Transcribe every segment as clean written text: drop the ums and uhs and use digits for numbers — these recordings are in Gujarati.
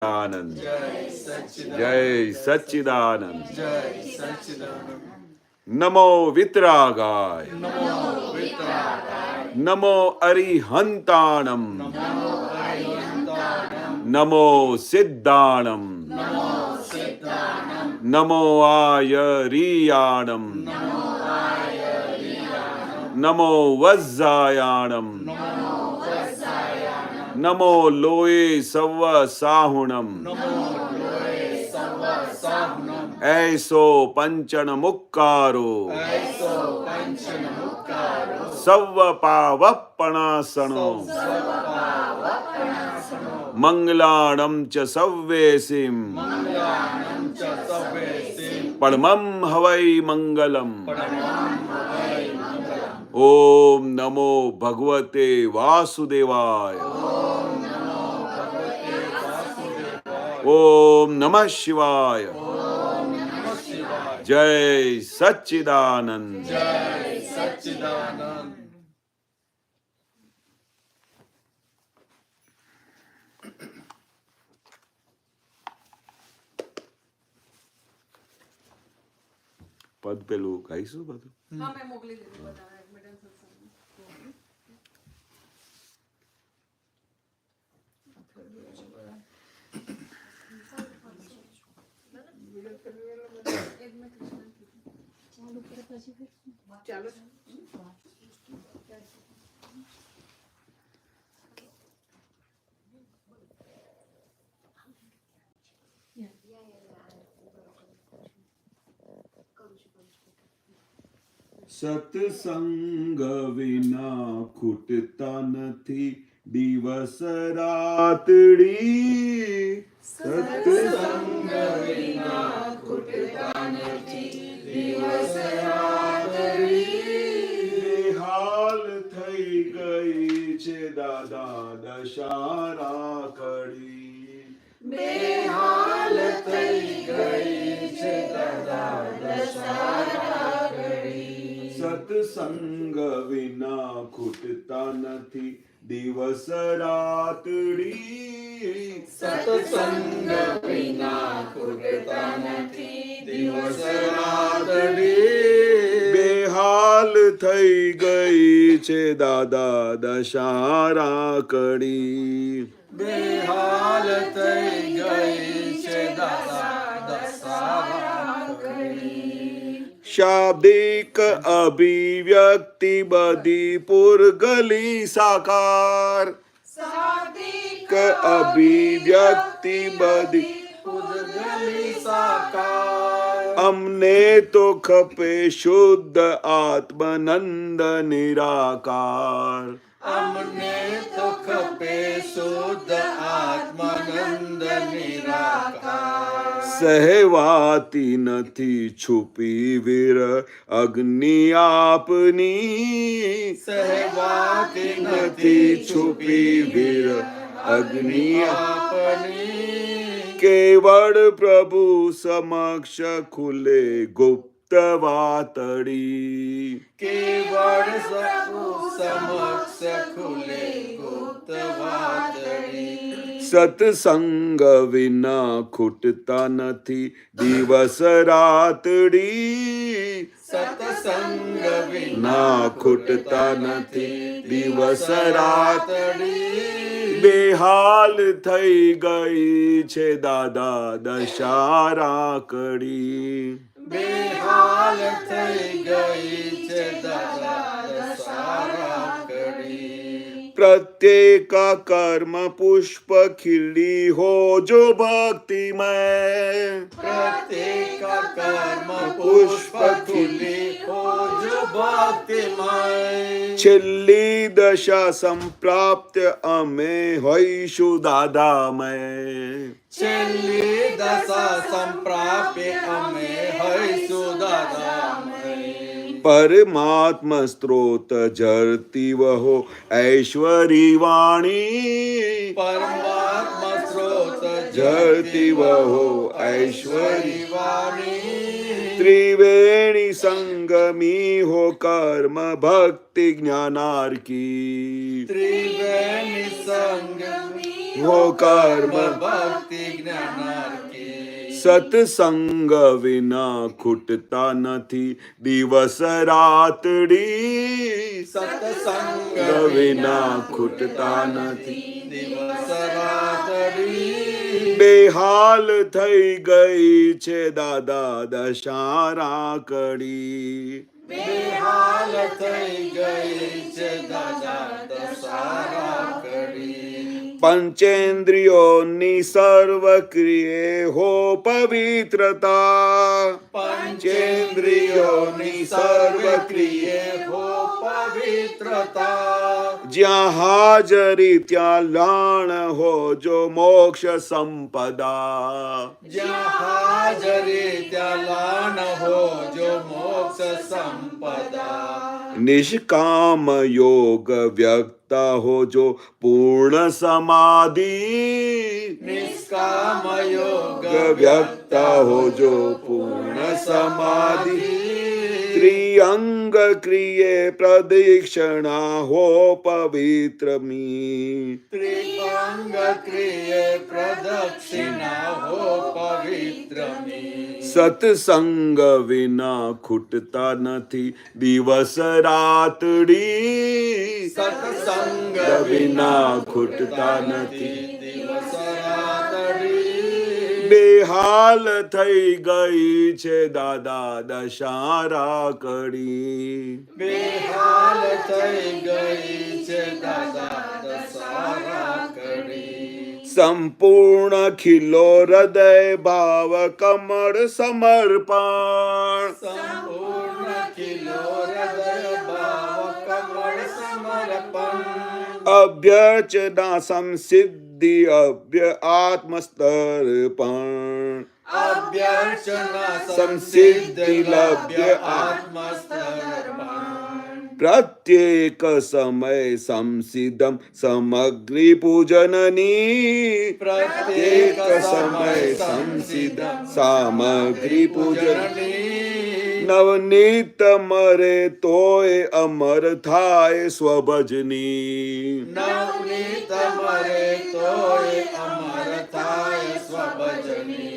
આનંદ જય સચ્ચિદાનંદ નમો વિતરાગાય નમો અરિહંતાણમ નમો સિદ્ધાણમ નમો આયરિયાણમ નમો વજ્જાયાણમ નમો લોય સવ સાહુણમ ऐसो पंचन मुक्कारो सव पावपणासनो मंगलाणं च सव्वेसिं परमं हवै मंगलम ओम नमो भगवते वासुदेवाय ओम नमः शिवाय जय सच्चिदानंद પદ પેલું ગાઈશું બધું હા મેં મોકલી દીધું બધા એડમિટન્સ ચાલો સત્સંગ વિના ખૂટતા નથી દિવસ રાતડી સત્સંગ વિના ખૂટતા નથી દિવસ રાતડી હાલ થઈ ગઈ છે દાદા દશા રાખડી બેહાલ થઈ ગઈ છે દાદા દશા સત્સંગ વિના ખૂટતા નથી દિવસ રાતડી સત્સંગ વિના ખૂટતા નથી દિવસ રાતડી બેહાલ થઈ ગઈ છે દાદા દશા રાખડી બેહાલ થઈ ગઈ છે દાદા દશા શાબ્દિક અભિવ્યક્તિ બધી પૂરગલી સાકાર શાબ્દિક અભિવ્યક્તિ બધી પૂરગલી સાકાર અમને તો ખપે શુદ્ધ આત્મનંદ નિરાકાર અમને તો ખપે શુદ્ધ આત્માનંદ નિરાકાર સહેવાતી નથી છુપી વીર અગ્નિ આપની સહેવાતી નથી છુપી વીર અગ્નિ આપની કેવળ પ્રભુ સમક્ષ ખુલે ગુપ્ત વાતડી કેવળ પ્રભુ સમક્ષ ખુલે ગુપ્ત વાતડી સત્સંગ વિના ખૂટતા નથી દિવસ રાતડી સત્સંગ વિના ખૂટતા નથી દિવસ રાતડી બેહાલ થઈ ગઈ છે દાદા દશા રાખડી બેહાલ થઈ ગઈ છે દાદા દશા રાખડી प्रत्येक कर्म पुष्प खिली हो जो भक्ति में प्रत्येक कर्म पुष्प खिली हो जो भक्ति में छेल्ली दशा संप्राप्त अमे होईशु दादा में छेल्ली दशा संप्राप्त अमे होईशु दादा परमात्मा स्त्रोत जरती वहो ऐश्वरी वाणी परमात्मा स्त्रोत जरती वहो ऐश्वरी वाणी त्रिवेणी संगमी हो कर्म भक्ति ज्ञानार्की त्रिवेणी संगमी હો કર્મ ભક્તિ જ્ઞાનાર્કે. સત્સંગ વિના ખૂટતા નથી દિવસ રાતડી સત્સંગ વિના ખૂટતા નથી દિવસ રાતડી. બેહાલ થઈ ગઈ છે દાદા દશારા કડી બેહાલ થઈ ગઈ છે દાદા દશારા કડી. પંચેન્દ્રિયોની સર્વ ક્રિયે હો પવિત્રતા પંચેન્દ્રિયોની સર્વ ક્રિયે હો પવિત્રતા. જ્યાં હાજરી ત્યાં લાણ હો જો મોક્ષ સંપદા જ્યાં હાજરી ત્યાં લાન હો જો મોક્ષ સંપદા. નિષ્કામ યોગ વ્યક્તા હો જો પૂર્ણ સમાધિ નિષ્કામ યોગ વ્યક્તા હો જો પૂર્ણ સમાધિ ત્રિઅંગ ક્રિયે પ્રદક્ષિણા હો પવિત્રમી ત્રિઅંગ ક્રિયે પ્રદક્ષિણા હો પવિત્રમી. સત્સંગ વિના ખૂટતા નથી દિવસ રાતડી સત્સંગ વિના ખૂટતા નથી દિવસ રાતડી. બેહાલ થઈ ગઈ છે દાદા દશારા કડી બેહાલ થઈ ગઈ છે દાદા દશારા કડી. સંપૂર્ણ ખીલો હૃદય ભાવ કમળ સમર્પણ સંપૂર્ણ ખીલો હૃદય ભાવ કમળ સમર્પણ. અભ્યર્ચના સંસિદ્ધિ અભ્ય આત્મસ્તર્પણ અભ્યર્ચના સંસિદ્ધિ લભ્ય આત્મસ્તર્પણ. પ્રત્યેક સમય સંસિદ્ધમ સમગ્રી પૂજનની પ્રત્યેક સમય સંસિદ્ધ સામગ્રી પૂજન પૂજનની. નવનીત મરે તોય અમર થાય સ્વભજની નવનીત મરે તોય અમર થાય સ્વભજની.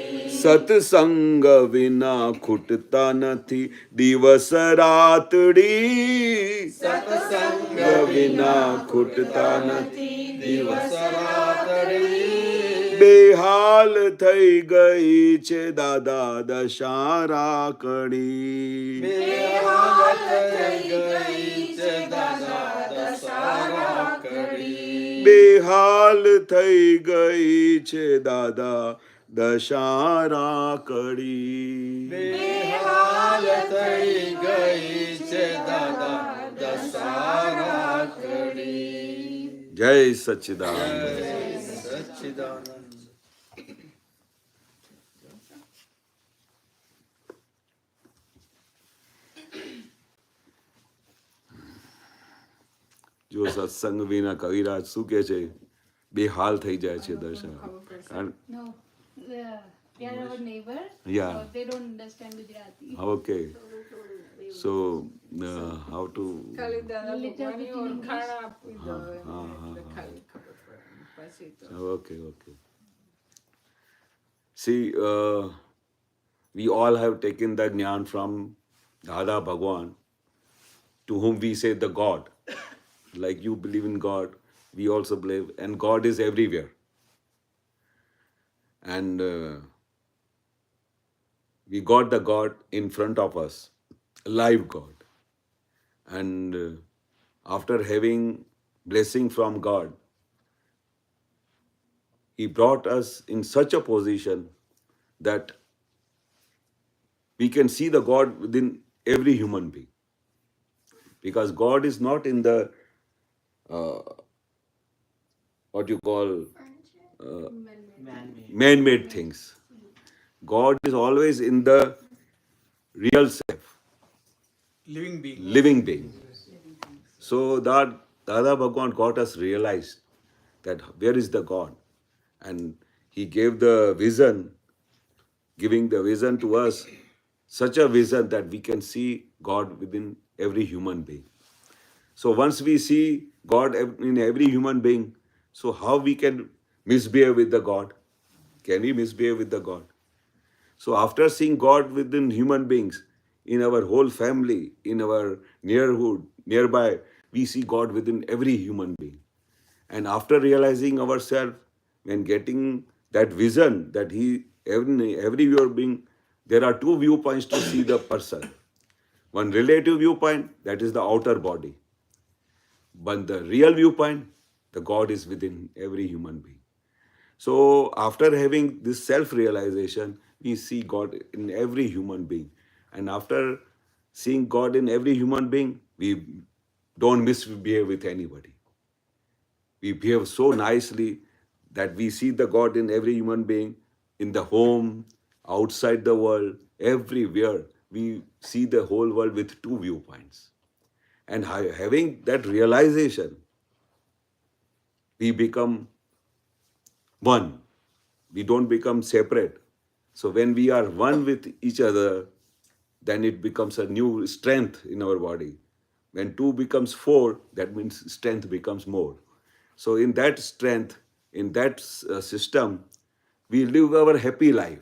સત્સંગ વિના ખૂટતા નથી દિવસ રાતડી સત્સંગ વિના ખૂટતા નથી દિવસ રાતડી. બેહાલ થઈ ગઈ છે દાદા દશારા કડી બેહાલ થઈ ગઈ છે દાદા દશારા કડી. બેહાલ થઈ ગઈ છે દાદા દશારા કડી બેહાલ થઈ ગઈ છે દાદા દશારા કડી. જય સચ્ચિદાનંદ સચ્ચિદાનંદ. જો સત્સંગ વિના કવિરાજ શું કે છે બેહાલ થઈ જાય છે દશા કારણ No, they are our neighbor. Yeah. So they don't understand Gujarati. Okay so how to ખાલી દાદા Little bit ભગવાનની in ઓળખાણ English. આપી દો એમને, હા, એટલે હા, ખાલી ખબર પડે. પછી તો okay see we all have taken the jnana from Dada Bhagwan to whom we say the God like you believe in God we also believe and God is everywhere and we got the God in front of us live God and after having blessing from God He brought us in such a position that we can see the God within every human being. Because God is not in the, what you call, man-made things. God is always in the real self, Living being. living being. So that Dada Bhagwan got us realized that where is the God? And he gave the vision, giving the vision to us, such a vision that we can see God within every human being. So once we see God in every human being, so how we can misbehave with the God? Can we misbehave with the God? So after seeing God within human beings, in our whole family, in our neighborhood, nearby, we see God within every human being. And after realizing ourselves, when getting that vision that every human being, there are two viewpoints to see the person. One relative viewpoint, that is the outer body. But the real viewpoint, the God is within every human being. So after having this self-realization, we see God in every human being. And after seeing God in every human being, we don't misbehave with anybody. We behave so nicely that we see the God in every human being, in the home, outside the world, everywhere. We see the whole world with two viewpoints. And having that realization, we become one. We don't become separate. So when we are one with each other, then it becomes a new strength in our body. When two becomes four, that means strength becomes more. So in that strength, in that system, we live our happy life.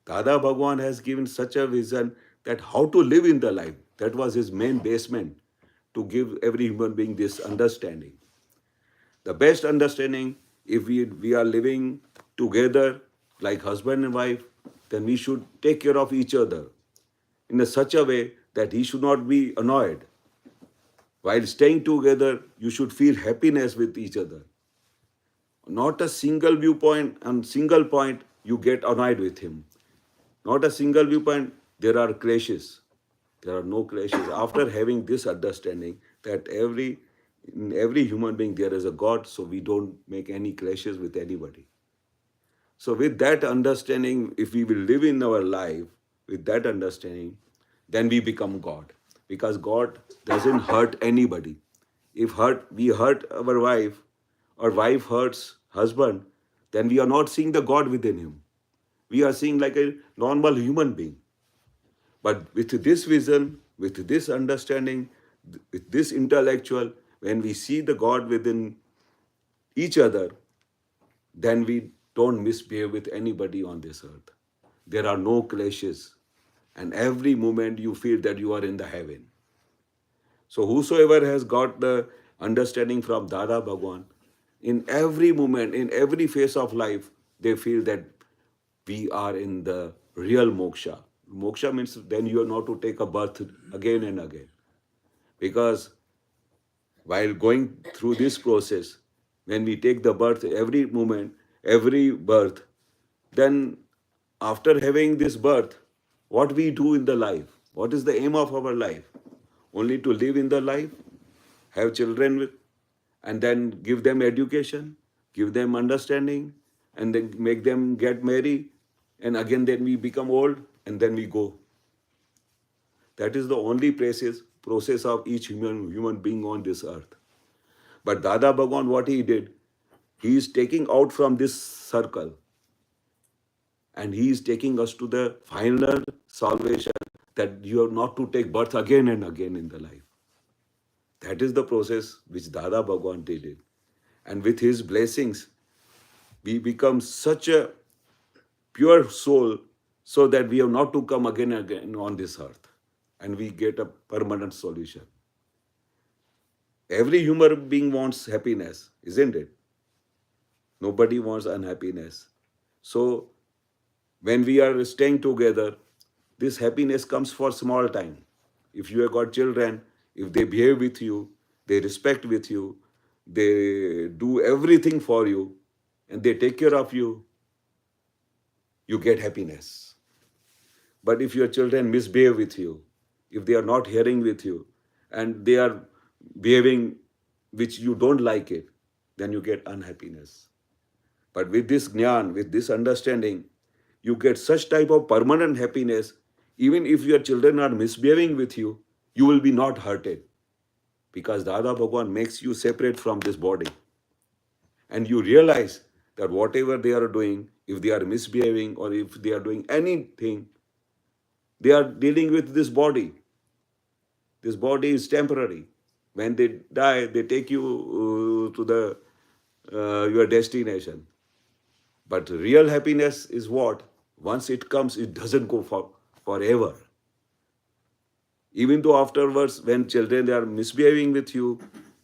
Dada Bhagwan has given such a vision that how to live in the life. That was his main basement, to give every human being this understanding. The best understanding, if we are living together like husband and wife, then we should take care of each other in such a way that he should not be annoyed. While staying together, you should feel happiness with each other. Not a single viewpoint and single point you get annoyed with him. Not a single viewpoint, there are clashes. There are no clashes. After having this understanding that in every human being there is a God, so we don't make any clashes with anybody. So with that understanding, if we will live in our life with that understanding, then we become God. Because God doesn't hurt anybody. If we hurt our wife, or wife hurts husband, then we are not seeing the God within him. We are seeing like a normal human being. But with this vision, with this understanding, with this intellectual, when we see the God within each other, then we don't misbehave with anybody on this earth. There are no clashes. And every moment you feel that you are in the heaven. So whosoever has got the understanding from Dada Bhagwan, in every moment, in every phase of life, they feel that we are in the real moksha. Moksha means then you are not to take a birth again and again. Because while going through this process, when we take the birth every moment, every birth, then after having this birth, what we do in the life? What is the aim of our life? Only to live in the life, have children with, and then give them education, give them understanding, and then make them get married, and again then we become old, and then we go. That is the only process of each human being on this earth. But Dada Bhagwan, what he did, he is taking out from this circle, and he is taking us to the final salvation, that you have not to take birth again and again in the life. That is the process which Dada Bhagwan did it. And with his blessings, we become such a pure soul so that we have not to come again and again on this earth. And we get a permanent solution. Every human being wants happiness, isn't it? Nobody wants unhappiness. So when we are staying together, this happiness comes for small time. If you have got children, if they behave with you, they respect with you, they do everything for you, and they take care of you, you get happiness. But if your children misbehave with you, if they are not hearing with you, and they are behaving which you don't like it, then you get unhappiness. But with this jnana, with this understanding, you get such type of permanent happiness. Even if your children are misbehaving with you, you will be not hurted. Because Dada Bhagwan makes you separate from this body. And you realize that whatever they are doing, if they are misbehaving or if they are doing anything, they are dealing with this body. This body is temporary. When they die, they take you to the your destination. But real happiness is what? Once it comes, it doesn't go for forever. Even though afterwards, when children are misbehaving with you,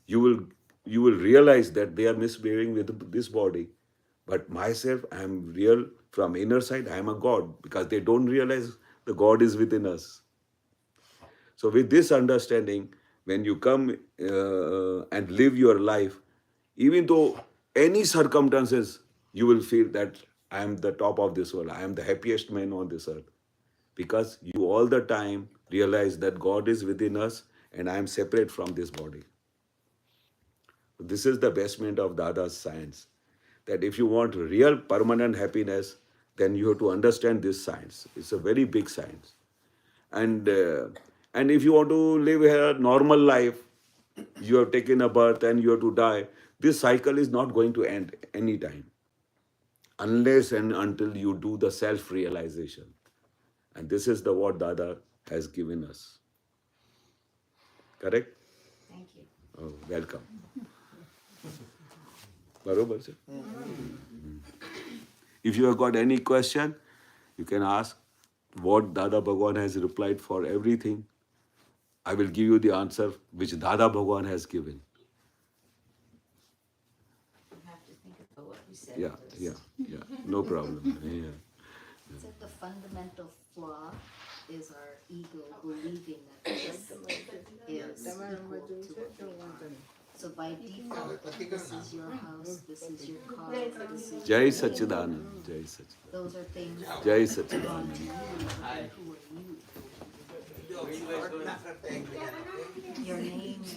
you will realize that they are misbehaving with this body. But myself, I am real from inner side. I am a God, because they don't realize the God is within us. So with this understanding, when you come and live your life, even though any circumstances, you will feel that I am the top of this world. I am the happiest man on this earth. Because you all the time realize that God is within us and I am separate from this body. This is the basement of Dada's science. That if you want real permanent happiness, then you have to understand this science. It's a very big science. And if you want to live a normal life, you have taken a birth and you have to die. This cycle is not going to end anytime, unless and until you do the self-realization. And this is the what Dada has given us. Correct? Thank you. Oh, welcome. Barobar, sir? If you have got any question, you can ask. What Dada Bhagwan has replied for everything, I will give you the answer which Dada Bhagwan has given. You have to think about what you said. Yeah. No problem. Yeah. It said the fundamental flaw is our ego believing that this is equal to what we are. So by default, this is your house, this is your car, this is Jai your Sachidanand. Jai Sachidanand. Those are things that Jai belong Sachidanand. to you. And who are you? Your name is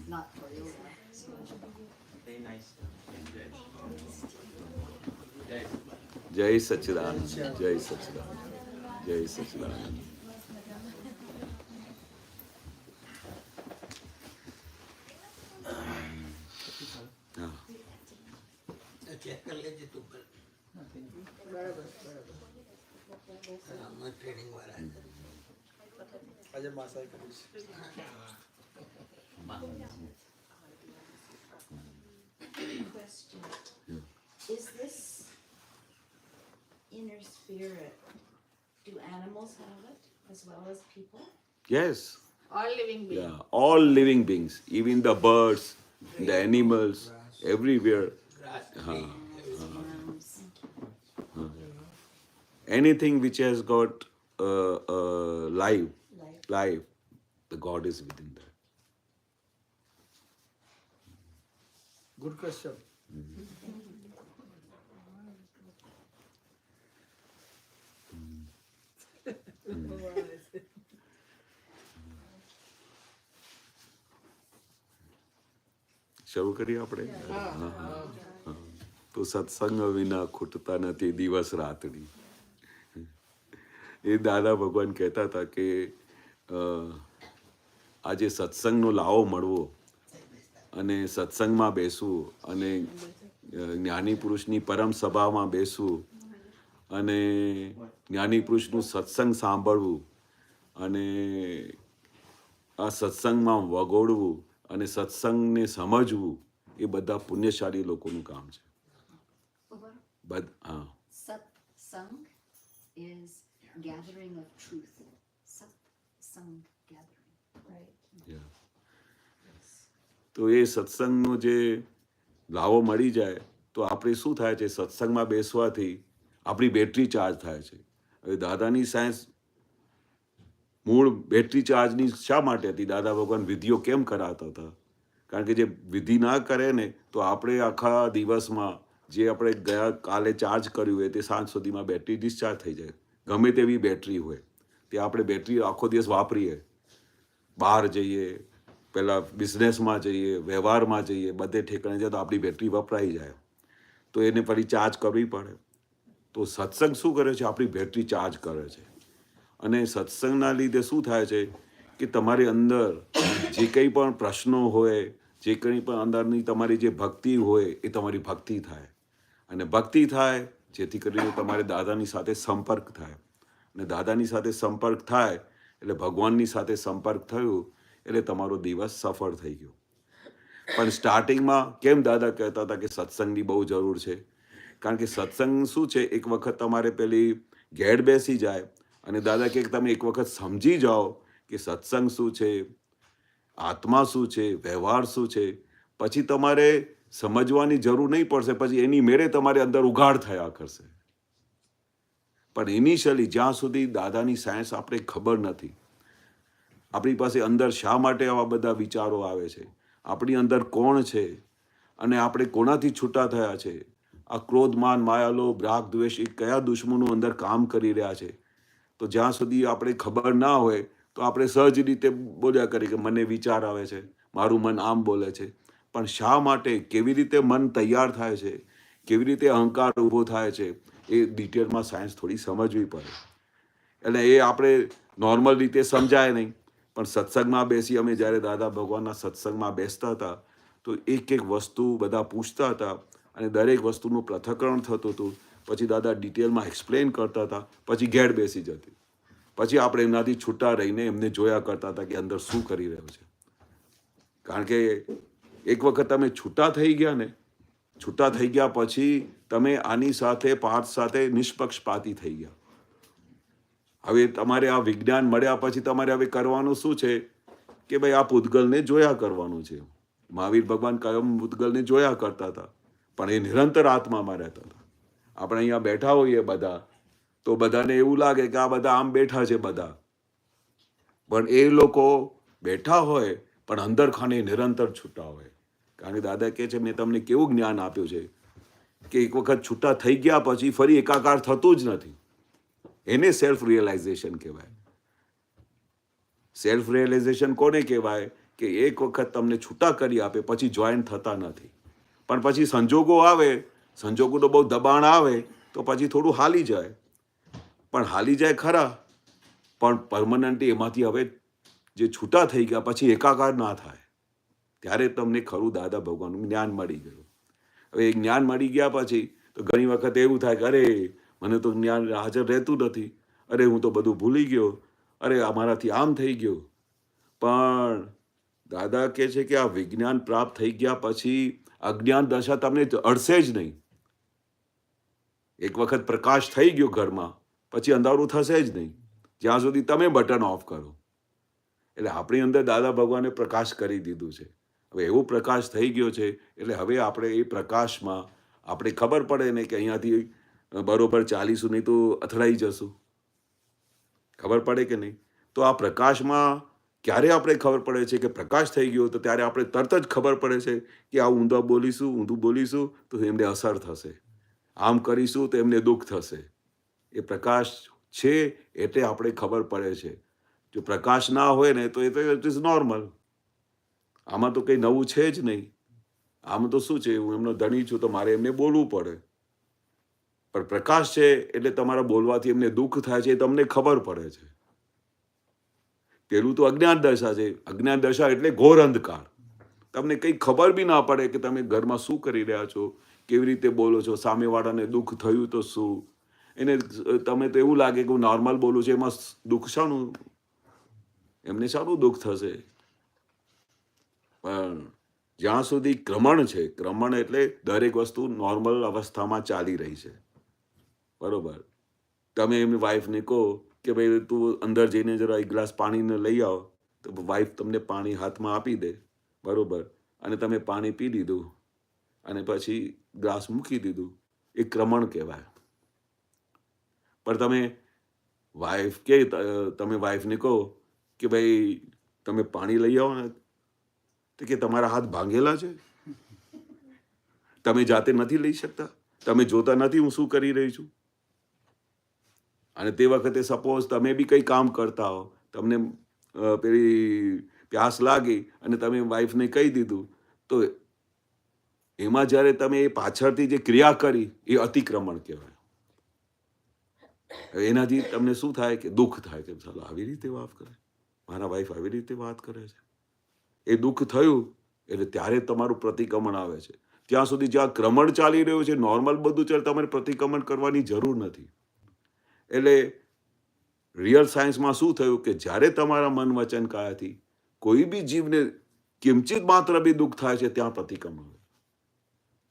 not Toyota. So Jai Sachidanand. Jai Sachidanand. Jai Sachidanand. हाँ. चेक कर लीजिए तू पर બરાબર બરાબર हमारा ट्रेनिंग वाला है આજે માસાઈ કરીશ question. Is this inner spirit, do animals have it as well as people? Yes. All living Bing Yeah. All living beings, even the birds, the animals, everywhere. Worms. Anything which has got life, Life. the God is within that. Good question શરૂ કરીએ આપણે તો સત્સંગ વિના ખૂટતા નથી દિવસ રાતડી એ દાદા ભગવાન કહેતા હતા કે આજે સત્સંગનો લાવો મળવો અને સત્સંગમાં બેસવું અને જ્ઞાની પુરુષની પરમ સભામાં બેસવું અને જ્ઞાની પુરુષનું સત્સંગ સાંભળવું અને આ સત્સંગમાં વગોડવું અને સત્સંગને સમજવું એ બધા પુણ્યશાળી લોકોનું કામ છે. હા. Satsang is gathering of truth. Satsang gathering. Right. Yeah. તો એ સત્સંગનો જે લાવો મળી જાય તો આપણે શું થાય છે, સત્સંગમાં બેસવાથી આપણી બેટરી ચાર્જ થાય છે. હવે દાદાની સાયન્સ મૂળ બેટરી ચાર્જની શા માટે હતી? દાદા ભગવાન વિધિઓ કેમ કરાવતા હતા? કારણ કે જે વિધિ ના કરે ને તો આપણે આખા દિવસમાં જે આપણે ગયા કાલે ચાર્જ કર્યું હોય તે સાંજ સુધીમાં બેટરી ડિસ્ચાર્જ થઈ જાય. ગમે તેવી બેટરી હોય તે આપણે બેટરી આખો દિવસ વાપરીએ, બહાર જઈએ, પહેલાં બિઝનેસમાં જઈએ, વ્યવહારમાં જઈએ, બધે ઠેકાણે જાય તો આપણી બેટરી વપરાઈ જાય તો એને ફરી ચાર્જ કરવી પડે. તો સત્સંગ શું કરે છે? આપણી બેટરી ચાર્જ કરે છે. અને સત્સંગના લીધે શું થાય છે કે તમારી અંદર જે કંઈ પણ પ્રશ્નો હોય, જે કંઈ પણ અંદરની તમારી જે ભક્તિ હોય એ તમારી ભક્તિ થાય. અને ભક્તિ થાય જેથી કરીને તમારે દાદાની સાથે સંપર્ક થાય. અને દાદાની સાથે સંપર્ક થાય એટલે ભગવાનની સાથે સંપર્ક થયો એટલે તમારો દિવસ સફળ થઈ ગયો. પણ સ્ટાર્ટિંગમાં કેમ દાદા કહેતા હતા કે સત્સંગની બહુ જરૂર છે? કારણ કે સત્સંગ શું છે, એક વખત તમારે પેલી ઘેડ બેસી જાય અને દાદા કહે કે તમે એક વખત સમજી જાઓ કે સત્સંગ શું છે, આત્મા શું છે, વ્યવહાર શું છે, પછી તમારે સમજવાની જરૂર નહીં પડશે, પછી એની મેળે તમારે અંદર ઉઘાડ થયા કરશે. પણ ઇનિશિયલી જ્યાં સુધી દાદાની સાયન્સ આપણે ખબર નથી, આપણી પાસે અંદર શા માટે આવા બધા વિચારો આવે છે, આપણી અંદર કોણ છે અને આપણે કોનાથી છૂટા થયા છે, આ ક્રોધ માન માયા લોભ રાગ દ્વેષ એ કયા દુશ્મનો અંદર કામ કરી રહ્યા છે, તો જ્યાં સુધી આપણે ખબર ના હોય તો આપણે સહજ રીતે બોલ્યા કરીએ કે મને વિચાર આવે છે, મારું મન આમ બોલે છે. પણ શા માટે, કેવી રીતે મન તૈયાર થાય છે, કેવી રીતે અહંકાર ઊભો થાય છે, એ ડિટેલમાં સાયન્સ થોડી સમજવી પડે. એટલે એ આપણે નોર્મલ રીતે સમજાય નહીં. પણ સત્સંગમાં બેસી અમે જ્યારે દાદા ભગવાનના સત્સંગમાં બેસતા હતા તો એક એક વસ્તુ બધા પૂછતા હતા અને દરેક વસ્તુનું પૃથ્થકરણ થતું હતું. પછી દાદા ડિટેલમાં એક્સપ્લેન કરતા હતા, પછી ઘેર બેસી જતી, પછી આપણે એમનાથી છૂટા રહીને એમને જોયા કરતા હતા કે અંદર શું કરી રહ્યો છે. કારણ કે એક વખત તમે છૂટા થઈ ગયા ને, છૂટા થઈ ગયા પછી તમે આની સાથે પાર્થ સાથે નિષ્પક્ષપાતી થઈ ગયા. હવે તમારે આ વિજ્ઞાન મળ્યા પછી તમારે હવે કરવાનું શું છે કે ભાઈ આ પૂતગલને જોયા કરવાનું છે. મહાવીર ભગવાન કાયમ પૂતગલને જોયા કરતા હતા, પણ એ નિરંતર આત્મામાં રહેતા હતા. આપણે અહીંયા બેઠા હોઈએ બધા તો બધાને એવું લાગે કે આ બધા આમ બેઠા છે બધા, પણ એ લોકો બેઠા હોય પણ અંદર ખાને નિરંતર છૂટા હોય. કારણ કે દાદા કહે છે મેં તમને કેવું જ્ઞાન આપ્યું છે કે એક વખત છૂટા થઈ ગયા પછી ફરી એકાકાર થતું જ નથી. એને સેલ્ફ રિયલાઇઝેશન કહેવાય. સેલ્ફ રિયલાઇઝેશન કોને કહેવાય? કે એક વખત તમને છૂટા કરી આપે પછી જોઈન્ટ થતા નથી, પણ પછી સંજોગો આવે, સંજોગોનો બહુ દબાણ આવે તો પછી થોડું હાલી જાય, પણ હાલી જાય ખરા, પણ પરમનન્ટલી એમાંથી હવે જે છૂટા થઈ ગયા પછી એકાકાર ના થાય, ત્યારે તમને ખરું દાદા ભગવાનનું જ્ઞાન મળી ગયું. હવે એ જ્ઞાન મળી ગયા પછી તો ઘણી વખત એવું થાય કે અરે મને તો જ્ઞાન હાજર રહેતું નથી, અરે હું તો બધું ભૂલી ગયો, અરે અમારાથી આમ થઈ ગયું. પણ દાદા કહે છે કે આ વિજ્ઞાન પ્રાપ્ત થઈ ગયા પછી અજ્ઞાન દશા તમને અડશે જ નહીં. એક વખત પ્રકાશ થઈ ગયો ઘરમાં પછી અંધારું થશે જ નહીં જ્યાં સુધી તમે બટન ઓફ કરો. એટલે આપણી અંદર દાદા ભગવાને પ્રકાશ કરી દીધું છે. હવે એવો પ્રકાશ થઈ ગયો છે એટલે હવે આપણે એ પ્રકાશમાં આપણે ખબર પડે ને કે અહીંયાથી બરોબર ચાલીશું નહીં તો અથડાઈ જશું, ખબર પડે કે નહીં? તો આ પ્રકાશમાં ક્યારે આપણે ખબર પડે છે કે પ્રકાશ થઈ ગયો, તો ત્યારે આપણે તરત જ ખબર પડે છે કે આ ઊંધું બોલીશું તો એમને અસર થશે, આમ કરીશું તો એમને દુઃખ થશે. એ પ્રકાશ છે એટલે આપણે ખબર પડે છે. જો પ્રકાશ ના હોય ને તો એ તો ઇટ ઇઝ નોર્મલ, આમાં તો કંઈ નવું છે જ નહીં. આમાં તો શું છે, હું એમનો ધણી છું તો મારે એમને બોલવું પડે, પણ પ્રકાશ છે એટલે તમારા બોલવાથી એમને દુઃખ થાય છે એ તમને ખબર પડે છે. પેલું તો અજ્ઞાન દશા છે. અજ્ઞાન દશા એટલે ઘોર અંધકાર. તમને કંઈ ખબર બી ના પડે કે તમે ઘરમાં શું કરી રહ્યા છો, કેવી રીતે બોલો છો, સામેવાળાને દુઃખ થયું તો શું, એને તમે તો એવું લાગે કે હું નોર્મલ બોલું છું, એમાં દુઃખ શાનું, એમને શાનું દુઃખ થશે. પણ જ્યાં સુધી ક્રમણ છે, ક્રમણ એટલે દરેક વસ્તુ નોર્મલ અવસ્થામાં ચાલી રહી છે, બરોબર. તમે એમની વાઈફને કહો કે ભાઈ તું અંદર જઈને જરા એક ગ્લાસ પાણીને લઈ આવો, તો વાઈફ તમને પાણી હાથમાં આપી દે, બરોબર, અને તમે પાણી પી લીધું અને પછી ગ્લાસ મૂકી દીધું, એ ક્રમણ કહેવાય. પણ તમે વાઈફને કહો કે ભાઈ તમે પાણી લઈ આવો ને, તો કે તમારા હાથ ભાંગેલા છે, તમે જાતે નથી લઈ શકતા, તમે જોતા નથી હું શું કરી રહી છું. અને તે વખતે સપોઝ તમે બી કંઈ કામ કરતા હો, તમને પેલી પ્યાસ લાગી અને તમે વાઈફને કહી દીધું, તો એમાં જ્યારે તમે એ પાછળથી જે ક્રિયા કરી એ અતિક્રમણ કહેવાય. એનાથી તમને શું થાય કે દુઃખ થાય કે ચાલો આવી રીતે વાત કરે, મારા વાઈફ આવી રીતે વાત કરે છે. એ દુઃખ થયું એટલે ત્યારે તમારું પ્રતિક્રમણ આવે છે. ત્યાં સુધી જ્યાં ક્રમણ ચાલી રહ્યું છે, નોર્મલ બધું ચાલે, તમારે પ્રતિક્રમણ કરવાની જરૂર નથી. એટલે રિયલ સાયન્સમાં શું થયું કે જ્યારે તમારા મન વચન કાયાથી કોઈ બી જીવને કિંચિત માત્ર બી દુઃખ થાય છે ત્યાં પ્રતિક્રમણ હોય.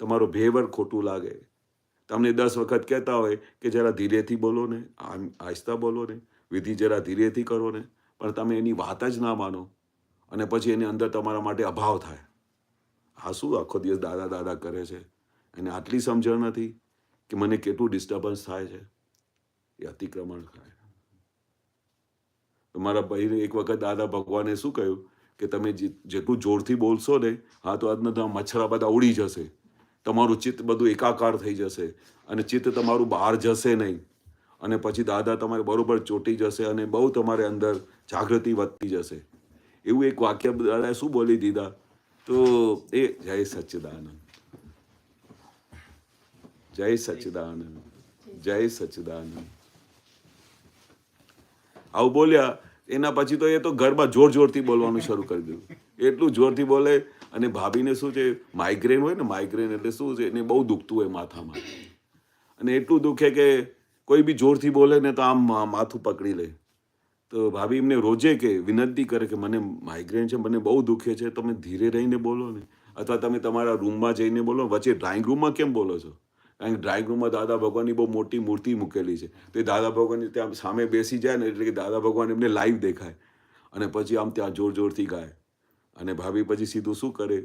તમારો બેવર ખોટું લાગે, તમને 10 વખત કહેતા હોય કે જરા ધીરેથી બોલો ને, આહિસ્તા બોલો ને, વિધિ જરા ધીરેથી કરો ને, પણ તમે એની વાત જ ના માનો અને પછી એની અંદર તમારા માટે અભાવ થાય. આ શું આખો દિવસ દાદા દાદા કરે છે, એને આટલી સમજણ નથી કે મને કેટલું ડિસ્ટર્બન્સ થાય છે. એ અતિક્રમણ થાય. તમારા ભાઈને એક વખત દાદા ભગવાને શું કહ્યું કે તમે જેટલું જોરથી બોલશો ને, હા તો આજના મચ્છરા બધા ઉડી જશે, તમારું ચિત્ત બધું એકાકાર થઈ જશે અને ચિત્ત તમારું બહાર જશે નહીં અને પછી દાદા તમારે બરોબર ચોંટી જશે અને બહુ તમારે અંદર જાગૃતિ વધતી જશે. એવું એક વાક્ય દાદાએ શું બોલી દીધા, તો એ જય સચ્ચિદાનંદ, જય સચ્ચિદાનંદ, જય સચ્ચિદાનંદ આવું બોલ્યા. એના પછી તો એ તો ઘરમાં જોર જોરથી બોલવાનું શરૂ કરી દીધું. એટલું જોરથી બોલે અને ભાભીને શું છે, માઇગ્રેન હોય ને, માઇગ્રેન એટલે શું છે, એને બહુ દુખતું હોય માથામાં અને એટલું દુખે કે કોઈ બી જોરથી બોલે ને તો આમ માથું પકડી લે. તો ભાભી એમને રોજે કે વિનંતી કરે કે મને માઇગ્રેન છે, મને બહુ દુખે છે, તમે ધીરે રહીને બોલો ને, અથવા તમે તમારા રૂમમાં જઈને બોલો. વચ્ચે ડ્રોઈંગ રૂમમાં કેમ બોલો છો? કારણ કે ડ્રોઈંગ રૂમમાં દાદા ભગવાનની બહુ મોટી મૂર્તિ મૂકેલી છે. તો એ દાદા ભગવાનની ત્યાં સામે બેસી જાય ને એટલે કે દાદા ભગવાન એમને લાઈવ દેખાય અને પછી આમ ત્યાં જોર જોરથી ગાય અને ભાભી પછી સીધું શું કરે,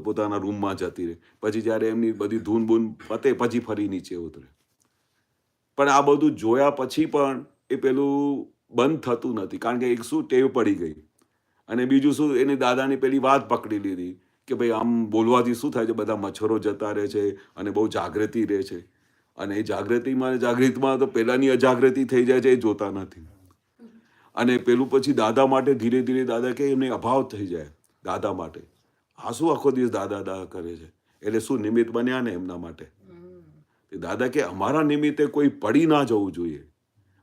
પોતાના રૂમમાં જતી રહે. પછી જ્યારે એમની બધી ધૂન બૂન પતે પછી ફરી નીચે ઉતરે. પણ આ બધું જોયા પછી પણ એ પેલું બંધ થતું નથી, કારણ કે એક શું ટેવ પડી ગઈ અને બીજું શું એને દાદાની પેલી વાત પકડી લીધી કે ભાઈ આમ બોલવાથી શું થાય છે, બધા મચ્છરો જતા રહે છે અને બહુ જાગૃતિ રહે છે અને એ જાગૃતિમાં તો પહેલાંની અજાગૃતિ થઈ જાય છે, એ જોતા નથી. અને પેલું પછી દાદા માટે ધીરે ધીરે દાદા કે એમને અભાવ થઈ જાય દાદા માટે. આ શું આખો દિવસ દાદા દાદા કરે છે, એટલે શું નિમિત્ત બન્યા ને એમના માટે. દાદા કે અમારા નિમિત્તે કોઈ પડી ના જવું જોઈએ,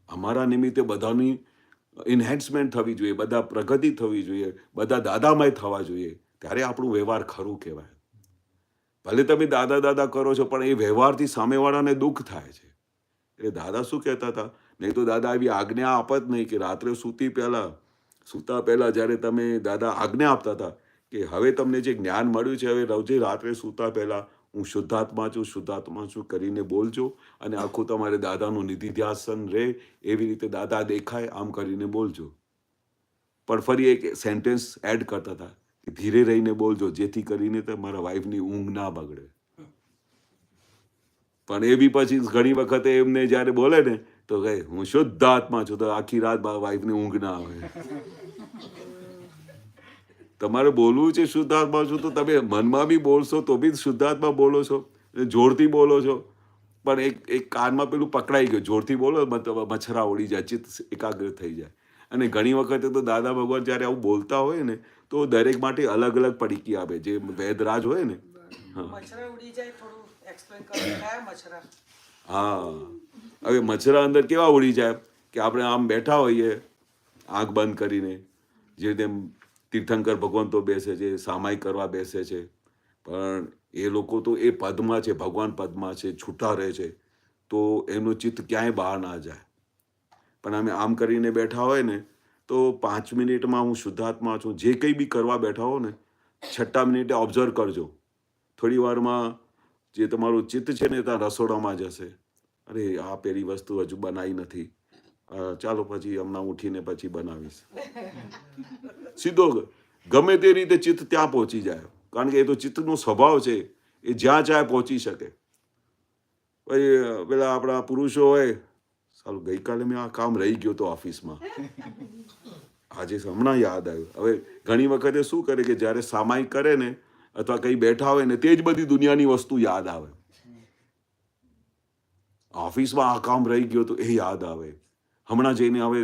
અમારા નિમિત્તે બધાની એન્હેન્સમેન્ટ થવી જોઈએ, બધા પ્રગતિ થવી જોઈએ, બધા દાદામય થવા જોઈએ, ત્યારે આપણું વ્યવહાર ખરું કહેવાય. ભલે તમે દાદા દાદા કરો છો પણ એ વ્યવહારથી સામેવાળાને દુઃખ થાય છે. એટલે દાદા શું કહેતા હતા, નહીં તો દાદા એવી આજ્ઞા આપત નહીં કે રાત્રે સૂતા પહેલાં જ્યારે તમે દાદા આજ્ઞા આપતા હતા કે હવે તમને જે જ્ઞાન મળ્યું છે, હવે રોજે રાત્રે સૂતા પહેલાં હું શુદ્ધાત્મા છું કરીને બોલજો અને આખું તમારે દાદાનું નિધિધ્યાસન રહે એવી રીતે દાદા દેખાય આમ કરીને બોલજો. પણ ફરી એક સેન્ટેન્સ એડ કરતા હતા કે ધીરે રહીને બોલજો જેથી કરીને તમારા વાઈફની ઊંઘ ના બગડે. પણ એ બી પછી ઘણી વખતે એમને જ્યારે બોલે ને તો કહે હું શુદ્ધ આત્મા છું, તો આખી રાત વાઈફની ઊંઘ ના આવે. તમારે બોલવું છે શુદ્ધાત્મા છું, તો તમે મનમાં બી બોલશો તો બી શુદ્ધાત્મા બોલો છો, જોરથી બોલો છો, પણ એક કાનમાં પેલું પકડાઈ ગયું, જોરથી બોલો મચ્છરા ઉડી જાય, ચિત્ત એકાગ્ર થઈ જાય. અને ઘણી વખતે તો દાદા ભગવાન જ્યારે આવું બોલતા હોય ને તો દરેક માટે અલગ અલગ પડીકી આપે, જે વેદરાજ હોય ને. મચ્છરા ઉડી જાય, થોડું એક્સપ્લેન કરો કયા મચ્છરા? હા, હવે મચ્છરા અંદર કેવા ઉડી જાય કે આપણે આમ બેઠા હોઈએ આંખ બંધ કરીને, જે તેમ તીર્થંકર ભગવાન તો બેસે છે, સામાઈ કરવા બેસે છે, પણ એ લોકો તો એ પદમાં છે, ભગવાન પદમાં છે, છૂટા રહે છે, તો એમનું ચિત્ત ક્યાંય બહાર ના જાય. પણ અમે આમ કરીને બેઠા હોય ને તો 5 મિનિટમાં હું શુદ્ધાત્મા છું, જે કંઈ બી કરવા બેઠા હો ને 6 મિનિટે ઓબ્ઝર્વ કરજો, થોડી વારમાં જે તમારું ચિત્ત છે ને ત્યાં રસોડામાં જશે, અરે આ પેલી વસ્તુ હજુ બનાવી નથી, ચાલો પછી હમણાં ઉઠીને પછી બનાવીશ. સીધો ગમે તે રીતે ચિત્ત ત્યાં પહોંચી જાય, કારણ કે એ તો ચિત્તનો સ્વભાવ છે, એ જ્યાં ચાહે પહોંચી શકે. પછી પેલા આપણા પુરુષો હોય, સારું ગઈકાલે મેં આ કામ રહી ગયો તો ઓફિસમાં, આજે હમણાં યાદ આવ્યું. હવે ઘણી વખતે શું કરે કે જ્યારે સામાયિક કરે ને અથવા કંઈ બેઠા હોય ને તે જ બધી દુનિયાની વસ્તુ યાદ આવે. ઓફિસમાં આ કામ રહી ગયો તો એ યાદ આવે, હમણાં જઈને હવે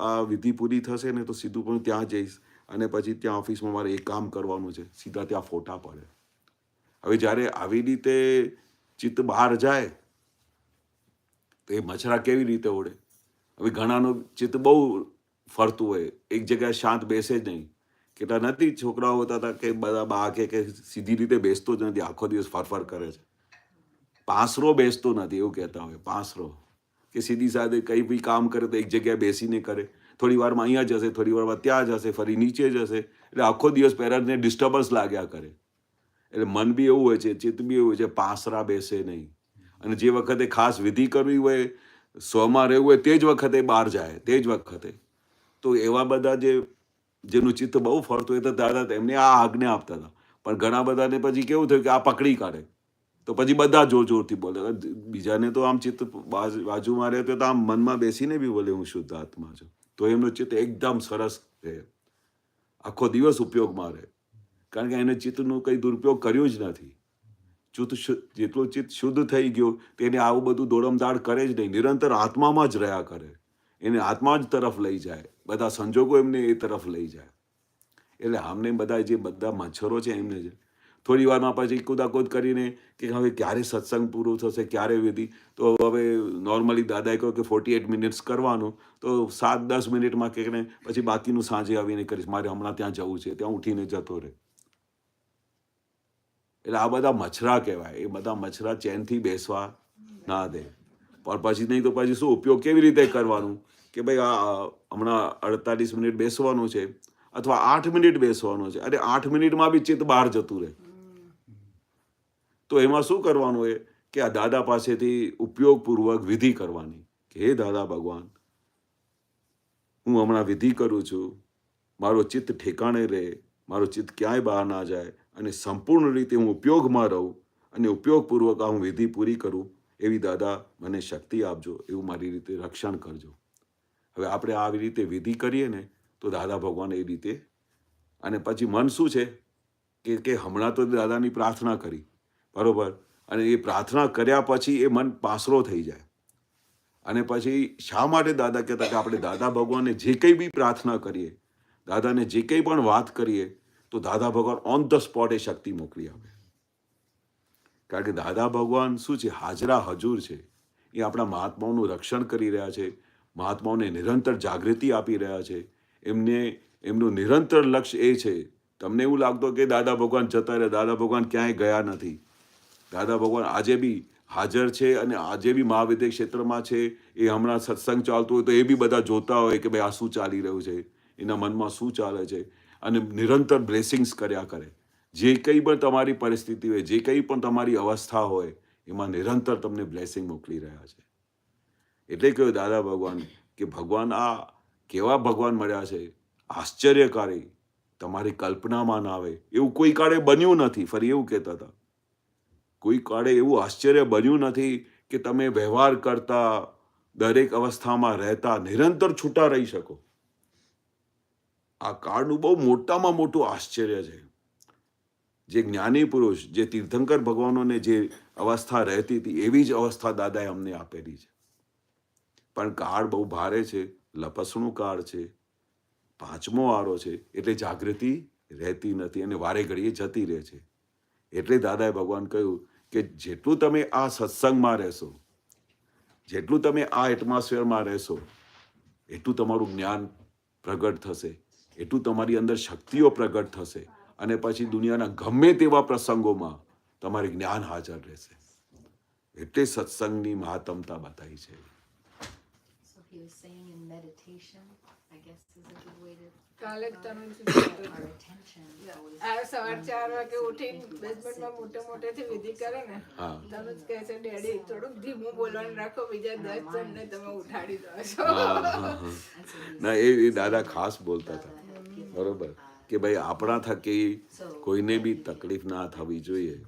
આ વિધિ પૂરી થશે ને તો સીધું પણ ત્યાં જઈશ અને પછી ત્યાં ઓફિસમાં મારે એક કામ કરવાનું છે, સીધા ત્યાં ફોટા પડે. હવે જ્યારે આવી રીતે ચિત્ત બહાર જાય તો એ મચ્છરા કેવી રીતે ઉડે? હવે ઘણાનું ચિત્ત બહુ ફરતું હોય, એક જગ્યાએ શાંત બેસે જ નહીં. કેટલા નથી છોકરાઓ હોતા હતા કે બધા બા કે સીધી રીતે બેસતો જ નથી, આખો દિવસ ફરફર કરે છે, પાંસરો બેસતો નથી એવું કહેતા હોય, પાંસરો કે સીધી સાથે કંઈ બી કામ કરે તો એક જગ્યાએ બેસીને કરે, થોડી વારમાં અહીંયા જશે, થોડી વારમાં ત્યાં જશે, ફરી નીચે જશે, એટલે આખો દિવસ પેરેન્ટ્સને ડિસ્ટર્બન્સ લાગ્યા કરે. એટલે મન બી એવું હોય છે, ચિત્ત બી એવું હોય છે, પાસરા બેસે નહીં. અને જે વખતે ખાસ વિધિ કરવી હોય, સ્વમાં રહેવું હોય, તે જ વખતે બહાર જાય, તે જ વખતે. તો એવા બધા જેનું ચિત્ત બહુ ફરતું હોય તો દાદા એમને આ આજ્ઞા આપતા હતા. પણ ઘણા બધાને પછી કેવું થયું કે આ પકડી કાઢે, તો પછી બધા જોર જોરથી બોલે. બીજાને તો આમ ચિત્ત બાજુમાં રહે તો આમ મનમાં બેસીને બી બોલે હું શુદ્ધ આત્મા છું, તો એમનું ચિત્ત એકદમ સરસ રહે, આખો દિવસ ઉપયોગમાં રહે. કારણ કે એને ચિત્તનું કંઈ દુરુપયોગ કર્યું જ નથી. જેટલું ચિત્ત શુદ્ધ થઈ ગયું તેને આવું બધું દોડમદાડ કરે જ નહીં, નિરંતર આત્મામાં જ રહ્યા કરે, એને આત્મા જ તરફ લઈ જાય, બધા સંજોગો એમને એ તરફ લઈ જાય. એટલે આમને બધા જે બધા મચ્છરો છે એમને જ થોડી વારમાં પછી કૂદાકૂદ કરીને કે હવે ક્યારે સત્સંગ પૂરું થશે, ક્યારે વિધિ. તો હવે નોર્મલી દાદાએ કહ્યું કે 48 મિનિટ્સ કરવાનું, તો 7-10 મિનિટમાં કે પછી બાકીનું સાંજે આવીને કરીશ, મારે હમણાં ત્યાં જવું છે, ત્યાં ઉઠીને જતો રહે. એટલે આ બધા મચ્છરા કહેવાય. એ બધા મચ્છરા ચેનથી બેસવા ના દે. પણ પછી નહીં તો પછી શું ઉપયોગ કેવી રીતે કરવાનું કે ભાઈ આ હમણાં 48 મિનિટ બેસવાનું છે અથવા 8 મિનિટ બેસવાનું છે. અરે 8 મિનિટમાં બી ચિત્ત બહાર જતું રહે. તો એમાં શું કરવાનું હોય કે આ દાદા પાસેથી ઉપયોગપૂર્વક વિધિ કરવાની કે હે દાદા ભગવાન, હું હમણાં વિધિ કરું છું, મારો ચિત્ત ઠેકાણે રહે, મારું ચિત્ત ક્યાંય બહાર ના જાય અને સંપૂર્ણ રીતે હું ઉપયોગમાં રહું અને ઉપયોગપૂર્વક આ હું વિધિ પૂરી કરું, એવી દાદા મને શક્તિ આપજો, એવું મારી રીતે રક્ષણ કરજો. હવે આપણે આવી રીતે વિધિ કરીએ ને તો દાદા ભગવાન એ રીતે. અને પછી મન શું છે કે હમણાં તો દાદાની પ્રાર્થના કરી, બરોબર, અને એ પ્રાર્થના કર્યા પછી એ મન પાસરો થઈ જાય. અને પછી શા માટે દાદા કહેતા કે આપણે દાદા ભગવાનને જે કંઈ બી પ્રાર્થના કરીએ, દાદાને જે કંઈ પણ વાત કરીએ, તો દાદા ભગવાન ઓન ધ સ્પોટ એ શક્તિ મોકલી આપે. કારણ કે દાદા ભગવાન શું છે, હાજરા હજુર છે. એ આપણા મહાત્માઓનું રક્ષણ કરી રહ્યા છે, મહાત્માઓને નિરંતર જાગૃતિ આપી રહ્યા છે. એમનું નિરંતર લક્ષ્ય એ છે. તમને એવું લાગતું કે દાદા ભગવાન જતા રહ્યા, દાદા ભગવાન ક્યાંય ગયા નથી. દાદા ભગવાન આજે બી હાજર છે અને આજે બી મહાવિદ્ય ક્ષેત્રમાં છે. એ હમણાં સત્સંગ ચાલતું હોય તો એ બી બધા જોતા હોય કે ભાઈ આ શું ચાલી રહ્યું છે, એના મનમાં શું ચાલે છે, અને નિરંતર બ્લેસિંગ્સ કર્યા કરે. જે કંઈ પણ તમારી પરિસ્થિતિ હોય, જે કંઈ પણ તમારી અવસ્થા હોય, એમાં નિરંતર તમને બ્લેસિંગ મોકલી રહ્યા છે. એટલે કહ્યું દાદા ભગવાન કે ભગવાન આ કેવા ભગવાન મળ્યા છે, આશ્ચર્યકારી, તમારી કલ્પનામાં ના આવે એવું કોઈ કાળે બન્યું નથી. ફરી એવું કહેતા હતા, કોઈ કાળે એવું આશ્ચર્ય બન્યું નથી કે તમે વ્યવહાર કરતા, દરેક અવસ્થામાં રહેતા, નિરંતર છૂટા રહી શકો. આ કાળનું બહુ મોટામાં મોટું આશ્ચર્ય છે. જે જ્ઞાની પુરુષ, જે તીર્થંકર ભગવાનોને જે અવસ્થા રહેતી હતી એવી જ અવસ્થા દાદાએ અમને આપેલી છે. પણ કાળ બહુ ભારે છે, લપસણું કાળ છે, 5મો વારો છે, એટલે જાગૃતિ રહેતી નથી અને વારે ઘડીએ જતી રહે છે. એટલે દાદાએ ભગવાન કહ્યું કે જેટલું તમે આ સત્સંગમાં રહેશો, જેટલું તમે આ એટમોસ્ફિયરમાં રહેશો, એટલું તમારું જ્ઞાન પ્રગટ થશે, એટલું તમારી અંદર શક્તિઓ પ્રગટ થશે, અને પછી દુનિયાના ગમે તેવા પ્રસંગોમાં તમારે જ્ઞાન હાજર રહેશે. એટલે સત્સંગની મહાત્મતા બતાવી છે. So he was saying in meditation, I guess is a good way to કાલે જ તમે our attention always. આ સવાર 4 વાગે ઉઠીને બેસમેન્ટમાં મોટેથી વિધિ કરે ને, હા. તનુજ કહે છે ડેડી થોડુંક ધીમું બોલવાનું રાખો, બીજા 10 જણને તમે ઉઠાડી દો છો. And so he's ના એ દાદા ખાસ બોલતા હતા, બરોબર, કે ભાઈ આપણા થકી કોઈને બી તકલીફ ના થવી જોઈએ,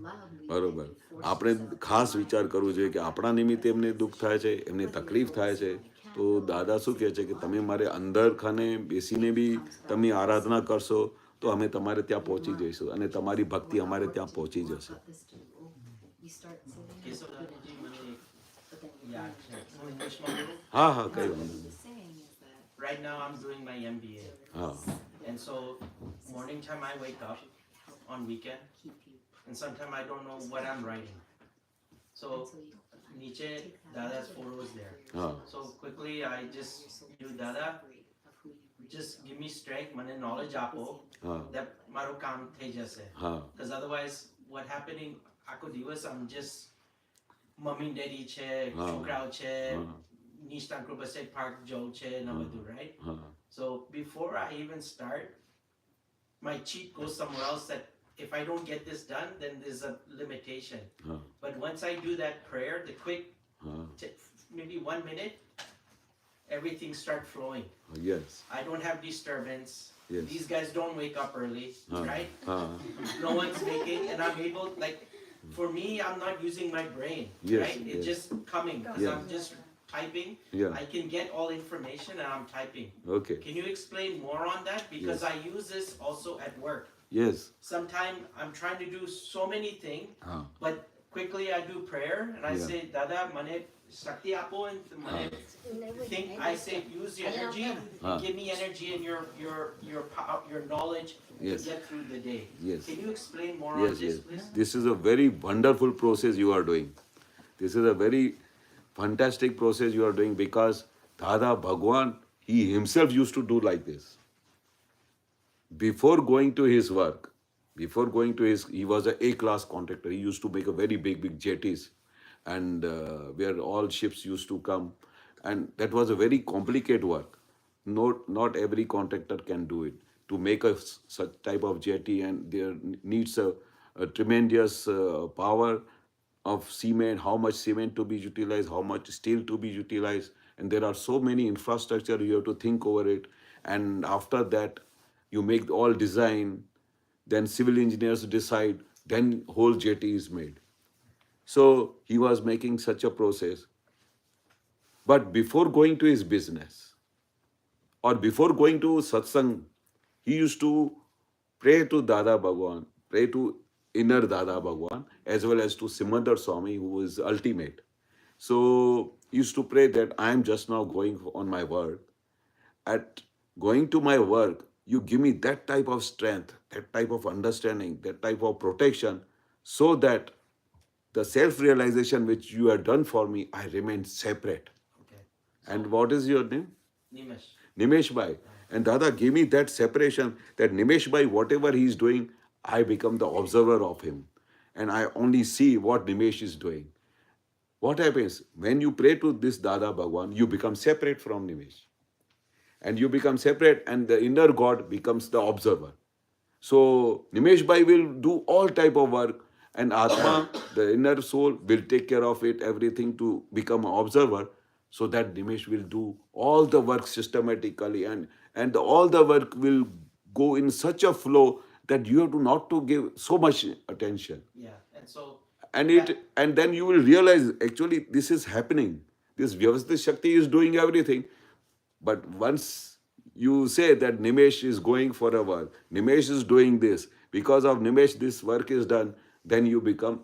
બરોબર. આપણે ખાસ વિચાર કરવો જોઈએ કે આપણા નિમિત્તે એમને દુઃખ થાય છે, એમને તકલીફ થાય છે, તો દાદા શું કહે છે કે તમે મારે અંદર ખાને બેસીને બી તમે આરાધના કરશો તો અમે તમારે ત્યાં પહોંચી જઈશું અને તમારી ભક્તિ અમારે ત્યાં પહોંચી જશે. this too. You start sitting, Okay, so Dadaji, but then you yeah, so Englishમાં બોલું? હા હા કઈ વાંધો what નહીં. he's saying is that Right now I'm doing my MBA, હા and so morning time I wake up on weekend, keep you and sometimes I don't know what I'm writing. So so you niche Dada's photos there. હા So quickly I just do Dada, free of who you really just give me strength, મને knowledge આપો હા that મારું કામ થઈ જશે. હા Because otherwise what happening આખો દિવસ I'm just મમ્મી ડેડી છે, હા. છોકરાઓ છે, હા નિષ્ઠાન કૃપા સ્ટેટ પાર્ક જવું છે ને બધું, right? હા So before I even start, my cheat goes somewhere else, that if I don't get this done, then there's a limitation. Huh. But once I do that prayer, the quick, Huh. maybe 1 minute, everything start flowing. Yes. I don't have disturbance. Yes. These guys don't wake up early, Huh. right? Huh. No one's making, and I'm able, like, for me, I'm not using my brain, Yes, right? It's yes. just coming, because Yes. I'm just typing. Yeah. I can get all information and I'm typing. Okay. Can you explain more on that? Because Yes. I use this also at work. Yes. Sometimes I'm trying to do so many things, Huh. but quickly I do prayer and I Yeah. say, Dada, mane Shakti apo, and mane think. I say, use your energy and give me energy and your power, your knowledge Yes. to get through the day. Yes. Can you explain more Yes, on this, yes. please? This is a very wonderful process you are doing. This is a very fantastic process you are doing, because Dada Bhagwan, he himself used to do like this. Before going to his work, he was a A-class contractor. He used to make a very big jetties, and where all ships used to come. And that was a very complicated work. Not every contractor can do it. To make such type of jetty, and there needs a tremendous power of cement, how much cement to be utilized, how much steel to be utilized, and there are so many infrastructure you have to think over it. And after that, you make all design, then civil engineers decide, then whole jetty is made. So he was making such a process. But before going to his business, or before going to satsang, he used to pray to Dada Bhagwan, pray to inner Dada Bhagwan, as well as to Simandar Swami, who is ultimate. So he used to pray that I am just now going on my work. At going to my work, you give me that type of strength, that type of understanding, that type of protection, so that the self-realization which you have done for me, I remain separate. Okay. And what is your name? Nimesh. Nimesh Bhai. And Dada gave me that separation, that Nimesh Bhai, whatever he is doing, I become the observer of him. And I only see what Nimesh is doing. What happens? When you pray to this Dada Bhagwan, you become separate from Nimesh. And you become separate, and the inner God becomes the observer. So Nimesh Bhai will do all type of work, and Atma, the inner soul, will take care of it, everything, to become an observer, so that Nimesh will do all the work systematically, and all the work will go in such a flow that you have to not to give so much attention. Yeah. And so And then you will realize, actually this is happening. This Vyavasthit Shakti is doing everything. But once you say that Nimesh is going for a work, Nimesh is doing this, because of Nimesh this work is done, then you become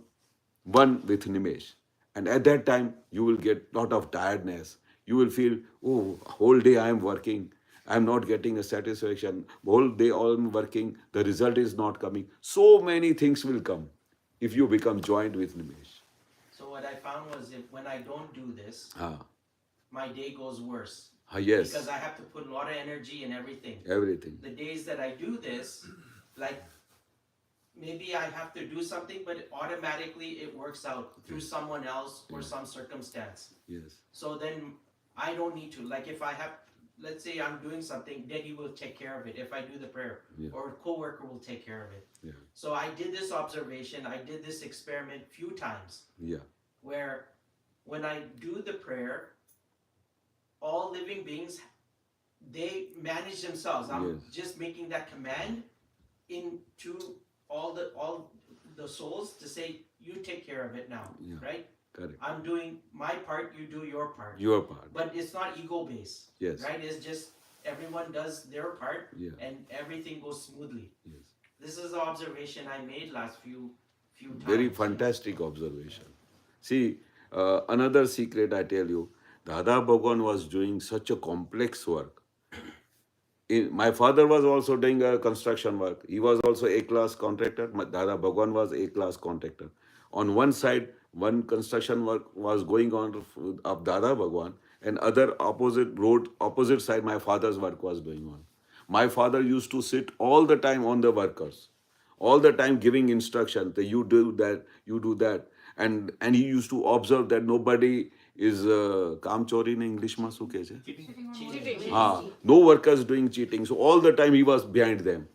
one with Nimesh. And at that time, you will get lot of tiredness. You will feel, oh, whole day I am working, I am not getting a satisfaction. Whole day I am working, the result is not coming. So many things will come if you become joined with Nimesh. So what I found was, when I don't do this, Ah, my day goes worse. yes, Because I have to put a lot of energy in everything. everything. The days that I do this, like, maybe I have to do something, but automatically it works out through someone else or some circumstance. Yes, So then I don't need to. Like, if I have, let's say I'm doing something, then he will take care of it. If I do the prayer, Yeah. or a coworker will take care of it. yeah, So I did this observation, I did this experiment few times, yeah, where when I do the prayer, all living beings, they manage themselves. I'm Yes. just making that command into all the souls to say, you take care of it now, Yeah. right? correct. I'm doing my part, you do your part. Your part. But it's not ego based, Yes, right? It's just everyone does their part yeah, and everything goes smoothly. yes. This is the observation I made last few times. Very fantastic observation. See, another secret I tell you, Dada Bhagwan was doing such a complex work. My father was also doing a construction work. He was also A-class contractor. Dada Bhagwan was A-class contractor. On one side, one construction work was going on of Dada Bhagwan, and other opposite side, my father's work was going on. My father used to sit all the time on the workers, all the time giving instruction that you do that, you do that. And he used to observe that nobody is કામ ચોરી in English માં શું કહે છે? Cheating. No workers doing cheating. So all the time he was behind them.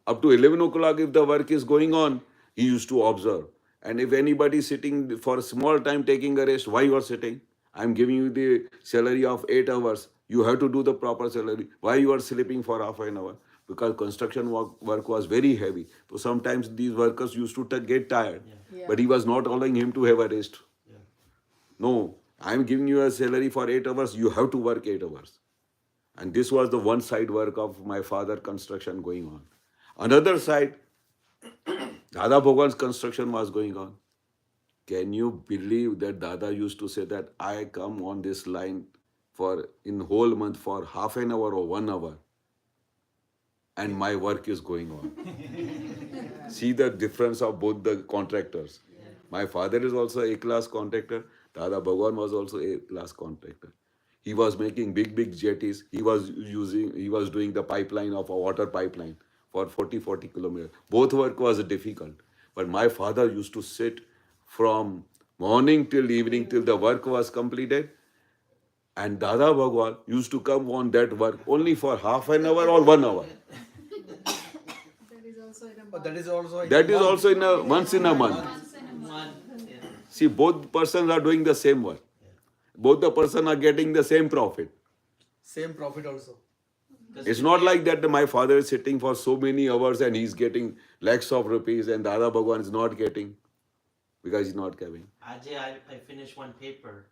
Up to 11 o'clock, if the work is going on, he used to observe. And if anybody is sitting for a small time taking a rest, why you are sitting? I'm giving you the salary of 8 hours. You have to do the proper salary. Why you are sleeping for half an hour? Because construction work was very heavy. So sometimes these workers used to get tired. Yeah. But he was not allowing him to have a rest. Yeah. No, I'm giving you a salary for 8 hours. You have to work 8 hours. And this was the one side work of my father construction going on. Another side, Dada Bhagwan's construction was going on. Can you believe that Dada used to say that I come on this line for in whole month for half an hour or 1 hour and my work is going on. See the difference of both the contractors. My father is also a class contractor. Dada Bhagwan was also a class contractor. He was making big jetties. He was doing the pipeline of a water pipeline for 40 kilometers. Both work was difficult. But my father used to sit from morning till evening till the work was completed. And Dada Bhagwan used to come on that work only for half an hour or 1 hour. That is also in a But that is also That is also in a once in a month. once in a month. Yeah. See, both persons are doing the same work. Both the person are getting the same profit. same profit also. It's not like that my father is sitting for so many hours and he's getting lakhs of rupees and Dada Bhagwan is not getting because he's not coming. Ajay, I finished one paper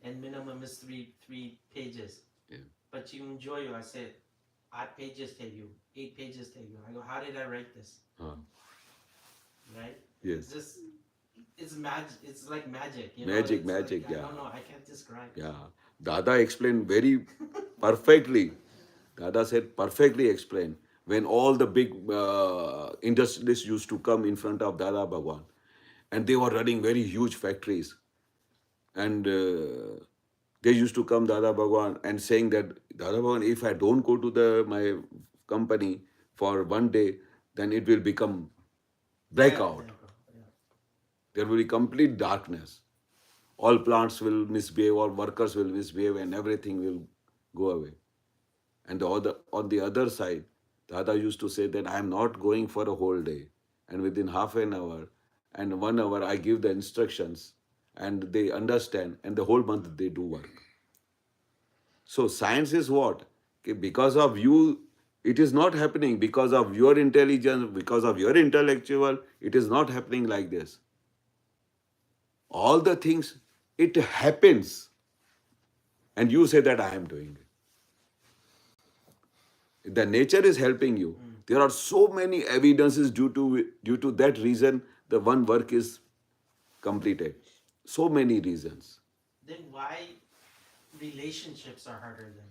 and minimum is three pages. Yeah. But you enjoy it. I said, 8 pages take you, 8 pages take you. I go, how did I write this? Right? Yes. It's just, it's magic. It's like magic. You Magic, know? It's magic, like, yeah. I don't know. I can't describe. Yeah. Dada explained very perfectly. Dada said perfectly explained. When all the big industrialists used to come in front of Dada Bhagwan and they were running very huge factories and they used to come Dada Bhagwan and saying that Dada Bhagwan, if I don't go to my company for 1 day, then it will become blackout. Yeah. There will be complete darkness. All plants will misbehave, all workers will misbehave, and everything will go away. And on the other side, Dada used to say that I am not going for a whole day. And within half an hour and 1 hour, I give the instructions and they understand, and the whole month they do work. So science is what? Okay, because of you, it is not happening. Because of your intelligence, because of your intellectual, it is not happening like this. All the things, it happens. And you say that I am doing it. The nature is helping you. There are so many evidences due to that reason the one work is completed. So many reasons. Then why relationships are harder then?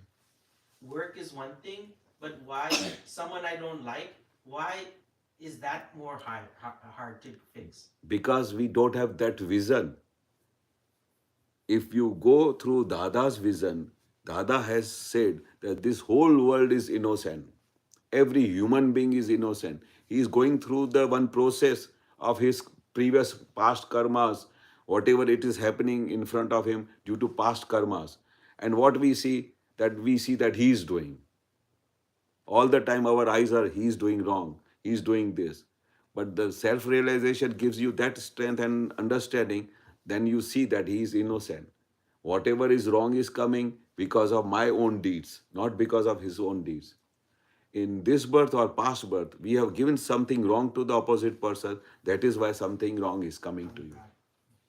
Work is one thing, but why someone I don't like, why is that more hard to fix? Because we don't have that vision. If you go through Dada's vision, Dada has said that this whole world is innocent. Every human being is innocent. He is going through the one process of his previous past karmas, whatever it is happening in front of him due to past karmas. And what we see that he is doing. All the time our eyes are, he is doing wrong, he is doing this. But the self-realization gives you that strength and understanding, then you see that he is innocent. Whatever is wrong is coming because of my own deeds, not because of his own deeds. In this birth or past birth, we have given something wrong to the opposite person. That is why something wrong is coming to you.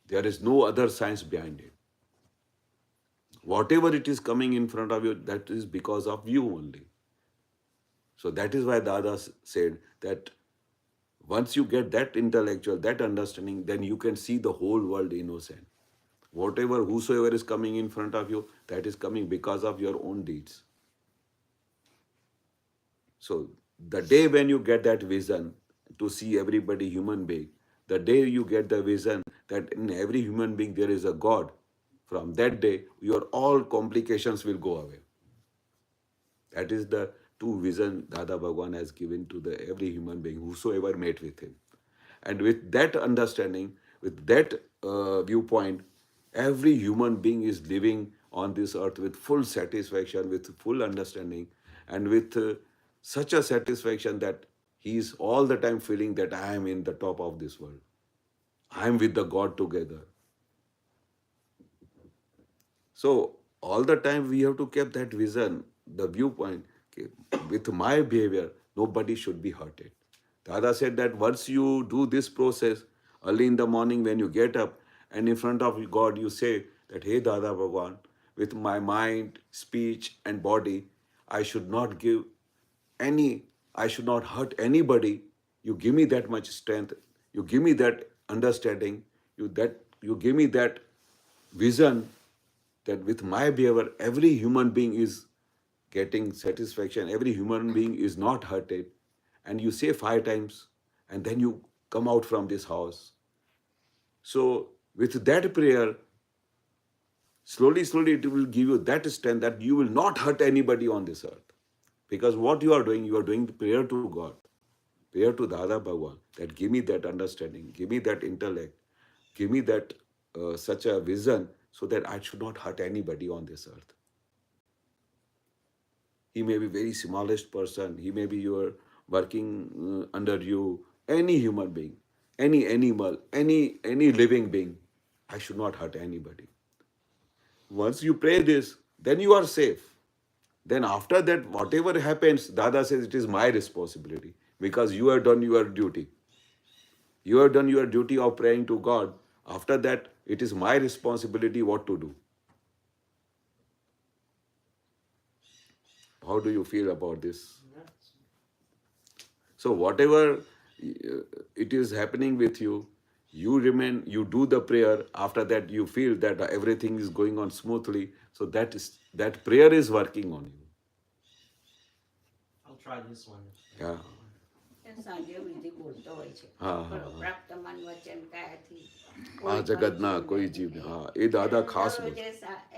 There is no other science behind it. Whatever it is coming in front of you, that is because of you only. So that is why Dada said that once you get that intellectual, that understanding, then you can see the whole world innocent. Whosoever is coming in front of you, that is coming because of your own deeds. So the day when you get that vision to see everybody human being, the day you get the vision that in every human being there is a God, from that day your all complications will go away. That is the two vision Dada Bhagwan has given to every human being, whosoever met with him. And with that understanding, with that viewpoint, every human being is living on this earth with full satisfaction, with full understanding, and with such a satisfaction that he is all the time feeling that I am in the top of this world. I am with the God together. So all the time we have to keep that vision, the viewpoint. Okay, with my behavior, nobody should be hurted. Dada said that once you do this process, early in the morning when you get up and in front of God you say that, hey Dada Bhagwan, with my mind, speech and body, I should not I should not hurt anybody. You give me that much strength. You give me that understanding. You give me that vision that with my behavior, every human being is getting satisfaction. Every human being is not hurted. And you say 5 times, and then you come out from this house. So with that prayer, slowly it will give you that strength that you will not hurt anybody on this earth. Because what you are doing the prayer to God, prayer to Dada Bhagwan, that give me that understanding, give me that intellect, give me that such a vision so that I should not hurt anybody on this earth. He may be very smallest person, he may be your working under you, any human being, any animal, any living being, I should not hurt anybody. Once you pray this, then you are safe. Then after that, whatever happens, Dada says it is my responsibility because you have done your duty. You have done your duty of praying to God. After that, it is my responsibility what to do. How do you feel about this? So whatever it is happening with you, you do the prayer. After that, you feel that everything is going on smoothly. So that prayer is working on you. I'll try this one. Yeah. સાંજે વિધિ બોલતો હોય છે હા, હા, હા. પ્રાપ્તમાન વચન કાયાથી આ જગતના કોઈ જીવ હા એ દાદા ખાસ બોલે.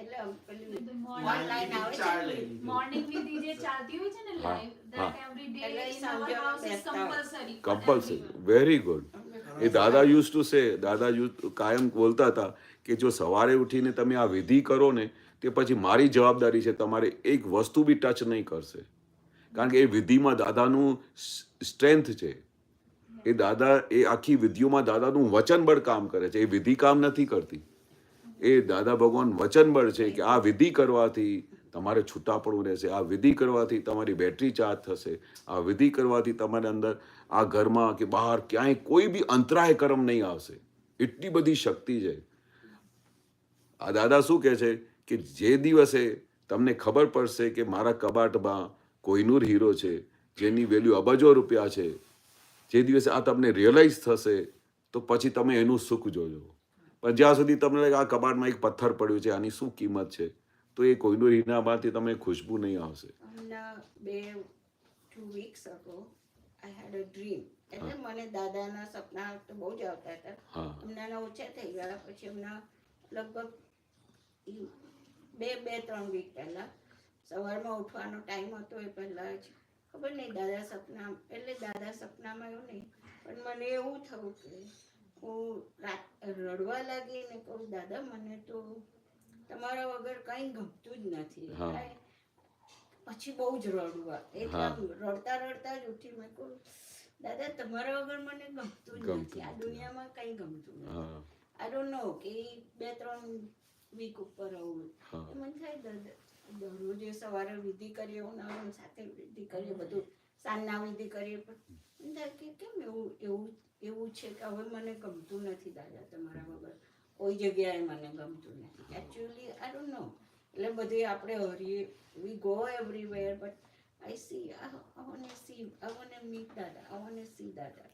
એટલે પેલી Morning online આવે છે ચાલે. morning વિધિ જે ચાલતી હોય છે ને હા, live, હા. that every day એટલે in our સાંજે house is બેસતા હોય. compulsory for Compulsory. everyone. Very good. એ દાદા યુઝ ટુ સે કાયમ બોલતા હતા કે જો સવારે ઉઠીને તમે આ વિધિ કરો ને તે પછી મારી જવાબદારી છે તમારે એક વસ્તુ બી ટચ નહીં કરશે કારણ કે એ વિધિમાં દાદાનું સ્ટ્રેન્થ છે એ દાદા એ આખી વિધિઓમાં દાદાનું વચનબળ કામ કરે છે એ વિધિ કામ નથી કરતી એ દાદા ભગવાન વચનબળ છે કે આ વિધિ કરવાથી તમારે છૂટા પડવું રહેશે આ વિધિ કરવાથી તમારી બેટરી ચાર્જ થશે આ વિધિ કરવાથી તમારે અંદર આ ઘરમાં કે બહાર ક્યાંય કોઈ બી અંતરાય કર્મ નહીં આવશે એટલી બધી શક્તિ છે આ દાદા શું કહે છે કે જે દિવસે તમને ખબર પડશે કે મારા કબાટમાં કોહિનૂર હીરો છે જેની વેલ્યુ અબજો રૂપિયા છે જે દિવસે આ તમને રિયલાઇઝ થશે તો પછી તમે એનું સુખ જોજો પણ જ્યાં સુધી તમને લાગે આ કબાટમાં એક પથ્થર પડ્યું છે આની શું કિંમત છે તો એ કોહિનૂર હીરામાંથી તમને ખુશ્બુ નહીં આવશે. હમણાં 2 weeks ago I had a dream. એટલે મને દાદાના સપના તો બહુ જ આવતા હતા. હા. હમણાં ઓછા થઈ ગયા પછી હમણાં લગભગ 2-3 વીક પહેલા સવારમાં ઉઠવાનો ટાઈમ હતો એ પહેલા જ ખબર નહીં દાદા સપના એટલે દાદા સપનામાં એવું નહીં પણ મને એવું થયું કે હું રડવા લાગી ને કહું દાદા મને તો તમારા વગર કંઈ ગમતું જ નથી. હા. પછી બહુ જ રડવા એટલે રડતા જ ઉઠી મેં કહું દાદા તમારા વગર મને ગમતું જ નથી આ દુનિયામાં કંઈ ગમતું નથી. આઈ ડોન્ટ નો કે 2-3 વીક ઉપર આવું મને થાય દાદા દરરોજ સવારે વિધિ કરીએ ઉનાળા સાથે વિધિ કરીએ બધું સાંજના વિધિ કરીએ પણ થાય કે કેમ એવું છે કે હવે મને ગમતું નથી દાદા તમારા વગર કોઈ જગ્યાએ મને ગમતું નથી એકચ્યુઅલી આઈ ડોન્ટ નો એટલે બધે આપણે હરીએ we go everywhere but I see I want to meet dada I want two C દાદા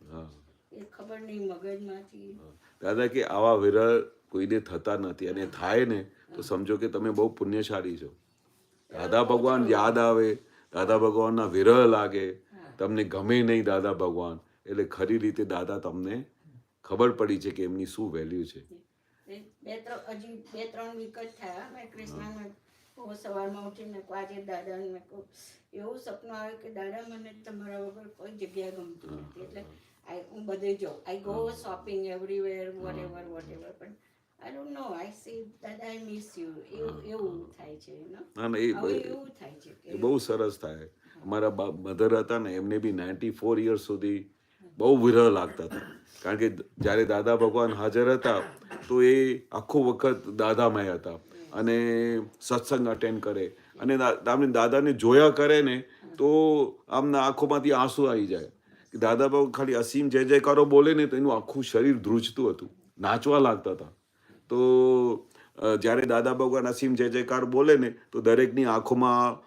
એ ખબર નહીં મગજમાંથી દાદા કે આવા વિરહ કોઈને થતા નથી અને થાય ને તો સમજો કે તમે બહુ પુણ્યશાળી છો. દાદા ભગવાન યાદ આવે દાદા ભગવાનના વિરહ લાગે તમને ગમે નહીં દાદા ભગવાન એટલે ખરી રીતે દાદા તમને ખબર પડી છે કે એમની શું વેલ્યુ છે. હજી 2-3 વીક જ થયા મેં કૃષ્ણને સવારમાં ઉઠીને આજે દાદાને મેં કહું એવું સપનું આવે કે દાદા મને તમારા વગર કોઈ જગ્યાએ ગમતું નથી એટલે હું બધે જાઉં I go shopping everywhere whatever પણ I don't know. I say that I miss you. એવું થાય છે ના ના એ બહુ સરસ થાય અમારા મધર હતા ને એમને બી 94 યર્સ સુધી બહુ વિરહ લાગતા હતા, કારણ કે જ્યારે દાદા ભગવાન હાજર હતા તો એ આખો વખત દાદામય હતા અને સત્સંગ અટેન્ડ કરે અને દાદાને જોયા કરે ને તો આમના આંખોમાંથી આંસુ આવી જાય. દાદા બાબુ ખાલી અસીમ જય જયકારો બોલે ને તો એનું આખું શરીર ધ્રુજતું હતું, નાચવા લાગતા હતા. તો જ્યારે દાદા ભગવાન અસીમ જય જયકાર બોલે ને તો દરેકની આંખોમાં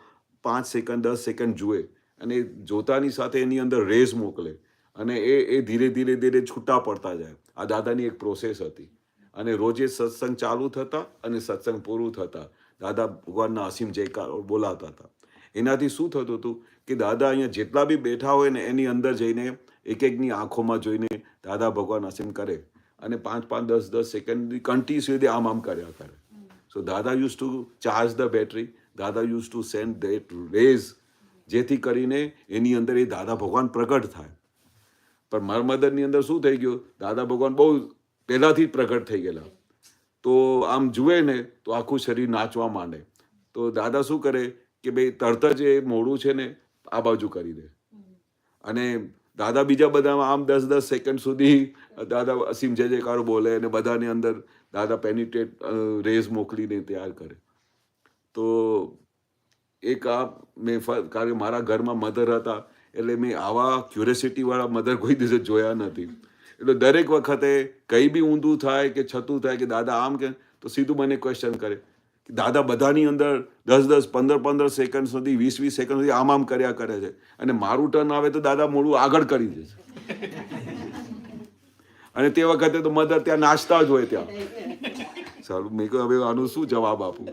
5 સેકન્ડ 10 સેકન્ડ જુએ અને જોતાની સાથે એની અંદર રેઝ મોકલે અને એ ધીરે ધીરે ધીરે છૂટા પડતા જાય. આ દાદાની એક પ્રોસેસ હતી અને રોજે સત્સંગ ચાલુ થતા અને સત્સંગ પૂરું થતા દાદા ભગવાનના અસીમ જયકાર બોલાતા હતા. એનાથી શું થતું હતું કે દાદા અહીંયા જેટલા બી બેઠા હોય ને એની અંદર જઈને એક એકની આંખોમાં જોઈને દાદા ભગવાન અસીમ કરે અને 5 10 સેકન્ડ કન્ટિન્યુઅસલી આમ કર્યા કરે. So dada use to charge the battery, dada use to send that rays, જેથી કરીને એની અંદર એ દાદા ભગવાન પ્રગટ થાય. પણ મારા મદરની અંદર શું થઈ ગયું, દાદા ભગવાન બહુ પહેલાંથી જ પ્રગટ થઈ ગયેલા. તો આમ જુએ ને તો આખું શરીર નાચવા માંડે. તો દાદા શું કરે કે ભાઈ તરત જ એ મોઢું છે ને આ બાજુ કરી દે અને દાદા બીજા બધામાં આમ 10 સેકન્ડ સુધી દાદા અસીમ જય જયકારો બોલે અને બધાની અંદર દાદા પેનિટ્રેટ રેઝ મોકલીને તૈયાર કરે. તો એક આ મેં કારણ કે મારા ઘરમાં મધર હતા એટલે મેં આવા ક્યુરિયોસિટીવાળા મધર કોઈ દિવસે જોયા નથી. એટલે દરેક વખતે કંઈ બી ઊંધું થાય કે છતું થાય કે દાદા આમ કે તો સીધું મને ક્વેશ્ચન કરે કે દાદા બધાની અંદર 10 15 સેકન્ડ સુધી 20 સેકન્ડ સુધી આમ કર્યા કરે છે અને મારું ટર્ન આવે તો દાદા મોડું આગળ કરી દે છે. અને તે વખતે તો મધર ત્યાં નાચતા જ હોય ત્યાં. સારું, મેં કહ્યું હવે આનું શું જવાબ આપું,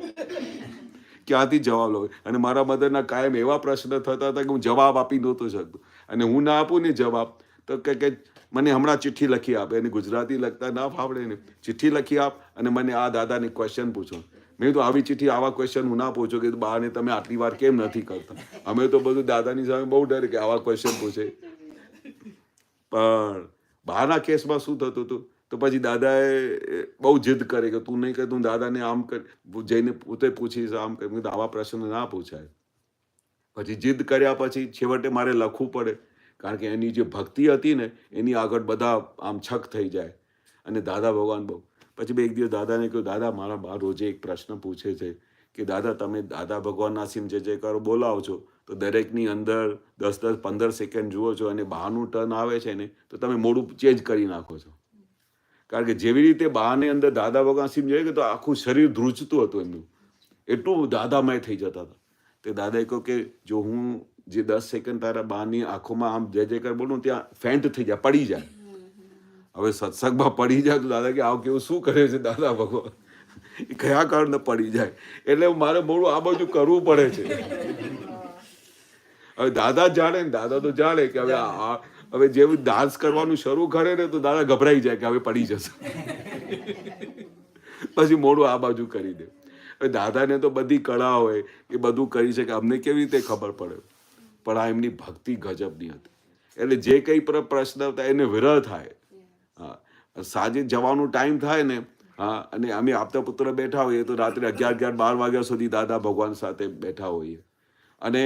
ક્યાંથી જવાબ લો. અને મારા મધરના કાયમ એવા પ્રશ્ન થતા હતા કે હું જવાબ આપી નહોતો શકતો અને હું ના આપું ને જવાબ તો કે મને હમણાં ચિઠ્ઠી લખી આપ. એને ગુજરાતી લખતા ના ફાવડે ને, ચિઠ્ઠી લખી આપ અને મને આ દાદાને ક્વેશ્ચન પૂછો. મેં તો આવી ચિઠ્ઠી આવા ક્વેશ્ચન હું ના પૂછો કે બાને તમે આટલી વાર કેમ નથી કરતા. અમે તો બધું દાદાની સામે બહુ ડરે કે આવા ક્વેશ્ચન પૂછે. પણ બહારના કેસમાં શું થતું હતું તો પછી દાદાએ બહુ જીદ કરે કે તું નહીં કહે, તું દાદાને આમ કર, જઈને પોતે પૂછીશ આમ કર. આવા પ્રશ્ન ના પૂછાય. પછી જીદ કર્યા પછી છેવટે મારે લખવું પડે, કારણ કે એની જે ભક્તિ હતી ને એની આગળ બધા આમ છક થઈ જાય. અને દાદા ભગવાન બહુ પછી બે એક દિવસ દાદાને કહ્યું, દાદા મારા બા રોજે એક પ્રશ્ન પૂછે છે કે દાદા તમે દાદા ભગવાનના અસીમ જય જયકારો બોલાવો છો તો દરેકની અંદર 10 15 સેકન્ડ જુઓ છો અને બહારનું ટર્ન આવે છે ને તો તમે મોડું ચેન્જ કરી નાખો છો. કારણ કે જેવી રીતે બહારની અંદર દાદા ભગવાન અસીમ જય તો આખું શરીર ધ્રુજતું હતું એમનું, એટલું દાદામય થઈ જતા હતા. તે દાદાએ કહ્યું કે જો હું જે 10 સેકન્ડ તારા બહારની આંખોમાં આમ જય જયકાર બોલું ત્યાં ફેન્ટ થઈ જાય, પડી જાય. હવે સત્સંગમાં પડી જાય તો દાદા કે આવું કેવું શું કરે છે દાદા ભગવાન, કયા કારણે પડી જાય. એટલે મારે મોડું આ બાજુ કરવું પડે છે. હવે દાદા જાણે ને, દાદા તો જાણે કે હવે જેવું ડાન્સ કરવાનું શરૂ કરે ને તો દાદા ગભરાઈ જાય કે હવે પડી જશે. પછી મોડું આ બાજુ કરી દે. હવે દાદાને તો બધી કળા હોય એ બધું કરી શકે, અમને કેવી રીતે ખબર પડે. પણ આ એમની ભક્તિ ગજબની હતી. એટલે જે કંઈ પ્રશ્ન હતા એને વિરહ થાય. હા, સાંજે જવાનું ટાઈમ થાય ને, હા, અને અમે આપતા પુત્ર બેઠા હોઈએ તો રાત્રે 11 12 વાગ્યા સુધી દાદા ભગવાન સાથે બેઠા હોઈએ. અને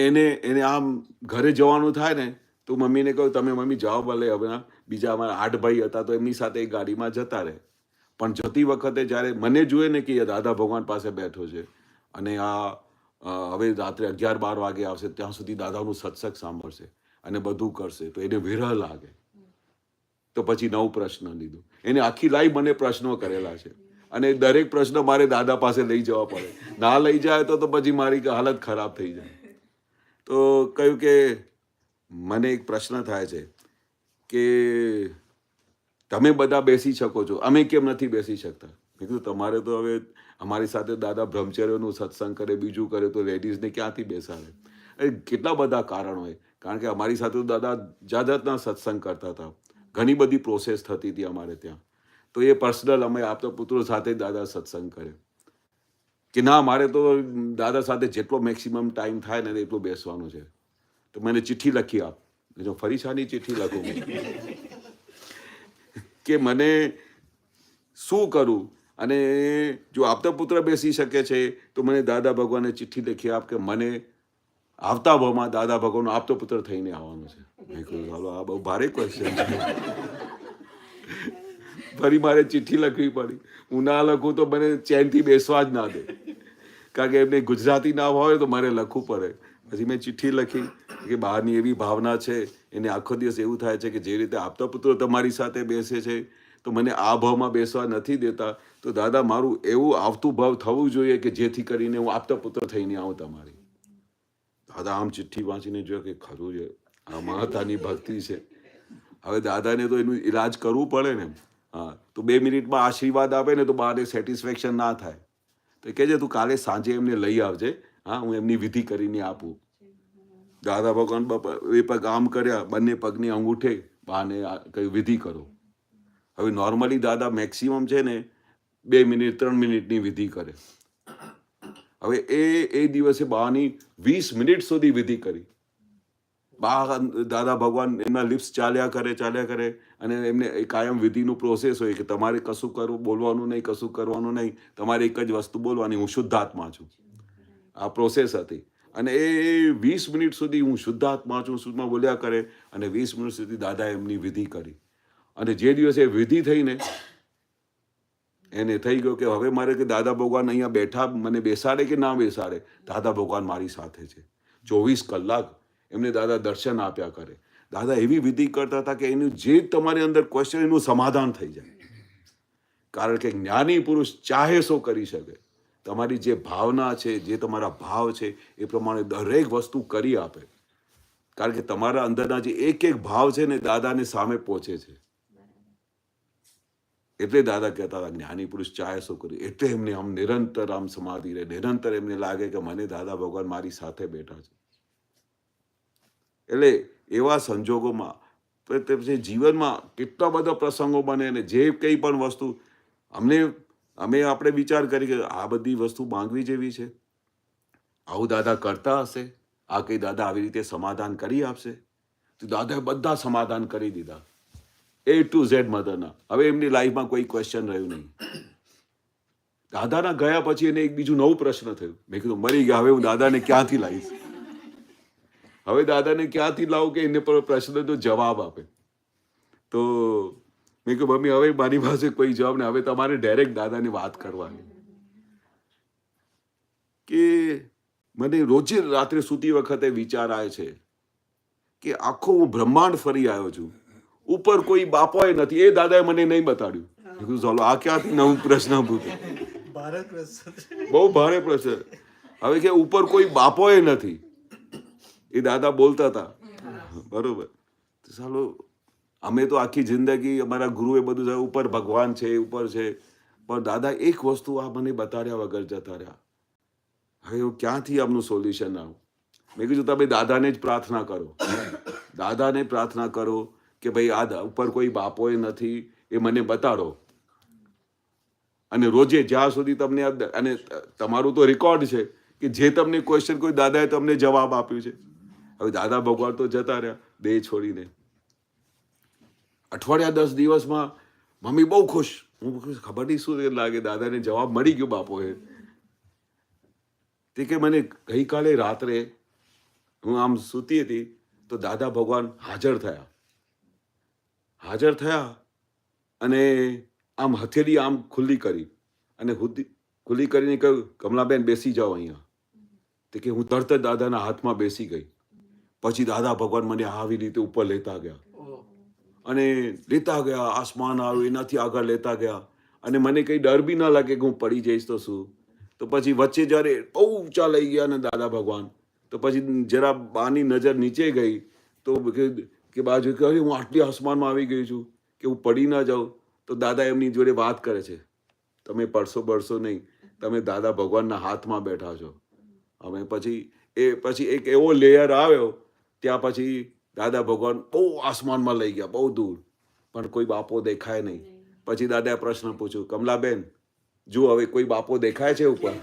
એને આમ ઘરે જવાનું થાય ને તો મમ્મીને કહું તમે મમ્મી જાઓ ભલે. હવે બીજા અમારા 8 ભાઈ હતા તો એમની સાથે એક ગાડીમાં જતા રહે. પણ જતી વખતે જ્યારે મને જુએ ને કે દાદા ભગવાન પાસે બેઠો છે અને હવે રાત્રે 11 12 વાગે આવશે ત્યાં સુધી દાદાનું સત્સંગ સાંભળશે અને બધું કરશે તો એને વિરહ લાગે. તો પછી નવું પ્રશ્ન લીધું. એને આખી લાઈફ મને પ્રશ્નો કરેલા છે અને દરેક પ્રશ્ન મારે દાદા પાસે લઈ જવા પડે. ના લઈ જાય તો પછી મારી હાલત ખરાબ થઈ જાય. તો કહ્યું કે મને એક પ્રશ્ન થાય છે કે તમે બધા બેસી શકો છો, અમે કેમ નથી બેસી શકતા. મેં કીધું તમારે તો હવે અમારી સાથે દાદા બ્રહ્મચર્યનું સત્સંગ કરે, બીજું કરે તો લેડીઝને ક્યાંથી બેસાડે. કેટલા બધા કારણ હોય, કારણ કે અમારી સાથે તો દાદા જાતના સત્સંગ કરતા હતા, ઘણી બધી પ્રોસેસ થતી હતી અમારે ત્યાં. તો એ પર્સનલ અમે આપતા પુત્રો સાથે દાદા સત્સંગ કરે કે ના મારે તો દાદા સાથે જેટલો મેક્સિમમ ટાઈમ થાય ને એટલું બેસવાનું છે. તો મને ચિઠ્ઠી લખી આપ. જો ફરી શાની ચિઠ્ઠી લખું કે મને શું કરું. અને જો આપતા પુત્ર બેસી શકે છે તો મને દાદા ભગવાને ચિઠ્ઠી લખી આપ કે મને આવતા ભાવમાં દાદા ભગવાનનો આપતો પુત્ર થઈને આવવાનું છે. મેં કીધું ચાલો આ બહુ ભારે ક્વેશ્ચન છે. ફરી મારે ચિઠ્ઠી લખવી પડી. હું ના લખું તો મને ચેનથી બેસવા જ ના દે, કારણ કે એમને ગુજરાતી ના હોય તો મારે લખવું પડે. પછી મેં ચિઠ્ઠી લખી કે બહારની એવી ભાવના છે, એને આખો દિવસ એવું થાય છે કે જે રીતે આપતા પુત્રો તમારી સાથે બેસે છે તો મને આ ભાવમાં બેસવા નથી દેતા. તો દાદા મારું એવું આવતું ભાવ થવું જોઈએ કે જેથી કરીને હું આપતા પુત્ર થઈને આવું તમારી. દાદા આમ ચિઠ્ઠી વાંચીને જોયું કે ખરું છે, આ મહત્તાની ભક્તિ છે. હવે દાદાને તો એનું ઈલાજ કરવું પડે ને. હા, તો 2 મિનિટમાં આશીર્વાદ આપે ને તો બાને સેટિસ્ફેક્શન ના થાય. તો કહેજે તું કાલે સાંજે એમને લઈ આવજે, હા હું એમની વિધિ કરીને આપું. દાદા ભગવાન એ પગ આમ કર્યા, બંને પગની અંગૂઠે બાને કઈ વિધિ કરો. હવે નોર્મલી દાદા મેક્સિમમ છે ને 2 મિનિટ 3 મિનિટની વિધિ કરે. હવે એ દિવસે બાની 20 મિનિટ સુધી વિધિ કરી. બા દાદા ભગવાન એમના લિપ્સ ચાલ્યા કરે અને એમને કાયમ વિધિનું પ્રોસેસ હોય કે તમારે કશું કરવું, બોલવાનું નહીં, કશું કરવાનું નહીં, તમારે એક જ વસ્તુ બોલવાની, હું શુદ્ધાત્મા છું. આ પ્રોસેસ હતી. અને એ 20 મિનિટ સુધી હું શુદ્ધાત્મા છું શુદ્ધમાં બોલ્યા કરે અને 20 મિનિટ સુધી દાદા એમની વિધિ કરી. અને જે દિવસે વિધિ થઈને એને થઈ ગયો કે હવે મારે કે દાદા ભગવાન અહીંયા બેઠા મને બેસાડે કે ના બેસાડે, દાદા ભગવાન મારી સાથે છે. 24 કલાક એમને દાદા દર્શન આપ્યા કરે. દાદા એવી વિધિ કરતા હતા કે એનું જે તમારી અંદર ક્વેશ્ચન એનું સમાધાન થઈ જાય. કારણ કે જ્ઞાની પુરુષ ચાહે સો કરી શકે. તમારી જે ભાવના છે, જે તમારા ભાવ છે એ પ્રમાણે દરેક વસ્તુ કરી આપે. કારણ કે તમારા અંદરના જે એક ભાવ છે ને દાદાને સામે પહોંચે છે. એટલે દાદા કહેતા હતા જ્ઞાની પુરુષ ચાહે સો કરી. એટલે એમને આમ નિરંતર આમ સમાધિ રહે, નિરંતર એમને લાગે કે મને દાદા ભગવાન મારી સાથે બેઠા છે. એટલે એવા સંજોગોમાં પછી જીવનમાં કેટલા બધા પ્રસંગો બને ને જે કંઈ પણ વસ્તુ અમે આપણે વિચાર કરી કે આ બધી વસ્તુ માંગવી જેવી છે, આવું દાદા કરતા હશે, આ કંઈ દાદા આવી રીતે સમાધાન કરી આપશે. તો દાદાએ બધા સમાધાન કરી દીધા A to Z મધરના. હવે એમની લાઈફમાં કોઈ ક્વેશ્ચન રહ્યું નહીં. દાદાના ગયા પછી એને એક બીજું નવું પ્રશ્ન થયું. મેં કીધું મરી ગયા, હવે હું દાદાને ક્યાંથી લાવીશ? હવે દાદાને ક્યાંથી લાવું કે એને પર પ્રશ્નનો જવાબ આપે? તો મેં કહ્યું મમ્મી હવે મારી પાસે કોઈ જવાબ નહીં, હવે તમારે ડાયરેક્ટ દાદાની વાત કરવાની. કે મને રોજે રાત્રે સૂતી વખતે વિચાર આવે છે કે આખો હું બ્રહ્માંડ ફરી આવ્યો છું, ઉપર કોઈ બાપોય નથી. એ દાદાએ મને નહીં બતાડ્યું. મેં કીધું ચાલો આ ક્યાંથી નવું પ્રશ્ન પૂછ્યું? બહુ ભારે પ્રશ્ન. હવે કે ઉપર કોઈ બાપોય નથી, એ દાદા બોલતા હતા. બરોબર. ચાલો અમે તો આખી જિંદગી અમારા ગુરુએ બધું ઉપર ભગવાન છે, ઉપર છે, પણ દાદા એક વસ્તુ આ મને બતાડ્યા વગર જતા રહ્યા. હવે હું ક્યાંથી આમનું સોલ્યુશન આવું? મેં કીધું તમે દાદાને જ પ્રાર્થના કરો, દાદાને પ્રાર્થના કરો કે ભાઈ આ ઉપર કોઈ બાપોએ નથી, એ મને બતાડો. અને રોજે જ્યાં સુધી તમને અને તમારું તો રેકોર્ડ છે કે જે તમને ક્વેશ્ચન કોઈ દાદાએ તમને જવાબ આપ્યું છે. હવે દાદા ભગવાન તો જતા રહ્યા દેહ છોડીને. અઠવાડિયા 10 દિવસમાં મમ્મી બહુ ખુશ. હું ખબર નહીં શું લાગે દાદાને જવાબ મળી ગયો બાપોએ. તે કે મને ગઈકાલે રાત્રે હું આમ સૂતી હતી તો દાદા ભગવાન હાજર થયા અને આમ હથેળી આમ ખુલ્લી કરી અને ખુલ્લી કરીને કહ્યું કમલાબેન બેસી જાઓ અહીંયા. તે કે હું તરત જ દાદાના હાથમાં બેસી ગઈ. પછી દાદા ભગવાન મને આવી રીતે ઉપર લેતા ગયા અને લેતા ગયા, આસમાન આવ્યું એનાથી આગળ લેતા ગયા અને મને કંઈ ડર બી ના લાગે કે હું પડી જઈશ તો શું. તો પછી વચ્ચે જ્યારે બહુ ઊંચા લઈ ગયા ને દાદા ભગવાન, તો પછી જરા બાની નજર નીચે ગઈ તો કે બાજુ કે હું આટલી આસમાનમાં આવી ગઈ છું કે હું પડી ના જાઉં. તો દાદા એમની જોડે વાત કરે છે, તમે પડશો નહીં, તમે દાદા ભગવાનના હાથમાં બેઠા છો. હવે પછી એક એવો લેયર આવ્યો, ત્યાં પછી દાદા ભગવાન બહુ આસમાનમાં લઈ ગયા, બહુ દૂર, પણ કોઈ બાપો દેખાય નહીં. પછી દાદાએ પ્રશ્ન પૂછ્યો કમલાબેન જુઓ હવે કોઈ બાપો દેખાય છે ઉપર?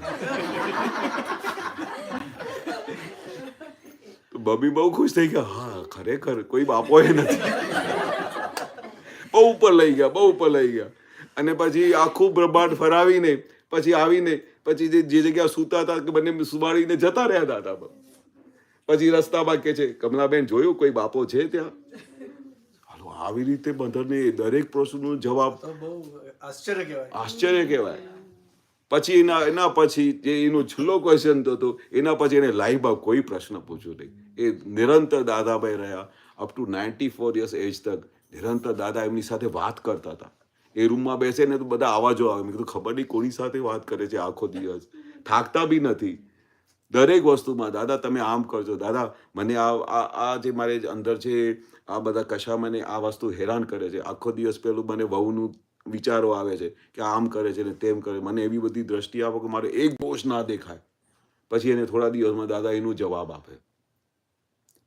બબી બહુ ખુશ થઈ ગયા. હા ખરેખર કોઈ બાપો એ નથી. બહુ ઉપર લઈ ગયા. અને પછી આખું બ્રહ્માંડ ફરાવીને પછી આવીને પછી જે જગ્યા સૂતા હતા કે બંને સુવાડીને જતા રહ્યા દાદા. પછી રસ્તામાં કે છે કમલાબેન જોયું કોઈ બાપો છે ત્યાં? હાલો આવી રીતે બધાને દરેક પ્રશ્નનો જવાબ તો બહુ આશ્ચર્ય કહેવાય. આશ્ચર્ય કહેવાય. પછી એના પછી જે એનો છેલ્લો ક્વેશ્ચન હતો એના પછી એને લાઈફમાં કોઈ પ્રશ્ન પૂછ્યો નહીં. એ નિરંતર દાદાભાઈ રહ્યા અપ ટુ 94 યર્સ એજ તક. નિરંતર દાદા એમની સાથે વાત કરતા હતા. એ રૂમમાં બેસે ને તો બધા અવાજો આવે. મેં કીધું ખબર નહીં કોની સાથે વાત કરે છે આખો દિવસ. થાકતા બી નથી. દરેક વસ્તુમાં દાદા તમે આમ કરજો, દાદા મને આ જે મારે અંદર છે આ બધા કશા મને આ વસ્તુ હેરાન કરે છે. આખો દિવસ પેલું મને વહુનું વિચારો આવે છે કે આમ કરે છે ને તેમ કરે. મને એવી બધી દ્રષ્ટિ આપો કે મારે એક દોષ ના દેખાય. પછી એને થોડા દિવસમાં દાદા એનું જવાબ આપે.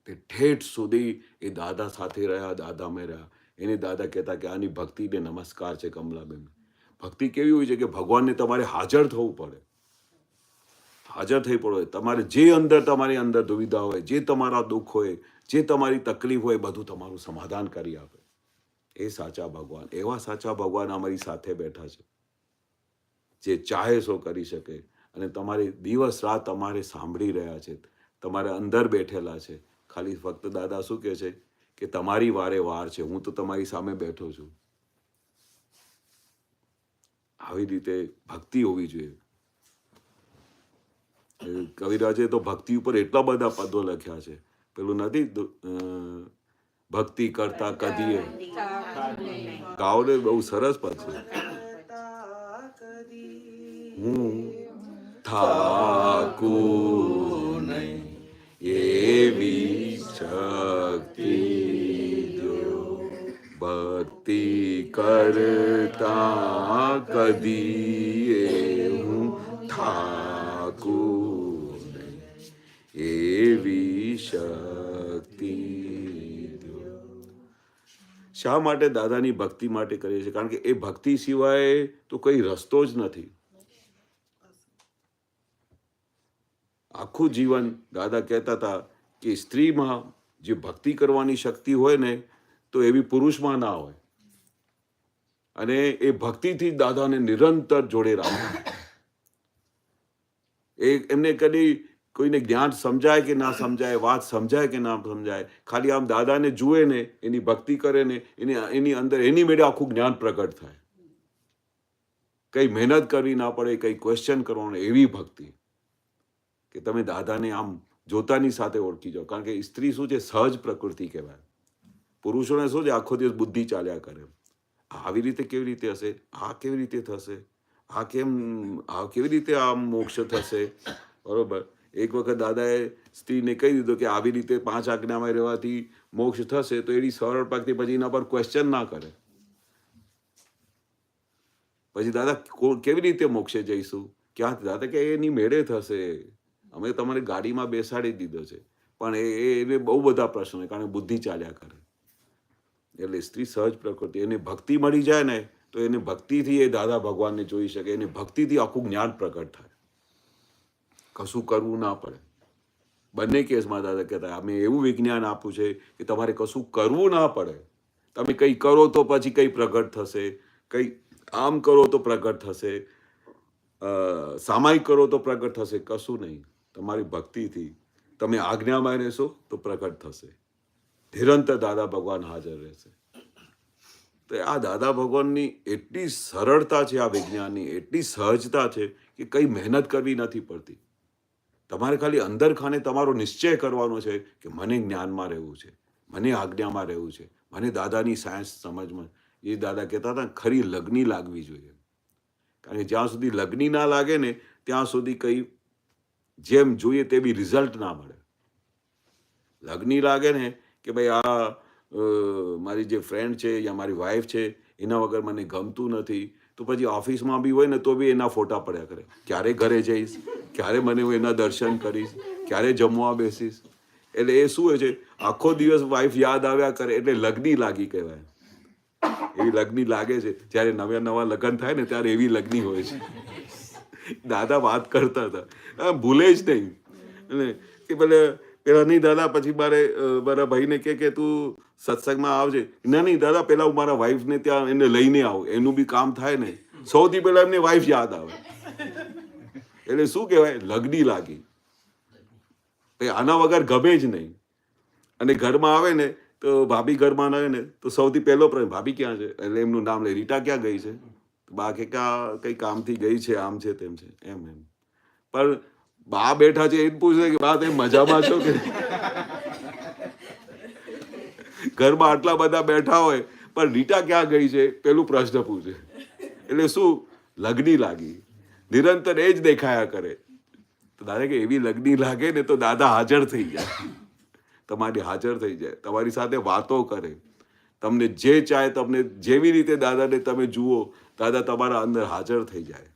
તે ઠેઠ સુધી એ દાદા સાથે રહ્યા, દાદા મેં રહ્યા. એને દાદા કહેતા કે આની ભક્તિને નમસ્કાર છે કમલાબેન. ભક્તિ કેવી હોય છે કે ભગવાનને તમારે હાજર થવું પડે. હાજર થઈ પડો. તમારે જે અંદર તમારી અંદર દુવિધા હોય, જે તમારા દુઃખ હોય, જે તમારી તકલીફ હોય, બધું તમારું સમાધાન કરી આપે. એ સાચા ભગવાન. એવા સાચા ભગવાન અમારી સાથે બેઠા છે જે ચાહે સો કરી શકે. અને તમારે દિવસ રાત તમારે સાંભળી રહ્યા છે, તમારે અંદર બેઠેલા છે. ખાલી ફક્ત દાદા શું કહે છે કે તમારી વારે વાર છે, હું તો તમારી સામે બેઠો છું. આવી રીતે ભક્તિ હોવી જોઈએ. કવિરાજે તો ભક્તિ ઉપર એટલા બધા પદો લખ્યા છે. પેલું નથી ભક્તિ કરતા કદીએ ગાઓ ને, બહુ સરસ પદ છે. હું થાકું નહીં એવી શક્તિ દો, ભક્તિ કરતા કદીએ હું થાકું નહીં એવી શક્તિ દો. શા માટે દાદાની ભક્તિ માટે કરીએ છીએ? કારણ કે એ ભક્તિ સિવાય તો કોઈ રસ્તો જ નથી. આખું જીવન દાદા કહેતા હતા કે સ્ત્રીમાં જે ભક્તિ કરવાની શક્તિ હોય ને તો એવી પુરુષમાં ના હોય. અને એ ભક્તિથી દાદાને નિરંતર જોડે રાખે. એમને કદી કોઈને જ્ઞાન સમજાય કે ના સમજાય, વાત સમજાય કે ના સમજાય, ખાલી આમ દાદાને જુએ ને, એની ભક્તિ કરે ને, એની અંદર એની મેળે આખું જ્ઞાન પ્રગટ થાય. કંઈ મહેનત કરવી ના પડે, કંઈ ક્વેશ્ચન કરવાનું, એવી ભક્તિ કે તમે દાદાને આમ જોતાની સાથે ઓળખી જાઓ. કારણ કે સ્ત્રી શું છે? સહજ પ્રકૃતિ કહેવાય. પુરુષોને શું છે? આખો દિવસ બુદ્ધિ ચાલ્યા કરે. આવી રીતે કેવી રીતે હશે? આ કેવી રીતે થશે? આ કેવી રીતે આ મોક્ષ થશે? બરોબર. એક વખત દાદાએ સ્ત્રીને કહી દીધું કે આવી રીતે 5 આજ્ઞામાં રહેવાથી મોક્ષ થશે, તો એની સરળ પાકથી પછી એના પર ક્વેશ્ચન ના કરે. પછી દાદા કેવી રીતે મોક્ષે જઈશું? ક્યાં? દાદા કે એની મેળે થશે. અમે તમારી ગાડીમાં બેસાડી દીધો છે, પણ એને બહુ બધા પ્રશ્નો, કારણ કે બુદ્ધિ ચાલ્યા કરે. એટલે સ્ત્રી સહજ પ્રકૃતિ. એને ભક્તિ મળી જાય ને તો એને ભક્તિથી એ દાદા ભગવાનને જોઈ શકે. એને ભક્તિથી આખું જ્ઞાન પ્રગટ થાય. કશું કરવું ના પડે. બંને કેસમાં દાદા કહેતા અમે એવું વિજ્ઞાન આપ્યું છે કે તમારે કશું કરવું ના પડે. તમે કંઈ કરો તો પછી કંઈ પ્રગટ થશે, કંઈ આમ કરો તો પ્રગટ થશે, સામાયિક કરો તો પ્રગટ થશે. કશું નહીં. તમારી ભક્તિથી તમે આજ્ઞામાં રહેશો તો પ્રગટ થશે. નિરંતર દાદા ભગવાન હાજર રહેશે. તો આ દાદા ભગવાનની એટલી સરળતા છે, આ વિજ્ઞાનની એટલી સહજતા છે કે કંઈ મહેનત કરવી નથી પડતી. તમારે ખાલી અંદર ખાને તમારો નિશ્ચય કરવાનો છે કે મને જ્ઞાનમાં રહેવું છે, મને આજ્ઞામાં રહેવું છે, મને દાદાની સાયન્સ સમજમાં. એ દાદા કહેતા હતા ખરી લગ્ની લાગવી જોઈએ. કારણ કે જ્યાં સુધી લગ્ની ના લાગે ને ત્યાં સુધી કંઈ જેમ જોઈએ તેવી રિઝલ્ટ ના મળે. લગ્ની લાગે ને કે ભાઈ આ મારી જે ફ્રેન્ડ છે યા મારી વાઈફ છે એના વગર મને ગમતું નથી, તો પછી ઓફિસમાં બી હોય ને તો બી એના ફોટા પડ્યા કરે. ક્યારે ઘરે જઈશ, ક્યારે મને હું એના દર્શન કરીશ, ક્યારે જમવા બેસીશ. એટલે એ શું હોય છે? આખો દિવસ વાઈફ યાદ આવ્યા કરે. એટલે લગ્ની લાગી કહેવાય. એવી લગ્ની લાગે છે. જ્યારે નવા લગ્ન થાય ને ત્યારે એવી લગ્ની હોય છે. દાદા વાત કરતા હતા, ભૂલે જ નહીં. કે ભલે પેલા નહીં દાદા, પછી મારા ભાઈને કે તું સત્સંગમાં આવજે. ના નહીં દાદા, પેલા હું મારા વાઈફને ત્યાં એને લઈને આવું, એનું બી કામ થાય ને. સૌથી પહેલા એમને વાઈફ યાદ આવે. એટલે શું કહેવાય, લગડી લાગી. આના વગર ગમે જ નહીં. અને ઘરમાં આવે ને તો ભાભી ઘરમાં આવે ને તો સૌથી પહેલો પ્રશ્ન, ભાભી ક્યાં છે? એટલે એમનું નામ લે, રીટા ક્યાં ગઈ છે? બા કે કઈ કામથી ગઈ છે, આમ છે તેમ છે, એમ. પણ બા બેઠા છે એ જ પૂછે કે બા તમે મજામાં છો કે? ઘરમાં આટલા બધા બેઠા હોય પણ રીટા ક્યાં ગઈ છે પેલું પ્રશ્ન પૂછે. એટલે શું, લગની લાગી. નિરંતર એ જ દેખાયા કરે. તો દાદા કે એવી લગની લાગે ને તો દાદા હાજર થઈ જાય, તમારી હાજર થઈ જાય, તમારી સાથે વાતો કરે, તમને જે ચાહે, તમને જેવી રીતે દાદાને તમે જુઓ, દાદા તમારા અંદર હાજર થઈ જાય,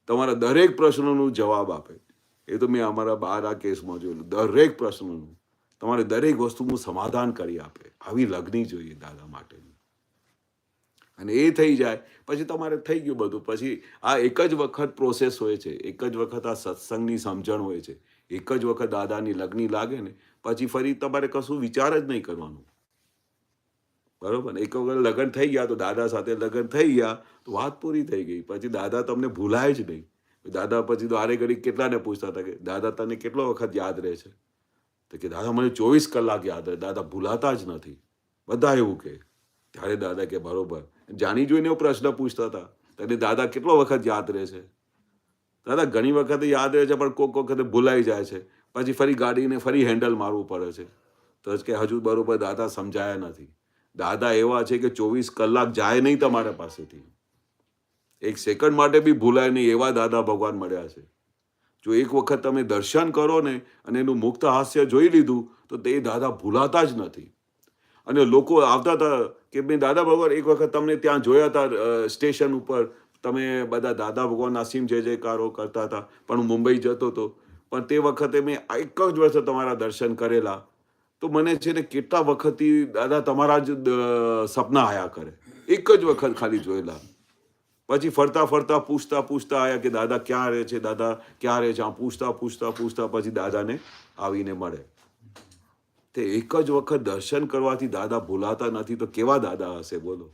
તમારા દરેક પ્રશ્નોનો જવાબ આપે. એ તો મેં અમારા બાર આ કેસમાં જોયેલું. દરેક પ્રશ્નોનું તમારે દરેક વસ્તુનું સમાધાન કરી આપે. આવી લગની જોઈએ દાદા માટેની. અને એ થઈ જાય પછી તમારે થઈ ગયું બધું. પછી આ એક જ વખત પ્રોસેસ હોય છે, એક જ વખત આ સત્સંગની સમજણ હોય છે, એક જ વખત દાદાની લગની લાગે ને પછી ફરી તમારે કશું વિચાર જ નહીં કરવાનું. બરોબર ને? એક વખત લગ્ન થઈ ગયા તો દાદા સાથે લગ્ન થઈ ગયા તો વાત પૂરી થઈ ગઈ. પછી દાદા તમને ભૂલાય જ નહીં. દાદા પછી તો આરે ઘડી કેટલાને પૂછતા હતા કે દાદા તને કેટલો વખત યાદ રહે છે? તો કે દાદા મને 24 કલાક યાદ રહે. દાદા ભૂલાતા જ નથી. બધા એવું કહે. ત્યારે દાદા કે બરોબર. જાણી જોઈને પ્રશ્ન પૂછતા હતા, તને દાદા કેટલો વખત યાદ રહે છે? દાદા ઘણી વખત યાદ રહે છે પણ કોઈક વખતે ભૂલાઈ જાય છે. પછી ફરી ગાડીને ફરી હેન્ડલ મારવું પડે છે. તો જ કે હજુ બરોબર દાદા સમજાયા નથી. દાદા એવા છે કે 24 કલાક જાય નહીં તમારા પાસેથી, એક સેકન્ડ માટે બી ભૂલાય નહીં, એવા દાદા ભગવાન મળ્યા છે. જો એક વખત તમે દર્શન કરો ને અને એનું મુક્ત હાસ્ય જોઈ લીધું તો તે દાદા ભૂલાતા જ નથી. અને લોકો આવતા હતા કે મેં દાદા ભગવાન એક વખત તમને ત્યાં જોયા હતા સ્ટેશન ઉપર, તમે બધા દાદા ભગવાનના અસીમ જય જયકારો કરતા હતા, પણ હું મુંબઈ જતો હતો. પણ તે વખતે મેં એક જ વર્ષે તમારા દર્શન કરેલા. તો મને છે ને કેટલા વખતથી દાદા તમારા જ સપના આયા કરે. એક જ વખત ખાલી જોયેલા. પછી ફરતા ફરતા પૂછતા આવ્યા કે દાદા ક્યાં રહે છે, દાદા ક્યાં રહે છે. આમ પૂછતા પછી દાદાને આવીને મળે. તે એક જ વખત દર્શન કરવાથી દાદા ભૂલાતા નથી તો કેવા દાદા હશે બોલો?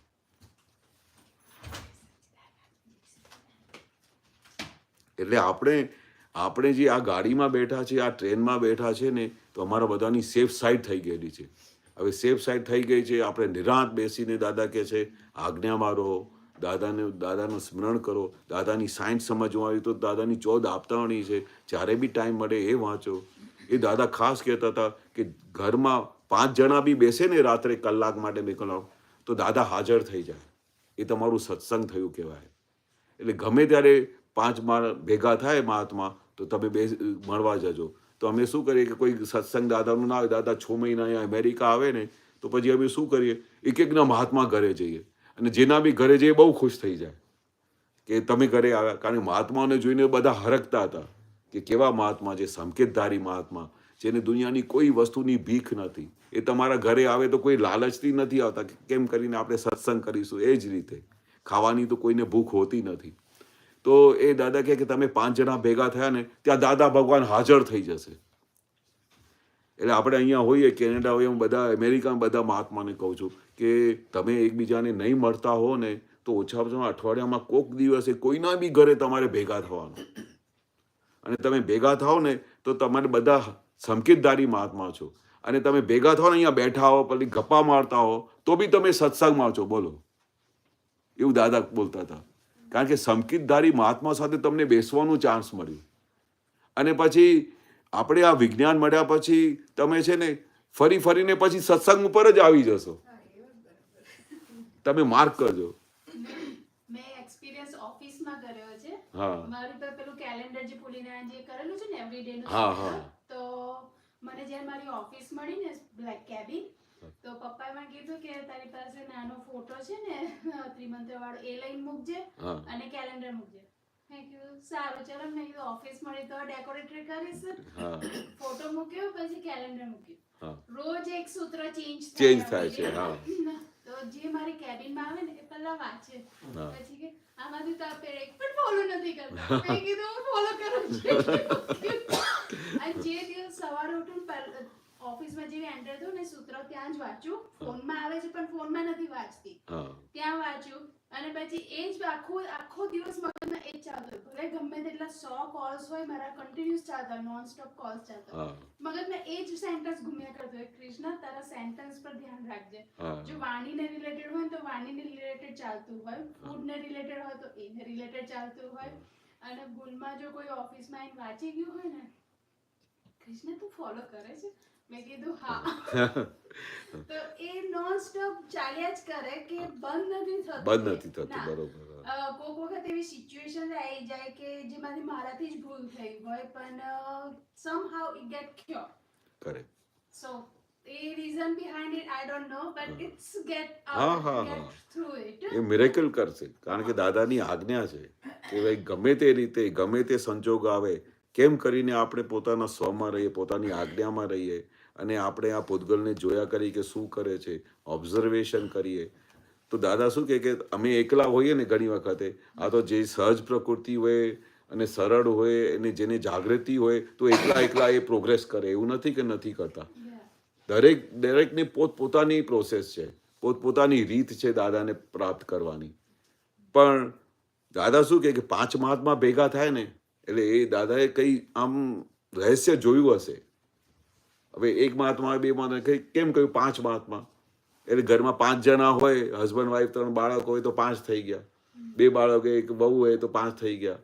એટલે આપણે જે આ ગાડીમાં બેઠા છે, આ ટ્રેનમાં બેઠા છે ને, તો અમારા બધાની સેફ સાઈડ થઈ ગયેલી છે. હવે સેફ સાઈડ થઈ ગઈ છે. આપણે નિરાંત બેસીને દાદા કહે છે આજ્ઞા મારો, દાદાનું સ્મરણ કરો. દાદાની સાયન્સ સમજવા આવી તો દાદાની 14 આપતાવણી છે, જ્યારે બી ટાઈમ મળે એ વાંચો. એ દાદા ખાસ કહેતા હતા કે ઘરમાં 5 જણા બી બેસે ને રાત્રે કલાક માટે 2 કલાક તો દાદા હાજર થઈ જાય. એ તમારું સત્સંગ થયું કહેવાય. એટલે ગમે ત્યારે 5 માણસ ભેગા થાય મહાત્મા તો તમે મળવા જજો. તો અમે શું કરીએ કે કોઈ સત્સંગ દાદાનું ના આવે, દાદા 6 મહિના અહીંયા અમેરિકા આવે ને તો પછી અમે શું કરીએ, એકના મહાત્મા ઘરે જઈએ. અને જેના બી ઘરે જઈએ બહુ ખુશ થઈ જાય કે તમે ઘરે આવ્યા. કારણ કે મહાત્માઓને જોઈને બધા હરખતા હતા કે કેવા મહાત્મા છે, સંકેતધારી મહાત્મા, જેને દુનિયાની કોઈ વસ્તુની ભીખ નથી. એ તમારા ઘરે આવે તો કોઈ લાલચથી નથી આવતા કે કેમ કરીને આપણે સત્સંગ કરીશું. એ જ રીતે ખાવાની તો કોઈને ભૂખ હોતી નથી. તો એ દાદા કહે કે તમે 5 જણા ભેગા થયા ને ત્યાં દાદા ભગવાન હાજર થઈ જશે. એટલે આપણે અહીંયા હોઈએ, કેનેડા હોઈએ, હું બધા અમેરિકામાં બધા મહાત્માને કહું છું કે તમે એકબીજાને નહીં મળતા હો ને તો ઓછામાં ઓછા અઠવાડિયામાં કોઈક દિવસે કોઈના બી ઘરે તમારે ભેગા થવાનું. અને તમે ભેગા થાઓ ને તો તમારે બધા સંકેતધારી મહાત્મા છો. અને તમે ભેગા થાઓ ને અહીંયા બેઠા હો, પછી ગપ્પા મારતા હો તો બી તમે સત્સંગમાં છો બોલો. એવું દાદા બોલતા હતા. કારણ કે સંકેતધારી મહાત્મા સાથે તમને બેસવાનું ચાન્સ મળ્યું. અને પછી આપણે આ વિજ્ઞાન મળ્યા પછી તમે છે ને ફરીને પછી સત્સંગ ઉપર જ આવી જશો. તમે માર્ક કરજો. મેં એક્સપિરિયન્સ ઓફિસમાં કર્યો છે. હા. મારી પર પેલું કેલેન્ડર જે પુલીના જે કરેલું છે ને એવરીડે નું. હા. તો મને જ્યારે મારી ઓફિસ મળી ને બ્લેક કેબિન, તો પપ્પાએ મને કીધું કે તારી પાસે નાનો ફોટો છે ને ત્રિમંત્ર વાળો, એ લઈને મૂકજે અને કેલેન્ડર મૂકજે. મેં કીધું સારું ચલો. મેં કીધું ઓફિસ મળી તો ડેકોરેટર કરીશ. ફોટો મૂક્યો પછી કેલેન્ડર મૂક્યું. રોજ એક સૂત્ર ચેન્જ થાય છે. તો જે મારી કેબિનમાં આવે ને એ પહેલા વાંચે, પછી કે આમાંથી તો આપણે એક પણ ફોલો નથી કરતા. મેં કીધું હું ફોલો કરું છું. અને જે દિવસ સવારે ઉઠું ઓફિસમાં જેવી એન્ટર થયું ને સૂત્ર ત્યાં જ વાંચ્યું, ફોનમાં આવે છે પણ ફોનમાં નથી વાંચતી, હા ત્યાં વાંચ્યું અને પછી એ જ આખો દિવસ મગજમાં એ જ ચાલતું હોય. ભલે ગમે તેટલા 100 કોલ્સ હોય મારા કન્ટિન્યુઅસ ચાલતા હોય, નોન સ્ટોપ કોલ્સ ચાલતા હોય, હા મગજમાં એ જ સેન્ટેન્સ ઘૂમ્યા કરતો હોય, કૃષ્ણ તારા સેન્ટેન્સ પર ધ્યાન રાખજે. હા જો વાણીને રિલેટેડ હોય તો વાણીને રિલેટેડ ચાલતું હોય, ફૂડને રિલેટેડ હોય તો એને રિલેટેડ ચાલતું હોય, અને ભૂલમાં જો કોઈ ઓફિસમાં આવીને વાંચી ગયું હોય ને, કૃષ્ણ તું ફોલો કરે છે, મેં કીધું હા. તો એ નોન સ્ટોપ ચાલ્યા જ કરે કે બંધ નથી થતું. બંધ નથી થતું, ના. બરોબર. કોઈક વખત એવી સિચ્યુએશન આવી જાય કે જેમાંથી મારાથી જ ભૂલ થઈ હોય પણ somehow it get cured. Correct. So the reason behind it I don't know but it's get હા out, હા get હા, through it. એ મિરેકલ કરશે, કારણ કે દાદાની આજ્ઞા છે કે ભાઈ ગમે તે રીતે ગમે તે સંજોગ આવે, કેમ કરીને આપણે પોતાના સ્વમાં રહીએ, પોતાની આજ્ઞામાં રહીએ, અને આપણે આ પૂતગલને જોયા કરી કે શું કરે છે, ઓબ્ઝર્વેશન કરીએ. તો દાદા શું કહે કે અમે એકલા હોઈએ ને ઘણી વખતે, આ તો જે સહજ પ્રકૃતિ હોય અને સરળ હોય અને જેને જાગૃતિ હોય તો એકલા એ પ્રોગ્રેસ કરે, એવું નથી કે નથી કરતા. Yeah. દરેકની પોતપોતાની પ્રોસેસ છે, પોતપોતાની રીત છે દાદાને પ્રાપ્ત કરવાની. પણ દાદા શું કહે કે 5 મહાત્મા ભેગા થાય ને એટલે એ દાદાએ કંઈ આમ રહસ્ય જોયું હશે. હવે 1 મહાત્મા 2 મહાત્મા કેમ કહ્યું 5 મહાત્મા? એટલે ઘરમાં 5 જણા હોય, હસબન્ડ વાઈફ 3 બાળક હોય તો 5 થઈ ગયા, 2 બાળક 1 વહુ હોય તો 5 થઈ ગયા.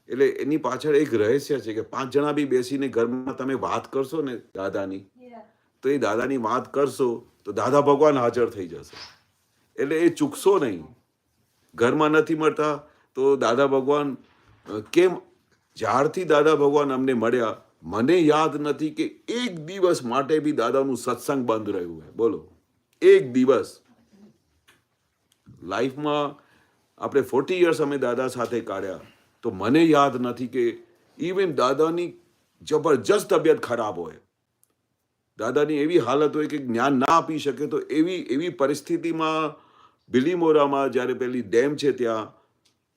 એટલે એની પાછળ એક રહસ્ય છે કે 5 જણા બી બેસીને ઘરમાં તમે વાત કરશો ને દાદાની, Yeah. તો એ દાદાની વાત કરશો તો દાદા ભગવાન હાજર થઈ જશે. એટલે એ ચૂકશો નહીં. ઘરમાં નથી મળતા તો દાદા ભગવાન કેમ, જ્યારથી દાદા ભગવાન અમને મળ્યા મને યાદ નથી કે એક દિવસ માટે બી દાદાનું સત્સંગ બંધ રહ્યું હોય. બોલો, એક દિવસ લાઈફમાં આપણે 40 યર્સ અમે દાદા સાથે કાઢ્યા તો મને યાદ નથી કે ઇવન દાદાની જબરજસ્ત તબિયત ખરાબ હોય, દાદાની એવી હાલત હોય કે જ્ઞાન ના આપી શકે, તો એવી પરિસ્થિતિમાં બિલીમોરામાં જ્યારે પેલી ડેમ છે ત્યાં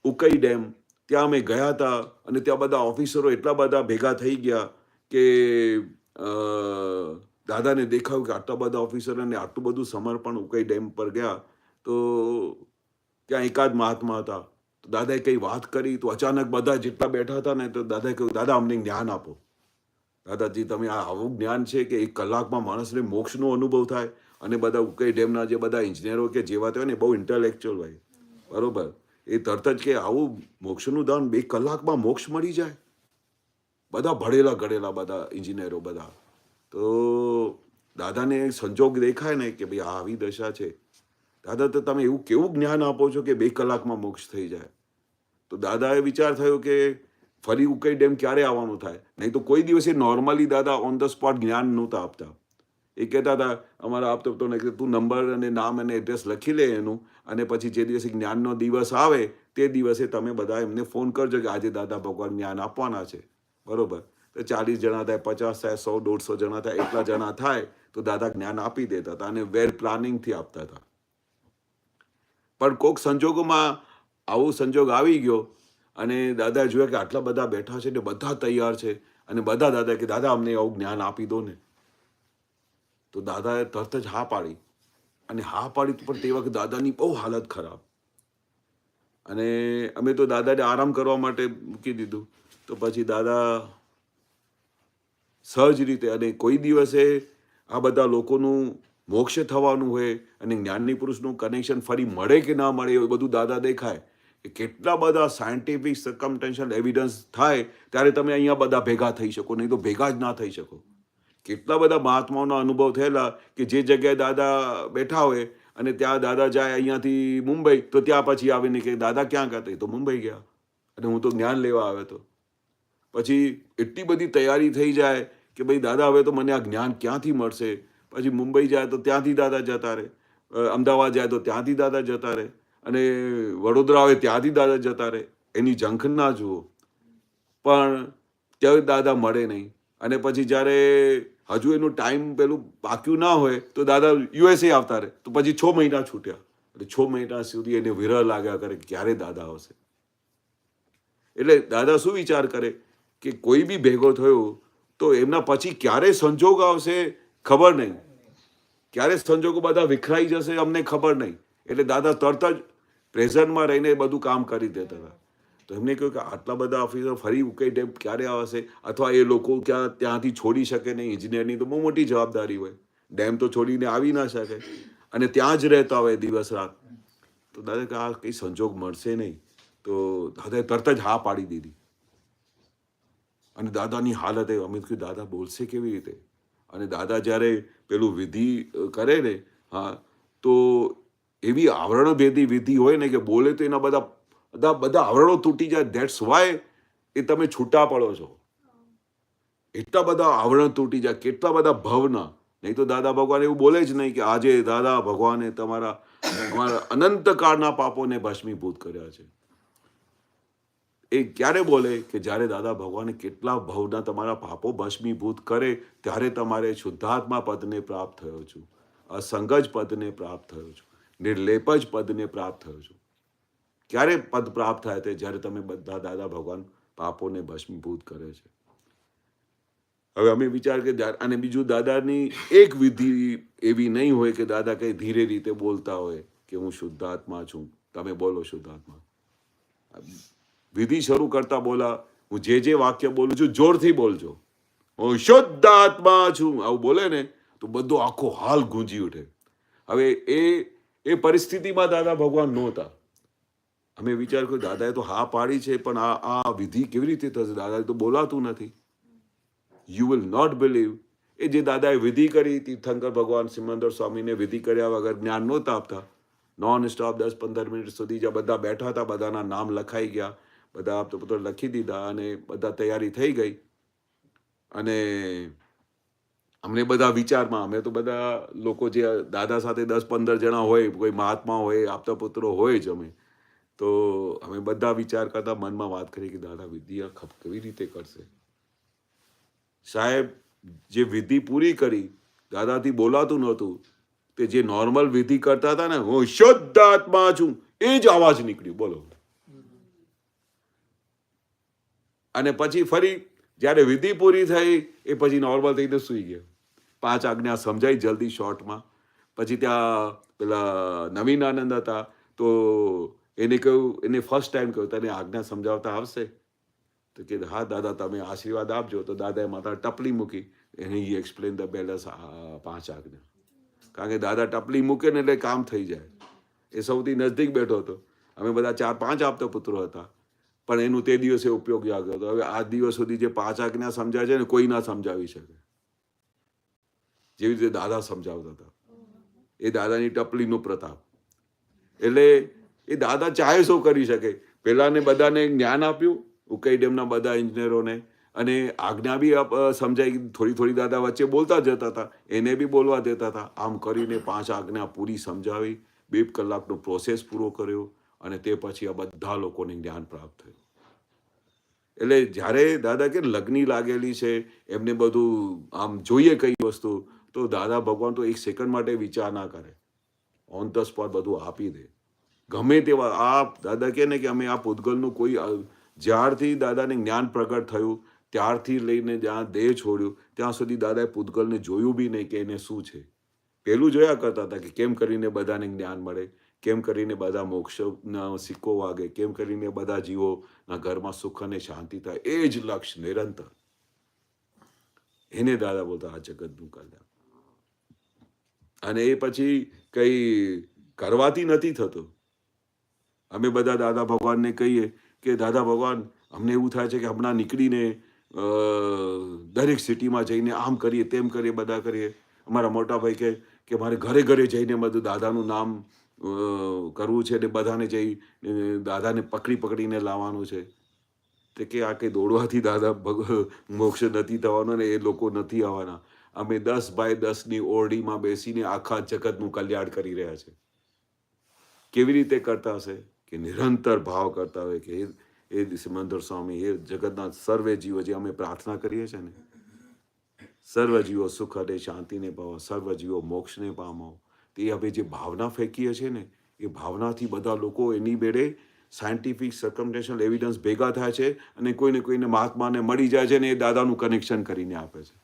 ઉકઈ ડેમ, ત્યાં અમે ગયા હતા અને ત્યાં બધા ઓફિસરો એટલા બધા ભેગા થઈ ગયા કે દાદાને દેખાયું કે આટલા બધા ઓફિસરોને આટલું બધું સમર્પણ ઉકઈ ડેમ પર ગયા. તો ત્યાં એકાદ મહાત્મા હતા, તો દાદાએ કંઈ વાત કરી તો અચાનક બધા જેટલા બેઠા હતા ને તો દાદાએ કહ્યું દાદા અમને જ્ઞાન આપો. દાદાજી તમે આ આવું જ્ઞાન છે કે 1 કલાકમાં માણસને મોક્ષનો અનુભવ થાય. અને બધા ઉકઈ ડેમના જે બધા ઇન્જિનિયરો કે જેવા હોય ને બહુ ઇન્ટેલેક્ચ્યુઅલ હોય, બરોબર, એ તરત જ કે આવું મોક્ષનું દાન 2 કલાકમાં મોક્ષ મળી જાય. બધા ભણેલા ગળેલા બધા ઇન્જિનિયરો બધા. તો દાદાને સંજોગ દેખાય ને કે ભાઈ આ આવી દશા છે, દાદા તો તમે એવું કેવું જ્ઞાન આપો છો કે 2 કલાકમાં મોક્ષ થઈ જાય. તો દાદાએ વિચાર થયો કે ફરી ઉકઈ ડેમ ક્યારે આવવાનું થાય, નહીં તો કોઈ દિવસે નોર્મલી દાદા ઓન ધ સ્પોટ જ્ઞાન નહોતા આપતા. એ કહેતા હતા અમારા આપતો હતો ને કે તું નંબર અને નામ અને એડ્રેસ લખી લે એનું, અને પછી જે દિવસે જ્ઞાનનો દિવસ આવે તે દિવસે તમે બધા એમને ફોન કરજો કે આજે દાદા ભગવાન જ્ઞાન આપવાના છે, બરોબર. તો 40 જણા થાય, 50 થાય, 100 150 જણા થાય, એટલા જણા થાય તો દાદા જ્ઞાન આપી દેતા હતા અને વેલ પ્લાનિંગથી આપતા હતા. પણ કોઈક સંજોગોમાં આવો સંજોગ આવી ગયો અને દાદા જોયા કે આટલા બધા બેઠા છે ને બધા તૈયાર છે અને બધા દાદા કે દાદા અમને આવું જ્ઞાન આપી દો ને. તો દાદાએ તરત જ હા પાડી, અને હા પાડી પણ તે વખતે દાદાની બહુ હાલત ખરાબ, અને અમે તો દાદાને આરામ કરવા માટે મૂકી દીધું. તો પછી દાદા સહજ રીતે, અને કોઈ દિવસે આ બધા લોકોનું મોક્ષ થવાનું હોય અને જ્ઞાની પુરુષનું કનેક્શન ફરી મળે કે ના મળે એ બધું દાદા દેખાય કે કેટલા બધા સાયન્ટિફિક સર્કમસ્ટન્શિયલ એવિડન્સ થાય ત્યારે તમે અહીંયા બધા ભેગા થઈ શકો, નહીં તો ભેગા જ ના થઈ શકો. કેટલા બધા મહાત્માઓના અનુભવ થયેલા કે જે જગ્યાએ દાદા બેઠા હોય અને ત્યાં દાદા જાય અહીંયાથી મુંબઈ, તો ત્યાં પછી આવીને કે દાદા ક્યાં ગયા? તો મુંબઈ ગયા અને હું તો જ્ઞાન લેવા આવ્યો હતો. પછી એટલી બધી તૈયારી થઈ જાય કે ભાઈ દાદા હવે તો મને આ જ્ઞાન ક્યાંથી મળશે. પછી મુંબઈ જાય તો ત્યાંથી દાદા જતા રહે, અમદાવાદ જાય તો ત્યાંથી દાદા જતા રહે, અને વડોદરા આવે ત્યાંથી દાદા જતા રહે. એની ઝંખ ના જુઓ, પણ ત્યાં દાદા મળે નહીં. અને પછી જ્યારે હજુ એનું ટાઈમ પેલું બાકી ના હોય તો દાદા USA આવતા રહે. તો પછી 6 મહિના છૂટ્યા, એટલે 6 મહિના સુધી એને વિરહ લાગ્યા કરે ક્યારે દાદા આવશે. એટલે દાદા શું વિચાર કરે કે કોઈ બી ભેગો થયો તો એમના પછી ક્યારે સંજોગ આવશે ખબર નહીં. ક્યારે સંજોગો બધા વિખરાઈ જશે અમને ખબર નહીં. એટલે દાદા તરત જ પ્રેઝન્ટમાં રહીને બધું કામ કરી દેતા હતા. તો એમને કહ્યું કે આટલા બધા ઓફિસર ફરી ઉકેઈ ડેમ ક્યારે આવશે, અથવા એ લોકો ત્યાંથી છોડી શકે નહીં. એન્જિનિયરની તો બહુ મોટી જવાબદારી હોય, ડેમ તો છોડીને આવી ના શકે, અને ત્યાં જ રહેતા હોય દિવસ રાત. તો દાદા કે આ કંઈ સંજોગ મળશે નહીં. તો દાદાએ તરત જ હા પાડી દીધી. અને દાદાની હાલત એ, અમે કીધું દાદા બોલશે કેવી રીતે? અને દાદા જ્યારે પેલું વિધિ કરે ને, હા, તો એવી આવરણ ભેદી વિધિ હોય ને કે બોલે તો એના બધા આવરણો તૂટી જાય. ધેટ્સ વાય એ તમે છૂટા પડો છો. એટલા બધા આવરણ તૂટી જાય, કેટલા બધા ભવના. નહીં તો દાદા ભગવાન એવું બોલે જ નહીં કે આજે દાદા ભગવાને તમારા અનંતકાળના પાપોને ભસ્મીભૂત કર્યા છે. એ ક્યારે બોલે કે જ્યારે દાદા ભગવાને કેટલા ભવના તમારા પાપો ભસ્મીભૂત કરે ત્યારે તમારે શુદ્ધાત્મા પદને પ્રાપ્ત થયો છું, અસંગજ પદને પ્રાપ્ત થયો છું, નિર્લેપજ પદને પ્રાપ્ત થયો છું. ક્યારે પદ પ્રાપ્ત થાય તે જ્યારે તમે બધા દાદા ભગવાન પાપોને ભસ્મીભૂત કરે છે. હવે અમે વિચાર કે અને બીજું દાદાની એક વિધિ એવી નહીં હોય કે દાદા કંઈ ધીરે રીતે બોલતા હોય કે હું શુદ્ધાત્મા છું, તમે બોલો શુદ્ધાત્મા. વિધિ શરૂ કરતા બોલા, હું જે વાક્ય બોલું છું જોરથી બોલજો, હું શુદ્ધ આત્મા છું, આવું બોલે ને તો બધો આખો હાલ ગુંજી ઉઠે. હવે એ પરિસ્થિતિમાં દાદા ભગવાન નહોતા. અમે વિચાર કર્યો દાદાએ તો હા પાડી છે, પણ આ વિધિ કેવી રીતે થશે? દાદાએ તો બોલાતું નથી. યુ વિલ નોટ બિલીવ, એ જે દાદાએ વિધિ કરી, તીર્થંકર ભગવાન સિમંદર સ્વામીને વિધિ કર્યા વગર જ્ઞાન નહોતા આપતા. નોન સ્ટોપ 10-15 મિનિટ સુધી જ્યાં બધા બેઠા હતા, બધાના નામ લખાઈ ગયા, બધા આપતો પુત્ર લખી દીધા, અને બધા તૈયારી થઈ ગઈ. અને અમને બધા વિચારમાં, અમે તો બધા લોકો જે દાદા સાથે 10-15 જણા હોય, કોઈ મહાત્મા હોય, આપતા પુત્રો હોય જ અમે, તો અમે બધા વિચાર કરતા મનમાં વાત કરી કે દાદા વિધિ કેવી રીતે કરશે? સાહેબ જે વિધિ પૂરી કરી, દાદાથી બોલાતું નહોતું, તે જે નોર્મલ વિધિ કરતા હતા ને, હું શુદ્ધ આત્મા છું, એ જ અવાજ નીકળ્યું, બોલો. અને પછી ફરી જ્યારે વિધિ પૂરી થઈ એ પછી નોર્મલ થઈને સૂઈ ગયા. 5 આજ્ઞા સમજાઈ જલ્દી શોર્ટમાં. પછી ત્યાં પેલા નવીન આનંદ હતા, તો એને કહ્યું, એને ફર્સ્ટ ટાઈમ કહ્યું તને આજ્ઞા સમજાવતા આવશે? તો કે હા દાદા તમે આશીર્વાદ આપજો. તો દાદાએ માથા ટપલી મૂકી, એને હી એક્સપ્લેન ધ બેલેન્સ 5 આજ્ઞા. કારણ કે દાદા ટપલી મૂકે ને એટલે કામ થઈ જાય. એ સૌથી નજદીક બેઠો હતો. અમે બધા 4-5 આપતા પુત્રો હતા, પણ એનું તે દિવસે ઉપયોગ આવ્યો હતો. હવે આ દિવસ સુધી જે 5 આજ્ઞા સમજાય છે ને, કોઈ ના સમજાવી શકે જેવી રીતે દાદા સમજાવતા હતા. એ દાદાની ટપલીનો પ્રતાપ. એટલે એ દાદા ચાહે શું કરી શકે. પેલાને બધાને જ્ઞાન આપ્યું, ઉકાઈ ડેમના બધા એન્જિનિયરોને, અને આજ્ઞા બી સમજાઈ. થોડી દાદા વચ્ચે બોલતા જતા હતા, એને બી બોલવા દેતા હતા. આમ કરીને 5 આજ્ઞા પૂરી સમજાવી, 2 કલાકનો પ્રોસેસ પૂરો કર્યો, અને તે પછી આ બધા લોકોને જ્ઞાન પ્રાપ્ત થયું. એટલે જ્યારે દાદા કે લગ્ની લાગેલી છે, એમને બધું આમ જોઈએ કઈ વસ્તુ, તો દાદા ભગવાન તો 1 સેકન્ડ માટે વિચાર ના કરે, ઓન ધ સ્પોટ બધું આપી દે. ગમે તેવા આ દાદા કહે ને કે અમે આ પૂતગલનું કોઈ, જ્યારથી દાદાને જ્ઞાન પ્રગટ થયું ત્યારથી લઈને જ્યાં દેહ છોડ્યું ત્યાં સુધી દાદાએ પૂતગલને જોયું બી નહીં કે એને શું છે. પહેલું જોયા કરતા હતા કે કેમ કરીને બધાને જ્ઞાન મળે, કેમ કરીને બધા મોક્ષના સિક્કો વાગે, કેમ કરીને બધા જીવોના ઘરમાં સુખ અને શાંતિ થાય. એ જ લક્ષ્ય નિરંતર. એને દાદા બોલતા આ જગતનું કલ્યાણ. અને એ પછી કંઈ કરવાથી નથી થતું. અમે બધા દાદા ભગવાનને કહીએ કે દાદા ભગવાન અમને એવું થાય છે કે હમણાં નીકળીને દરેક સિટીમાં જઈને આમ કરીએ તેમ કરીએ, બધા કરીએ. અમારા મોટા ભાઈ કે મારે ઘરે ઘરે જઈને બધું દાદાનું નામ કરવું છે, ને બધાને જઈ દાદાને પકડીને લાવવાનું છે. તે કે આ કંઈ દોડવાથી દાદા મોક્ષ નથી થવાનો ને એ લોકો નથી આવવાના. અમે 10 બાય 10ની ઓરડીમાં બેસીને આખા જગતનું કલ્યાણ કરી રહ્યા છે. કેવી રીતે કરતા હશે? કે નિરંતર ભાવ કરતા હોય કે એ સિમંદર સ્વામી, એ જગતના સર્વે જીવો, જે અમે પ્રાર્થના કરીએ છીએ ને, સર્વ જીવો સુખ અને શાંતિને પાવો, સર્વ જીવો મોક્ષને પામો. તે હવે જે ભાવના ફેંકીએ છીએ ને, એ ભાવનાથી બધા લોકો એની બેડે સાયન્ટિફિક સર્કમસ્ટેન્શિયલ એવિડન્સ ભેગા થાય છે, અને કોઈને મહાત્માને મળી જાય છે ને એ દાદાનું કનેક્શન કરીને આપે છે.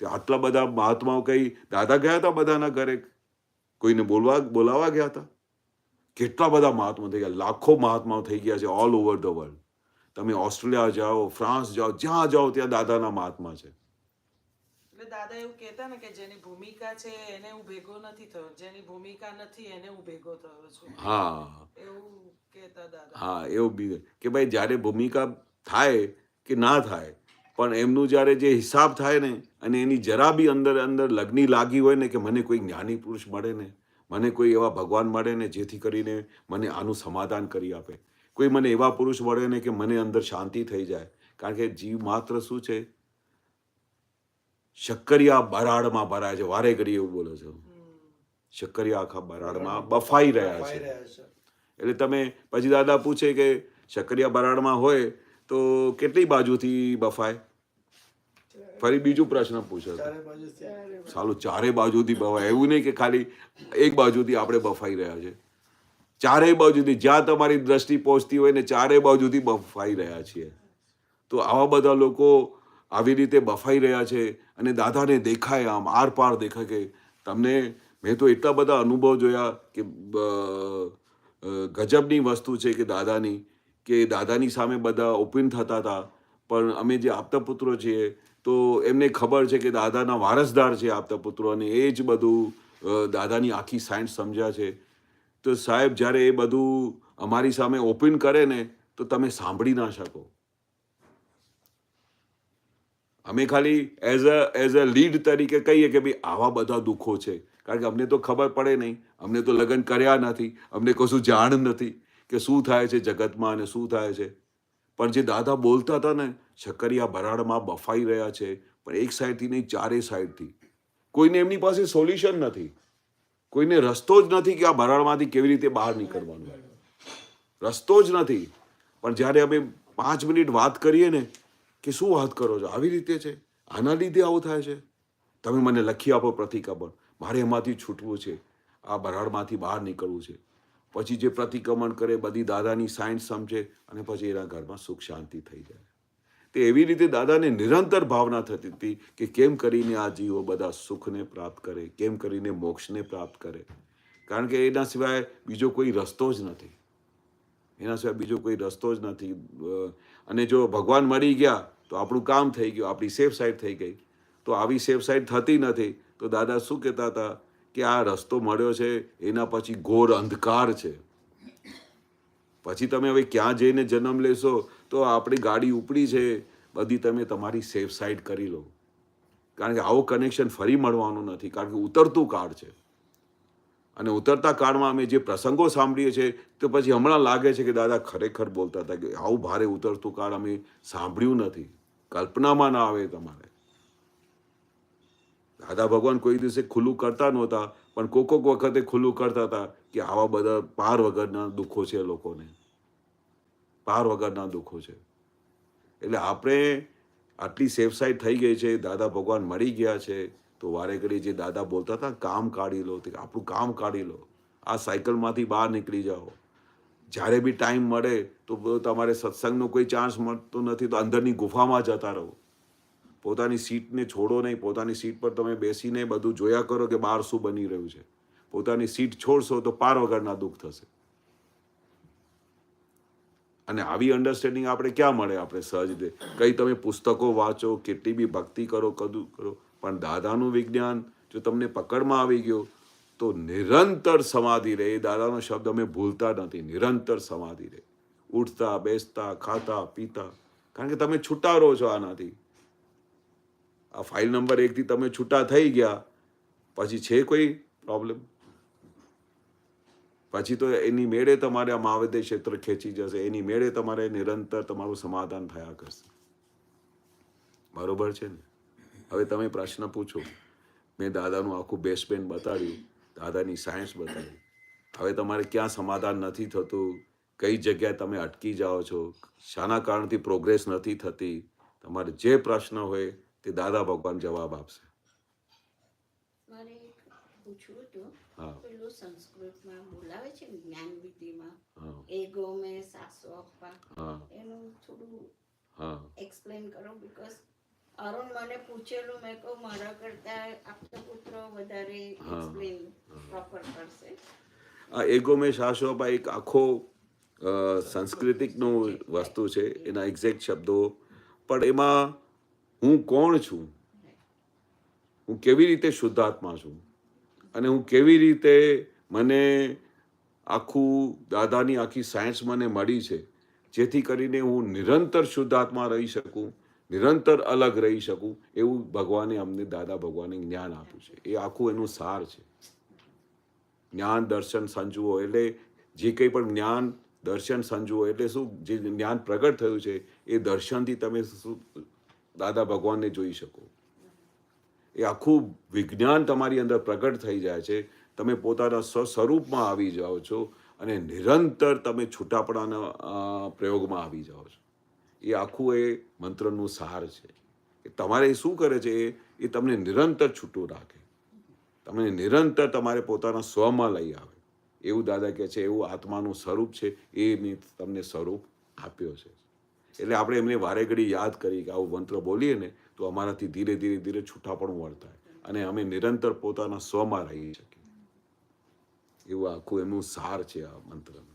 તે આટલા બધા મહાત્માઓ કઈ દાદા ગયા હતા બધાના ઘરે, કોઈને બોલાવા ગયા હતા? કેટલા બધા મહાત્મા થઈ ગયા, લાખો મહાત્માઓ થઈ ગયા છે ઓલ ઓવર ધ વર્લ્ડ. તમે ઓસ્ટ્રેલિયા જાઓ, ફ્રાન્સ જાઓ, જ્યાં જાઓ ત્યાં દાદાના મહાત્મા છે. એટલે દાદા એવું કહેતા ને કે જેની ભૂમિકા છે એને હું ભેગો નથી થયો, જેની ભૂમિકા નથી એને હું ભેગો થયો છું. હા એવું કહેતા દાદા. હા, એવું બી કે ભાઈ જ્યારે ભૂમિકા થાય કે ના થાય, પણ એમનું જ્યારે જે હિસાબ થાય ને, અને એની જરા બી અંદર અંદર લગ્ની લાગી હોય ને કે મને કોઈ જ્ઞાની પુરુષ મળે ને, મને કોઈ એવા ભગવાન મળે ને જેથી કરીને મને આનું સમાધાન કરી આપે, કોઈ મને એવા પુરુષ મળે ને કે મને અંદર શાંતિ થઈ જાય. કારણ કે જીવ માત્ર શું છે, શક્કરિયા બરાડમાં ભરાય છે. વારે ઘડી એવું બોલે છે, શક્કરિયા આખા બરાડમાં બફાઈ રહ્યા છે. એટલે તમે પછી દાદા પૂછે કે શક્કરિયા બરાડમાં હોય તો કેટલી બાજુથી બફાય? ફરી બીજું પ્રશ્ન પૂછે, સાલું ચારે બાજુથી બફાય. એવું નહીં કે ખાલી એક બાજુથી આપણે બફાઈ રહ્યા છે, ચારેય બાજુથી જ્યાં તમારી દ્રષ્ટિ પહોંચતી હોય ને ચારેય બાજુથી બફાઈ રહ્યા છીએ. તો આવા બધા લોકો આવી રીતે બફાઈ રહ્યા છે, અને દાદાને દેખાય, આમ આર પાર દેખાય કે તમને, મેં તો એટલા બધા અનુભવ જોયા કે ગજબની વસ્તુ છે કે દાદાની સામે બધા ઓપન થતા હતા, પણ અમે જે આપતા પુત્રો છીએ તો એમને ખબર છે કે દાદાના વારસદાર છે આપતા પુત્રો, અને એ જ બધું દાદાની આખી સાયન્સ સમજ્યા છે. તો સાહેબ જ્યારે એ બધું અમારી સામે ઓપન કરે ને તો તમે સાંભળી ના શકો. અમે ખાલી એઝ અ લીડ તરીકે કહીએ કે ભાઈ આવા બધા દુઃખો છે, કારણ કે અમને તો ખબર પડે નહીં, અમને તો લગ્ન કર્યા નથી, અમને કશું જાણ નથી કે શું થાય છે જગતમાં અને શું થાય છે. પણ જે દાદા બોલતા હતા ને, શક્કરિયા બરાડમાં બફાઈ રહ્યા છે, પણ એક સાઈડથી નહીં ચારે સાઈડથી. કોઈને એમની પાસે સોલ્યુશન નથી, કોઈને રસ્તો જ નથી કે આ બરાડમાંથી કેવી રીતે બહાર નીકળવાનું, રસ્તો જ નથી. પણ જ્યારે અમે 5 મિનિટ વાત કરીએ ને કે શું વાત કરો છો, આવી રીતે છે, આના લીધે આવું થાય છે, તમે મને લખી આપો પ્રતિક્રમણ, મારે એમાંથી છૂટવું છે, આ બરાડમાંથી બહાર નીકળવું છે. પછી જે પ્રતિક્રમણ કરે, બધી દાદાની સાયન્સ સમજે, અને પછી એના ઘરમાં સુખ શાંતિ થઈ જાય. તે એવી રીતે દાદાને નિરંતર ભાવના થતી હતી કે કેમ કરીને આ જીવો બધા સુખને પ્રાપ્ત કરે, કેમ કરીને મોક્ષને પ્રાપ્ત કરે, કારણ કે એના સિવાય બીજો કોઈ રસ્તો જ નથી, એના સિવાય બીજો કોઈ રસ્તો જ નથી. અને જો ભગવાન મળી ગયા તો આપણું કામ થઈ ગયું, આપણી સેફ સાઈડ થઈ ગઈ. તો આવી સેફ સાઈડ થતી નથી. તો દાદા શું કહેતા હતા કે આ રસ્તો મળ્યો છે, એના પછી ઘોર અંધકાર છે. પછી તમે હવે ક્યાં જઈને જન્મ લેશો, તો આપણી ગાડી ઉપડી છે બધી, તમે તમારી સેફ સાઈડ કરી લો, કારણ કે આવો કનેક્શન ફરી મળવાનું નથી, કારણ કે ઉતરતું કાળ છે. અને ઉતરતા કાળમાં અમે જે પ્રસંગો સાંભળીએ છીએ તો પછી હમણાં લાગે છે કે દાદા ખરેખર બોલતા હતા કે આવું ભારે ઉતરતું કાળ અમે સાંભળ્યું નથી, કલ્પનામાં ના આવે તમારે. દાદા ભગવાન કોઈ દિવસે ખુલ્લું કરતા નહોતા, પણ કોક વખતે ખુલ્લું કરતા હતા કે આવા બધા પાર વગરના દુઃખો છે લોકોને, પાર વગરના દુઃખો છે. એટલે આપણે આટલી સેફ સાઈડ થઈ ગઈ છે, દાદા ભગવાન મળી ગયા છે, તો વારે ઘડી જે દાદા બોલતા હતા કામ કાઢી લો, આપણું કામ કાઢી લો, આ સાયકલમાંથી બહાર નીકળી જાઓ. જ્યારે બી ટાઈમ મળે તો તમારે સત્સંગનો કોઈ ચાન્સ મળતો નથી તો અંદરની ગુફામાં જતા રહો, પોતાની સીટને છોડો નહીં, પોતાની સીટ પર તમે બેસીને બધું જોયા કરો કે બહાર શું બની રહ્યું છે. પોતાની સીટ છોડશો તો પાર વગરના દુઃખ થશે. અને આવી અન્ડરસ્ટેન્ડિંગ આપણે ક્યાં મળે? આપણે સહજ રીતે કંઈ તમે પુસ્તકો વાંચો, કેટલી બી ભક્તિ કરો, કદું કરો, પણ દાદાનું વિજ્ઞાન જો તમને પકડમાં આવી ગયો તો નિરંતર સમાધિ રહે. એ દાદાનો શબ્દ અમે ભૂલતા નથી, નિરંતર સમાધિ રહે, ઉઠતા બેસતા ખાતા પીતા, કારણ કે તમે છૂટા રહો છો આનાથી. આ ફાઇલ નંબર 1 થી તમે છૂટા થઈ ગયા પછી છે કોઈ પ્રોબ્લેમ? પછી તો એની મેળે તમારે આ મહાવેદ્ય ક્ષેત્ર ખેંચી જશે, એની મેળે તમારે નિરંતર તમારું સમાધાન થયા કરશે. બરોબર છે ને? હવે તમે પ્રશ્ન પૂછો. મેં દાદાનું આખું બેસમેન્ટ બતાવ્યું, દાદાની સાયન્સ બતાવી. હવે તમારે ક્યાં સમાધાન નથી થતું, કઈ જગ્યાએ તમે અટકી જાઓ છો, શાના કારણથી પ્રોગ્રેસ નથી થતી, તમારે જે પ્રશ્ન હોય તે દાદા ભગવાન જવાબ આપશે. મારે એક પૂછવું હતું, હા. પેલું સંસ્કૃતમાં બોલાવે છે ને જ્ઞાન વિધિમાં, હા. એગો મેં સાસો આપવા, હા એનું થોડું હા એક્સપ્લેન કરો, બીકોઝ અરુણ મને પૂછેલું, મેં કહું મારા કરતા આપતો પુત્ર વધારે એક્સપ્લેન પ્રોપર કરશે. આ એગોમે શાશોપા એક આખો સાંસ્કૃતિકનું વસ્તુ છે, એના એક્ઝેક્ટ શબ્દો, પણ એમાં હું કોણ છું, હું કેવી રીતે શુદ્ધાત્મા છું, અને હું કેવી રીતે મને આખું દાદાની આખી સાયન્સ મને મળી છે, જેથી કરીને હું નિરંતર શુદ્ધાત્મા રહી શકું, નિરંતર અલગ રહી શકું, એવું ભગવાને અમને દાદા ભગવાને જ્ઞાન આપ્યું છે. એ આખું એનું સાર છે. જ્ઞાન દર્શન સંજુઓ એટલે જે કંઈ પણ જ્ઞાન દર્શન સંજુઓ એટલે શું, જે જ્ઞાન પ્રગટ થયું છે એ દર્શનથી તમે શું દાદા ભગવાનને જોઈ શકો. એ આખું વિજ્ઞાન તમારી અંદર પ્રગટ થઈ જાય છે. તમે પોતાના સ્વસ્વરૂપમાં આવી જાઓ છો અને નિરંતર તમે છૂટાપડાના પ્રયોગમાં આવી જાઓ છો. એ આખું એ મંત્રનું સાર છે. એ તમારે શું કરે છે, એ તમને નિરંતર છૂટું રાખે, તમને નિરંતર તમારે પોતાના સ્વમાં લઈ આવે. એવું દાદા કહે છે, એવું આત્માનું સ્વરૂપ છે, એ મેં તમને સ્વરૂપ આપ્યો છે. એટલે આપણે એમને વારે ઘડી યાદ કરી કે આવું મંત્ર બોલીએ ને તો અમારાથી ધીરે ધીરે ધીરે છૂટાપણું વર્તાય અને અમે નિરંતર પોતાના સ્વમાં રહી શકીએ. એવું આખું એમનું સાર છે આ મંત્રનું.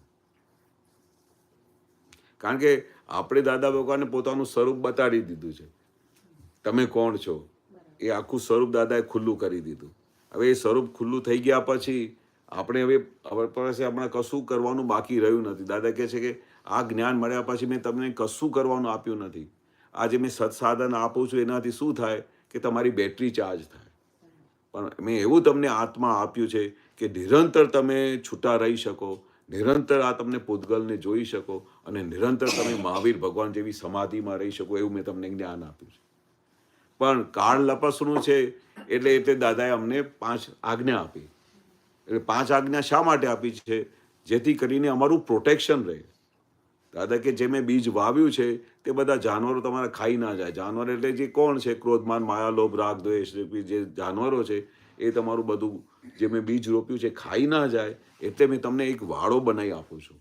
કારણ કે આપણે દાદા ભગવાનને પોતાનું સ્વરૂપ બતાડી દીધું છે. તમે કોણ છો એ આખું સ્વરૂપ દાદાએ ખુલ્લું કરી દીધું. હવે એ સ્વરૂપ ખુલ્લું થઈ ગયા પછી આપણે હવે પાસે હમણાં કશું કરવાનું બાકી રહ્યું નથી. દાદા કહે છે કે આ જ્ઞાન મળ્યા પછી મેં તમને કશું કરવાનું આપ્યું નથી. આજે મેં સત્સાધન આપું છું એનાથી શું થાય કે તમારી બેટરી ચાર્જ થાય. પણ મેં એવું તમને આત્મા આપ્યું છે કે નિરંતર તમે છૂટા રહી શકો, નિરંતર આ તમને પૂતગલને જોઈ શકો અને નિરંતર તમે મહાવીર ભગવાન જેવી સમાધિમાં રહી શકો, એવું મેં તમને જ્ઞાન આપ્યું છે. પણ કાળ લપસણું છે એટલે દાદાએ અમને 5 આજ્ઞા આપી. એટલે 5 આજ્ઞા શા માટે આપી છે? જેથી કરીને અમારું પ્રોટેક્શન રહે. દાદા કે જે મેં બીજ વાવ્યું છે તે બધા જાનવરો તમારા ખાઈ ના જાય. જાનવર એટલે જે કોણ છે? ક્રોધમાન માયા લોભ રાગ દ્વેષ જે જાનવરો છે એ તમારું બધું જે મેં બીજ રોપ્યું છે ખાઈ ના જાય, એટલે મેં તમને એક વાડો બનાવી આપું છું.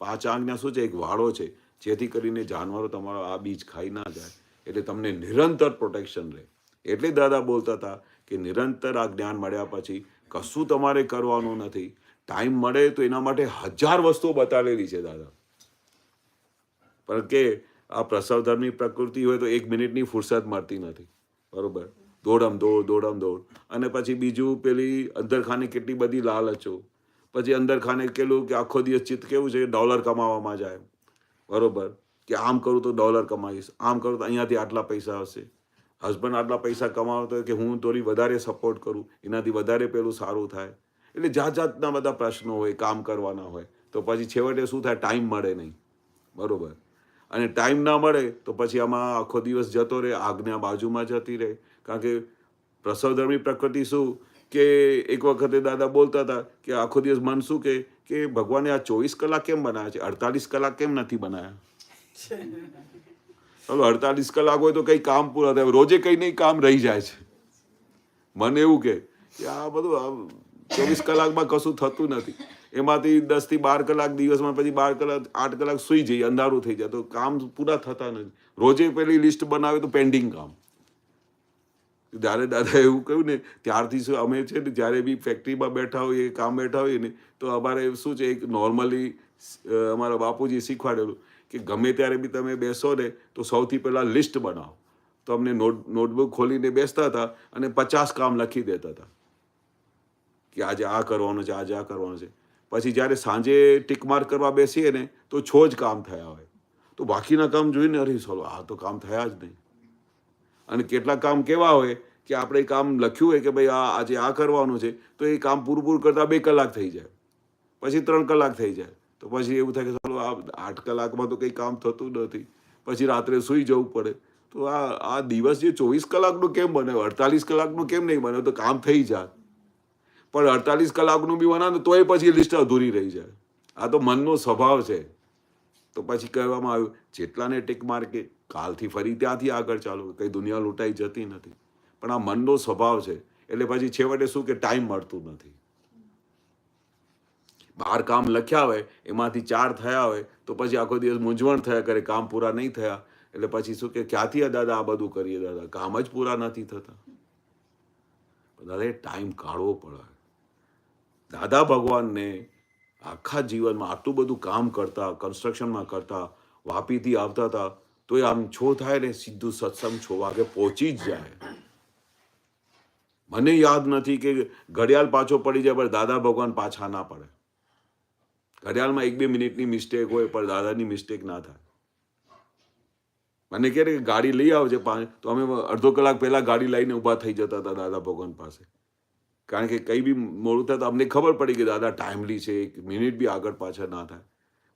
5 આજ્ઞા શું છે? એક વાડો છે, જેથી કરીને જાનવરો તમારો આ બીજ ખાઈ ના જાય, એટલે તમને નિરંતર પ્રોટેક્શન રહે. એટલે દાદા બોલતા હતા કે નિરંતર આ જ્ઞાન મળ્યા પછી કશું તમારે કરવાનું નથી. ટાઈમ મળે તો એના માટે 1000 વસ્તુઓ બતાવેલી છે દાદા. પણ કે આ પ્રસવ ધર્મની પ્રકૃતિ હોય તો 1 મિનિટની ફુરસદ મળતી નથી, બરોબર? દોડમ દોડ. અને પછી બીજું પેલી અંદરખાને કેટલી બધી લાલચો, પછી અંદરખાને કેલું કે આખો દિવસ ચિત્ત કેવું છે, ડોલર કમાવામાં જાય, બરોબર? કે આમ કરું તો ડોલર કમાઈશ, આમ કરું તો અહીંયાથી આટલા પૈસા હશે. હસબન્ડ આટલા પૈસા કમાવતો હોય કે હું થોડી વધારે સપોર્ટ કરું, એનાથી વધારે પેલું સારું થાય. એટલે જાતના બધા પ્રશ્નો હોય, કામ કરવાના હોય. તો પછી છેવટે શું થાય? ટાઈમ મળે નહીં, બરોબર? અને ટાઈમ ના મળે તો પછી આમાં આખો દિવસ જતો રહે, આજ્ઞા બાજુમાં જતી રહે. કારણ કે પ્રસવ ધર્મની પ્રકૃતિ શું કે એક વખતે દાદા બોલતા હતા કે આખો દિવસ મન શું કે ભગવાને આ 24 કલાક કેમ બનાવ્યા છે, 48 કલાક કેમ નથી બનાવ્યા? ચાલો 48 કલાક હોય તો કંઈ કામ પૂરા થાય, રોજે કંઈ નહીં કામ રહી જાય છે. મને એવું કે આ બધું 24 કલાકમાં કશું થતું નથી. એમાંથી 10 થી 12 કલાક દિવસમાં, પછી 12 કલાક 8 કલાક સૂઈ જઈએ, અંધારું થઈ જાય, તો કામ પૂરા થતા નથી. રોજે પેલી લિસ્ટ બનાવે તો પેન્ડિંગ કામ. જ્યારે દાદા એવું કહ્યું ને ત્યારથી શું અમે છે ને જ્યારે બી ફેક્ટરીમાં બેઠા હોઈએ, કામ બેઠા હોઈએ ને, તો અમારે શું છે, એક નોર્મલી અમારા બાપુજી શીખવાડેલું કે ગમે ત્યારે બી તમે બેસો ને તો સૌથી પહેલાં લિસ્ટ બનાવો. તો અમને નોટબુક ખોલીને બેસતા હતા અને 50 કામ લખી દેતા હતા કે આજે આ કરવાનું છે, આજે આ કરવાનું છે. પછી જ્યારે સાંજે ટીક માર્ક કરવા બેસીએ ને તો 6 જ કામ થયા હોય. તો બાકીના કામ જોઈને અરે ચાલો આ તો કામ થયા જ નહીં. અને કેટલાક કામ કેવા હોય કે આપણે કામ લખ્યું હોય કે ભાઈ આજે આ કરવાનું છે, તો એ કામ પૂરું કરતાં 2 કલાક થઈ જાય, પછી 3 કલાક થઈ જાય. તો પછી એવું થાય કે ચાલો આ 8 કલાકમાં તો કંઈ કામ થતું નથી, પછી રાત્રે સૂઈ જવું પડે. તો આ દિવસ જે 24 કલાકનું કેમ બને, 48 કલાકનું કેમ નહીં બને? તો કામ થઈ જાય, પણ 48 કલાકનું બી બનાવે તોય પછી લિસ્ટ અધૂરી રહી જાય. આ તો મનનો સ્વભાવ છે. તો પછી કહેવામાં આવ્યું જેટલાને ટીક માર્કે કાલથી ફરી ત્યાંથી આગળ ચાલો, કંઈ દુનિયા લૂંટાઈ જતી નથી. પણ આ મનનો સ્વભાવ છે. એટલે પછી છેવટે શું કે ટાઈમ મળતું નથી. 12 કામ લખ્યા હોય એમાંથી 4 થયા હોય તો પછી આખો દિવસ મૂંઝવણ થયા કરે, કામ પૂરા નહીં થયા. એટલે પછી શું કે ક્યાંથી દાદા આ બધું કરીએ દાદા, કામ જ પૂરા નથી થતા. દાદા એ ટાઈમ કાઢવો પડે. દાદા ભગવાનને આખા જીવનમાં આટલું બધું કામ કરતા, કન્સ્ટ્રક્શનમાં કરતા, વાપીથી આવતા હતા, તો એ આમ છો થાય ને સીધું સત્સંગ 6 વાગે પહોંચી જ જાય. મને યાદ નથી કે ઘડિયાળ પાછો પડી જાય પણ દાદા ભગવાન પાછા ના પડે. ઘડિયાળમાં 1-2 મિનિટની મિસ્ટેક હોય પણ દાદાની મિસ્ટેક ના થાય. મને કહે કે ગાડી લઈ આવજે, તો અમે અડધો કલાક પહેલા ગાડી લઈને ઊભા થઈ જતા હતા દાદા ભગવાન પાસે. કારણ કે કંઈ બી મોડું થાય તો અમને ખબર પડી કે દાદા ટાઈમલી છે, 1 મિનિટ બી આગળ પાછળ ના થાય.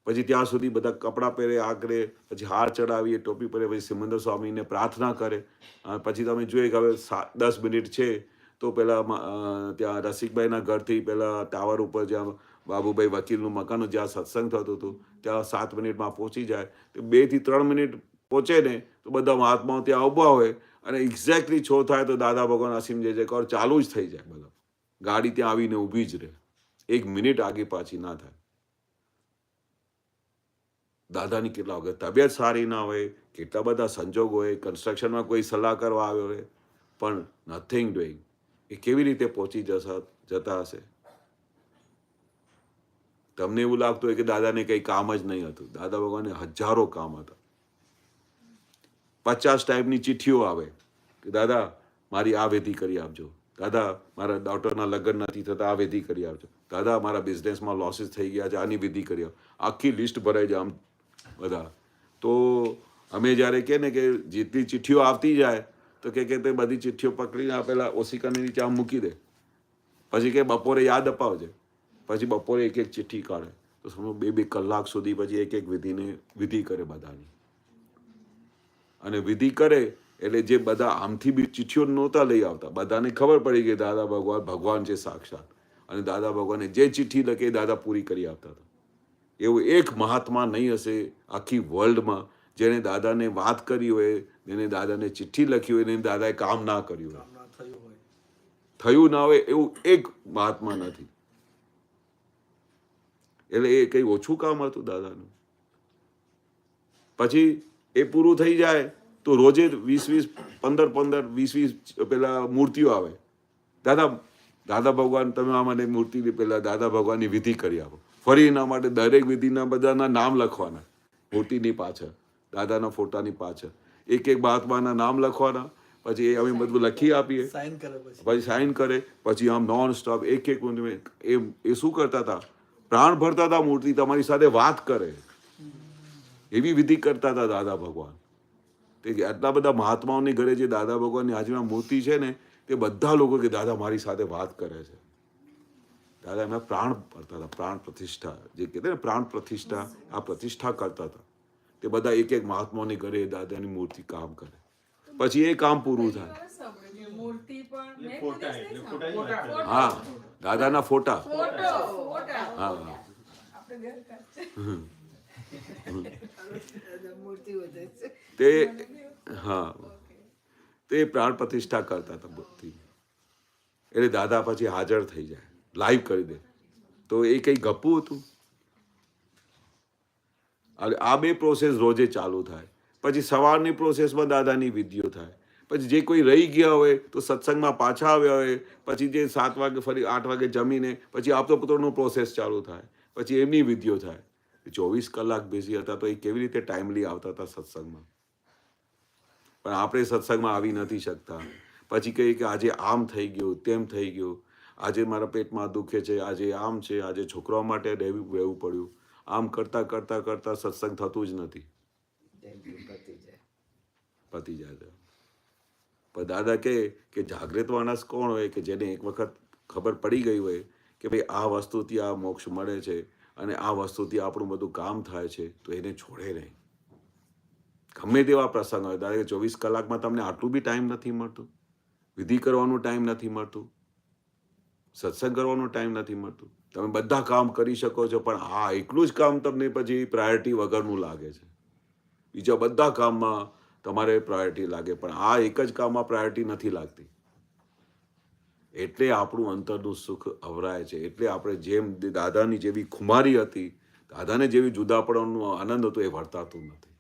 પછી ત્યાં સુધી બધા કપડાં પહેરે, આ કરે, પછી હાર ચડાવીએ, ટોપી પહેરે, પછી સિમંદર સ્વામીને પ્રાર્થના કરે. પછી તમે જોઈએ કે હવે 10 મિનિટ છે તો પેલા ત્યાં રસિકભાઈના ઘરથી પેલા ટાવર ઉપર જ્યાં બાબુભાઈ વકીલનું મકાન જ્યાં સત્સંગ થતું હતું ત્યાં 7 મિનિટમાં પહોંચી જાય. તો 2 થી 3 મિનિટ પહોંચે ને તો બધા મહાત્માઓ ત્યાં ઊભા હોય અને એક્ઝેક્ટલી 6 થાય તો દાદા ભગવાન અસીમ જય જયકાર ચાલુ જ થઈ જાય. બધા ગાડી ત્યાં આવીને ઊભી જ રહે, 1 મિનિટ આગે પાછી ના થાય. દાદાની કેટલા વખત તબિયત સારી ના હોય, કેટલા બધા સંજોગ હોય, કન્સ્ટ્રક્શનમાં કોઈ સલાહ કરવા આવ્યો હોય, પણ નથિંગ ડુઈંગ. એ કેવી રીતે પહોંચી જતા હશે? તમને એવું લાગતું હોય કે દાદાને કંઈ કામ જ નહીં હતું. દાદા ભગવાનને હજારો કામ હતા. 50 ટાઈપની ચિઠ્ઠીઓ આવે કે દાદા મારી આ વિધિ કરી આપજો, દાદા મારા ડોટરના લગ્ન નથી થતા, આ વિધિ કરી આપજો, દાદા મારા બિઝનેસમાં લોસીસ થઈ ગયા છે, આની વિધિ કરી આપજો. આખી લિસ્ટ ભરાઈ જાય આમ બધા. તો અમે જ્યારે કહે ને કે જેટલી ચિઠ્ઠીઓ આવતી જાય તો કે તે બધી ચિઠ્ઠીઓ પકડીને આપેલા ઓશિકાની નીચે આમ મૂકી દે. પછી કે બપોરે યાદ અપાવજે. પછી બપોરે એક ચિઠ્ઠી કાઢે તો સમજો 2-2 કલાક સુધી પછી એક વિધિ કરે બધાની. અને વિધિ કરે એટલે જે બધા આમથી બી ચિઠ્ઠીઓ નહોતા લઈ આવતા, બધાને ખબર પડી કે દાદા ભગવાન છે સાક્ષાત, અને દાદા ભગવાને જે ચિઠ્ઠી લખે દાદા પૂરી કરી આપતા હતા. એવું એક મહાત્મા નહીં હશે આખી વર્લ્ડમાં જેને દાદાને વાત કરી હોય, જેને દાદાને ચિઠ્ઠી લખી હોય, એને દાદાએ કામ ના કર્યું હોય, થયું ના હોય એવું એક મહાત્મા નથી. એટલે એ કંઈ ઓછું કામ હતું દાદાનું. પછી એ પૂરું થઈ જાય તો રોજે 15-20 પેલા મૂર્તિઓ આવે. દાદા ભગવાન તમે આ મને મૂર્તિ પેલા દાદા ભગવાનની વિધિ કરી આપો. ફરી એના માટે દરેક વિધિના બધાના નામ લખવાના, મૂર્તિની પાછળ, દાદાના ફોટાની પાછળ એક મહાત્માના નામ લખવાના. પછી એ અમે બધું લખી આપીએ, પછી સાઇન કરે, પછી આમ નોન સ્ટોપ એક એ શું કરતા હતા, પ્રાણ ભરતા હતા, મૂર્તિ તમારી સાથે વાત કરે એવી વિધિ કરતા હતા દાદા ભગવાન. તે આટલા બધા મહાત્માઓની ઘરે જે દાદા ભગવાનની હાજરીમાં મૂર્તિ છે ને, તે બધા લોકો કે દાદા મારી સાથે વાત કરે છે. દાદા એમના પ્રાણ ભરતા હતા, પ્રાણ પ્રતિષ્ઠા જે કહેते ને પ્રાણ પ્રતિષ્ઠા, આ પ્રતિષ્ઠા કરતા હતા. તે બધા એક મહાત્માઓની ઘરે દાદાની મૂર્તિ કામ કરે. પછી એ કામ પૂરું થાય. હા, દાદાના ફોટા. હા તે હા તે પ્રાણ પ્રતિષ્ઠા કરતા હતા બધી. એટલે દાદા પછી હાજર થઈ જાય, લાઈવ કરી દે. તો એ કંઈ ગપ્પું હતું? આ 2 પ્રોસેસ રોજે ચાલુ થાય. પછી સવારની પ્રોસેસમાં દાદાની વિધિઓ થાય. પછી જે કોઈ રહી ગયા હોય તો સત્સંગમાં પાછા આવ્યા હોય, પછી જે 7 વાગે ફરી 8 વાગે જમીને પછી આપતો પુત્રનો પ્રોસેસ ચાલુ થાય, પછી એમની વિધિઓ થાય. 24 કલાક બિઝી હતા તો એ કેવી રીતે ટાઈમલી આવતા હતા સત્સંગમાં? પણ આપણે સત્સંગમાં આવી નથી શકતા. પછી કહીએ કે આજે આમ થઈ ગયું, તેમ થઈ ગયું, આજે મારા પેટમાં દુખે છે, આજે આમ છે, આજે છોકરાઓ માટે રહેવું પડ્યું. આમ કરતાં સત્સંગ થતું જ નથી, પતી જાય. પણ દાદા કહે કે જાગૃત માણસ કોણ હોય કે જેને એક વખત ખબર પડી ગઈ હોય કે ભાઈ આ વસ્તુથી આ મોક્ષ મળે છે અને આ વસ્તુથી આપણું બધું કામ થાય છે, તો એને છોડે નહીં. ગમે તેવા પ્રસંગ હોય, દાદા 24 કલાકમાં તમને આટલું બી ટાઈમ નથી મળતું, વિધિ કરવાનો ટાઈમ નથી મળતું, સત્સંગ કરવાનો ટાઈમ નથી મળતું. તમે બધા કામ કરી શકો છો, પણ આ એકલું જ કામ તમને પછી પ્રાયોરિટી વગરનું લાગે છે. બીજા બધા કામમાં તમારે પ્રાયોરિટી લાગે, પણ આ એક જ કામમાં પ્રાયોરિટી નથી લાગતી. એટલે આપણું અંતરનું સુખ અવરાય છે. એટલે આપણે જેમ દાદાની જેવી ખુમારી હતી, દાદાને જેવી જુદાપણાનો આનંદ હતો, એ વર્તાતું નથી.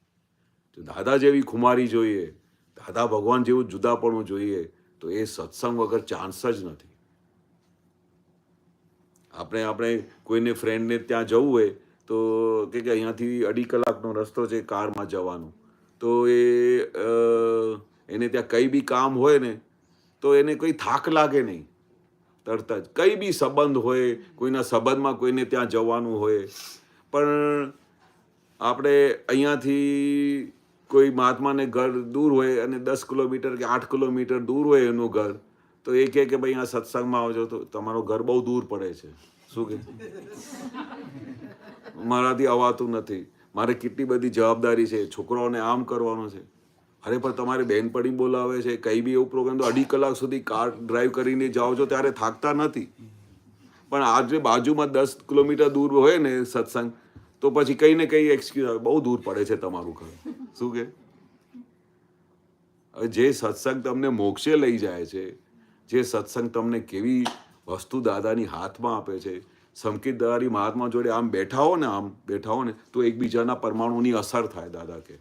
જો દાદા જેવી ખુમારી જોઈએ, દાદા ભગવાન જેવું જુદાપણું જોઈએ, તો એ સત્સંગ વગર ચાન્સ જ નથી. આપણે કોઈને ફ્રેન્ડને ત્યાં જવું હોય તો કે અહીંયાથી 2.5 કલાકનો રસ્તો છે કારમાં જવાનું, તો એને ત્યાં કંઈ બી કામ હોય ને તો એને કોઈ થાક લાગે નહીં. તરત જ કંઈ બી સંબંધ હોય, કોઈના સંબંધમાં કોઈને ત્યાં જવાનું હોય, પણ આપણે અહીંયાથી કોઈ મહાત્માને ઘર દૂર હોય અને 10 કિલોમીટર કે 8 કિલોમીટર દૂર હોય એનું ઘર, તો એ કહે કે ભાઈ આ સત્સંગમાં આવજો, તો તમારું ઘર બહુ દૂર પડે છે. શું કે મારાથી અવાતું નથી, મારે કેટલી બધી જવાબદારી છે, છોકરાઓને આમ કરવાનું છે. અરે પણ તમારે બેનપણી બોલાવે છે, કંઈ બી એવું પ્રોગ્રામ, તો 2.5 કલાક સુધી કાર ડ્રાઈવ કરીને જાઓ છો ત્યારે થાકતા નથી. પણ આજે બાજુમાં 10 કિલોમીટર દૂર હોય ને સત્સંગ, તો પછી કંઈ ને કંઈ એક્સક્યુઝ આવે, બહુ દૂર પડે છે તમારું ઘર. શું કે હવે જે સત્સંગ તમને મોક્ષે લઈ જાય છે, જે સત્સંગ તમને કેવી વસ્તુ દાદાની હાથમાં આપે છે, સંકિતધારી મહાત્મા જોડે આમ બેઠા હો ને તો એકબીજાના પરમાણુની અસર થાય. દાદા કે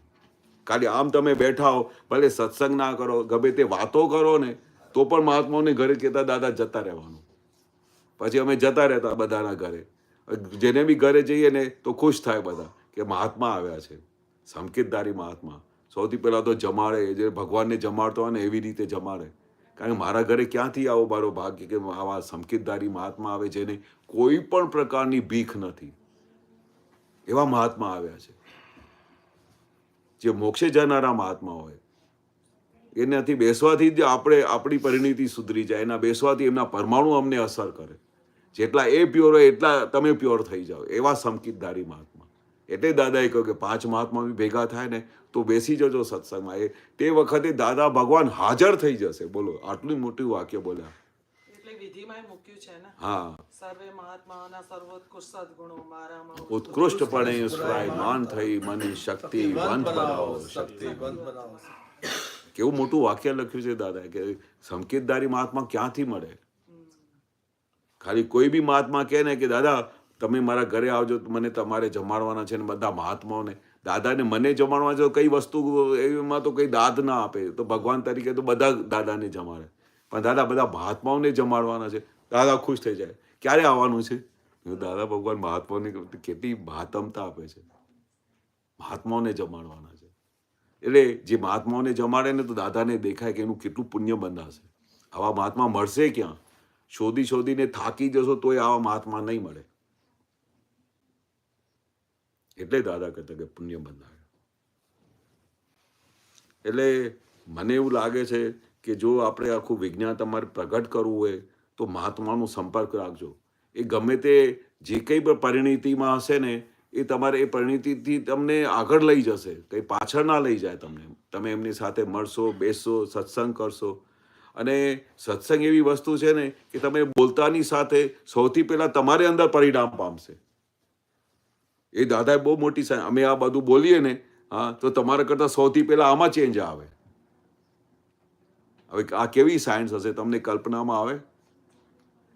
ખાલી આમ તમે બેઠા હો, ભલે સત્સંગ ના કરો, ગમે તે વાતો કરો ને, તો પણ મહાત્માઓને ઘરે કહેતા દાદા જતા રહેવાનું. પછી અમે જતા રહેતા બધાના ઘરે. જેને બી ઘરે જઈએ ને તો ખુશ થાય બધા કે મહાત્મા આવ્યા છે, સંકેતધારી મહાત્મા. સૌથી પહેલાં તો જમાડે, જે ભગવાનને જમાડતો હોય ને એવી રીતે જમાડે. કારણ કે મારા ઘરે ક્યાંથી આવો મારો ભાગ્ય કે આવા સંકેતધારી મહાત્મા આવે, જેને કોઈ પણ પ્રકારની ભીખ નથી, એવા મહાત્મા આવ્યા છે. જે મોક્ષે જનારા મહાત્મા હોય, એનાથી બેસવાથી જ આપણી પરિણીતિ સુધરી જાય. એના બેસવાથી એમના પરમાણુ અમને અસર કરે. જેટલા એ પ્યોર હોય એટલા તમે પ્યોર થઈ જાઓ, એવા સંકિતધારી મહાત્મા. એટલે દાદાએ કહ્યું કે 5 મહાત્મા બી ભેગા થાય ને તો બેસી જજો સત્સંગમાં. તે વખતે દાદા ભગવાન હાજર થઈ જશે. બોલો, આટલું મોટું વાક્ય બોલ્યા. એટલે વિધિમાં મૂક્યું છે ને, હા, સર્વે મહાત્માઓના સર્વોત્કૃષ્ટ સદ્ગુણો મારામાં ઉત્કૃષ્ટપણે સ્વયમાન થઈ મને શક્તિવંત બનાવો, શક્તિવંત. બનાવો. કેવું મોટું વાક્ય લખ્યું છે દાદા કે સંકેતધારી મહાત્મા ક્યાંથી મળે? ખાલી કોઈ બી મહાત્મા કહે ને કે દાદા તમે મારા ઘરે આવજો, મને તમારે જમાડવાના છે, ને બધા મહાત્માઓને, દાદાને મને જમાડવા છે, કઈ વસ્તુ એમાં તો કઈ દાદ ના આપે, તો ભગવાન તરીકે તો બધા દાદાને જમાડે. પણ દાદા બધા મહાત્માઓને જમાડવાના છે, દાદા ખુશ થઈ જાય. ક્યારે આવવાનું છે? દાદા ભગવાન મહાત્માઓને કેટલી મહાત્મતા આપે છે, મહાત્માઓને જમાડવાના છે. એટલે જે મહાત્માઓને જમાડે ને તો દાદાને દેખાય કે એનું કેટલું પુણ્ય બંધાશે. આવા મહાત્મા મળશે ક્યાં? શોધીને થાકી જશો તોય આવા મહાત્મા નહીં મળે. એટલે દાદા કહેતા કે પુણ્ય બંધાય. એટલે મને એવું લાગે છે કે જો આપણે આખું વિજ્ઞાન તમારે પ્રગટ કરવું હોય તો મહાત્માનો સંપર્ક રાખજો. એ ગમે તે જે કંઈ પણ પરિણીતિમાં હશે ને, એ તમારે એ પરિણીતિથી તમને આગળ લઈ જશે, કંઈ પાછળ ના લઈ જાય તમને. તમે એમની સાથે મળશો, બેસશો, સત્સંગ કરશો. અને સત્સંગ એવી વસ્તુ છે ને કે તમે બોલતાની સાથે સૌથી પહેલાં તમારે અંદર પરિણામ પામશે. એ દાદાએ બહુ મોટી સાયન્સ, અમે આ બધું બોલીએ ને, હા, તો તમારા કરતાં સૌથી પહેલાં આમાં ચેન્જ આવે. હવે આ કેવી સાયન્સ હશે, તમને કલ્પનામાં આવે?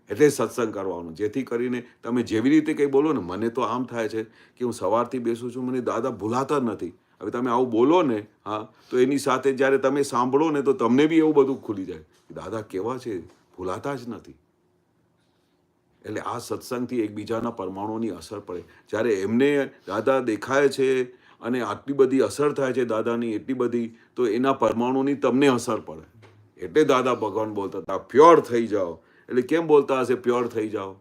એટલે સત્સંગ કરવાનું, જેથી કરીને તમે જેવી રીતે કંઈ બોલો ને, મને તો આમ થાય છે કે હું સવારથી બેસું છું, મને દાદા ભૂલાતા જ નથી. હવે તમે આવું બોલો ને, હા, તો એની સાથે જ્યારે તમે સાંભળો ને તો તમને બી એવું બધું ખુલી જાય, દાદા કેવા છે, ભૂલાતા જ નથી. એટલે આ સત્સંગથી એકબીજાના પરમાણુની અસર પડે. જ્યારે એમને દાદા દેખાય છે અને આટલી બધી અસર થાય છે દાદાની, એટલી બધી, તો એના પરમાણુની તમને અસર પડે. એટલે દાદા ભગવાન બોલતા હતા પ્યોર થઈ જાઓ. એટલે કેમ બોલતા હશે પ્યોર થઈ જાઓ?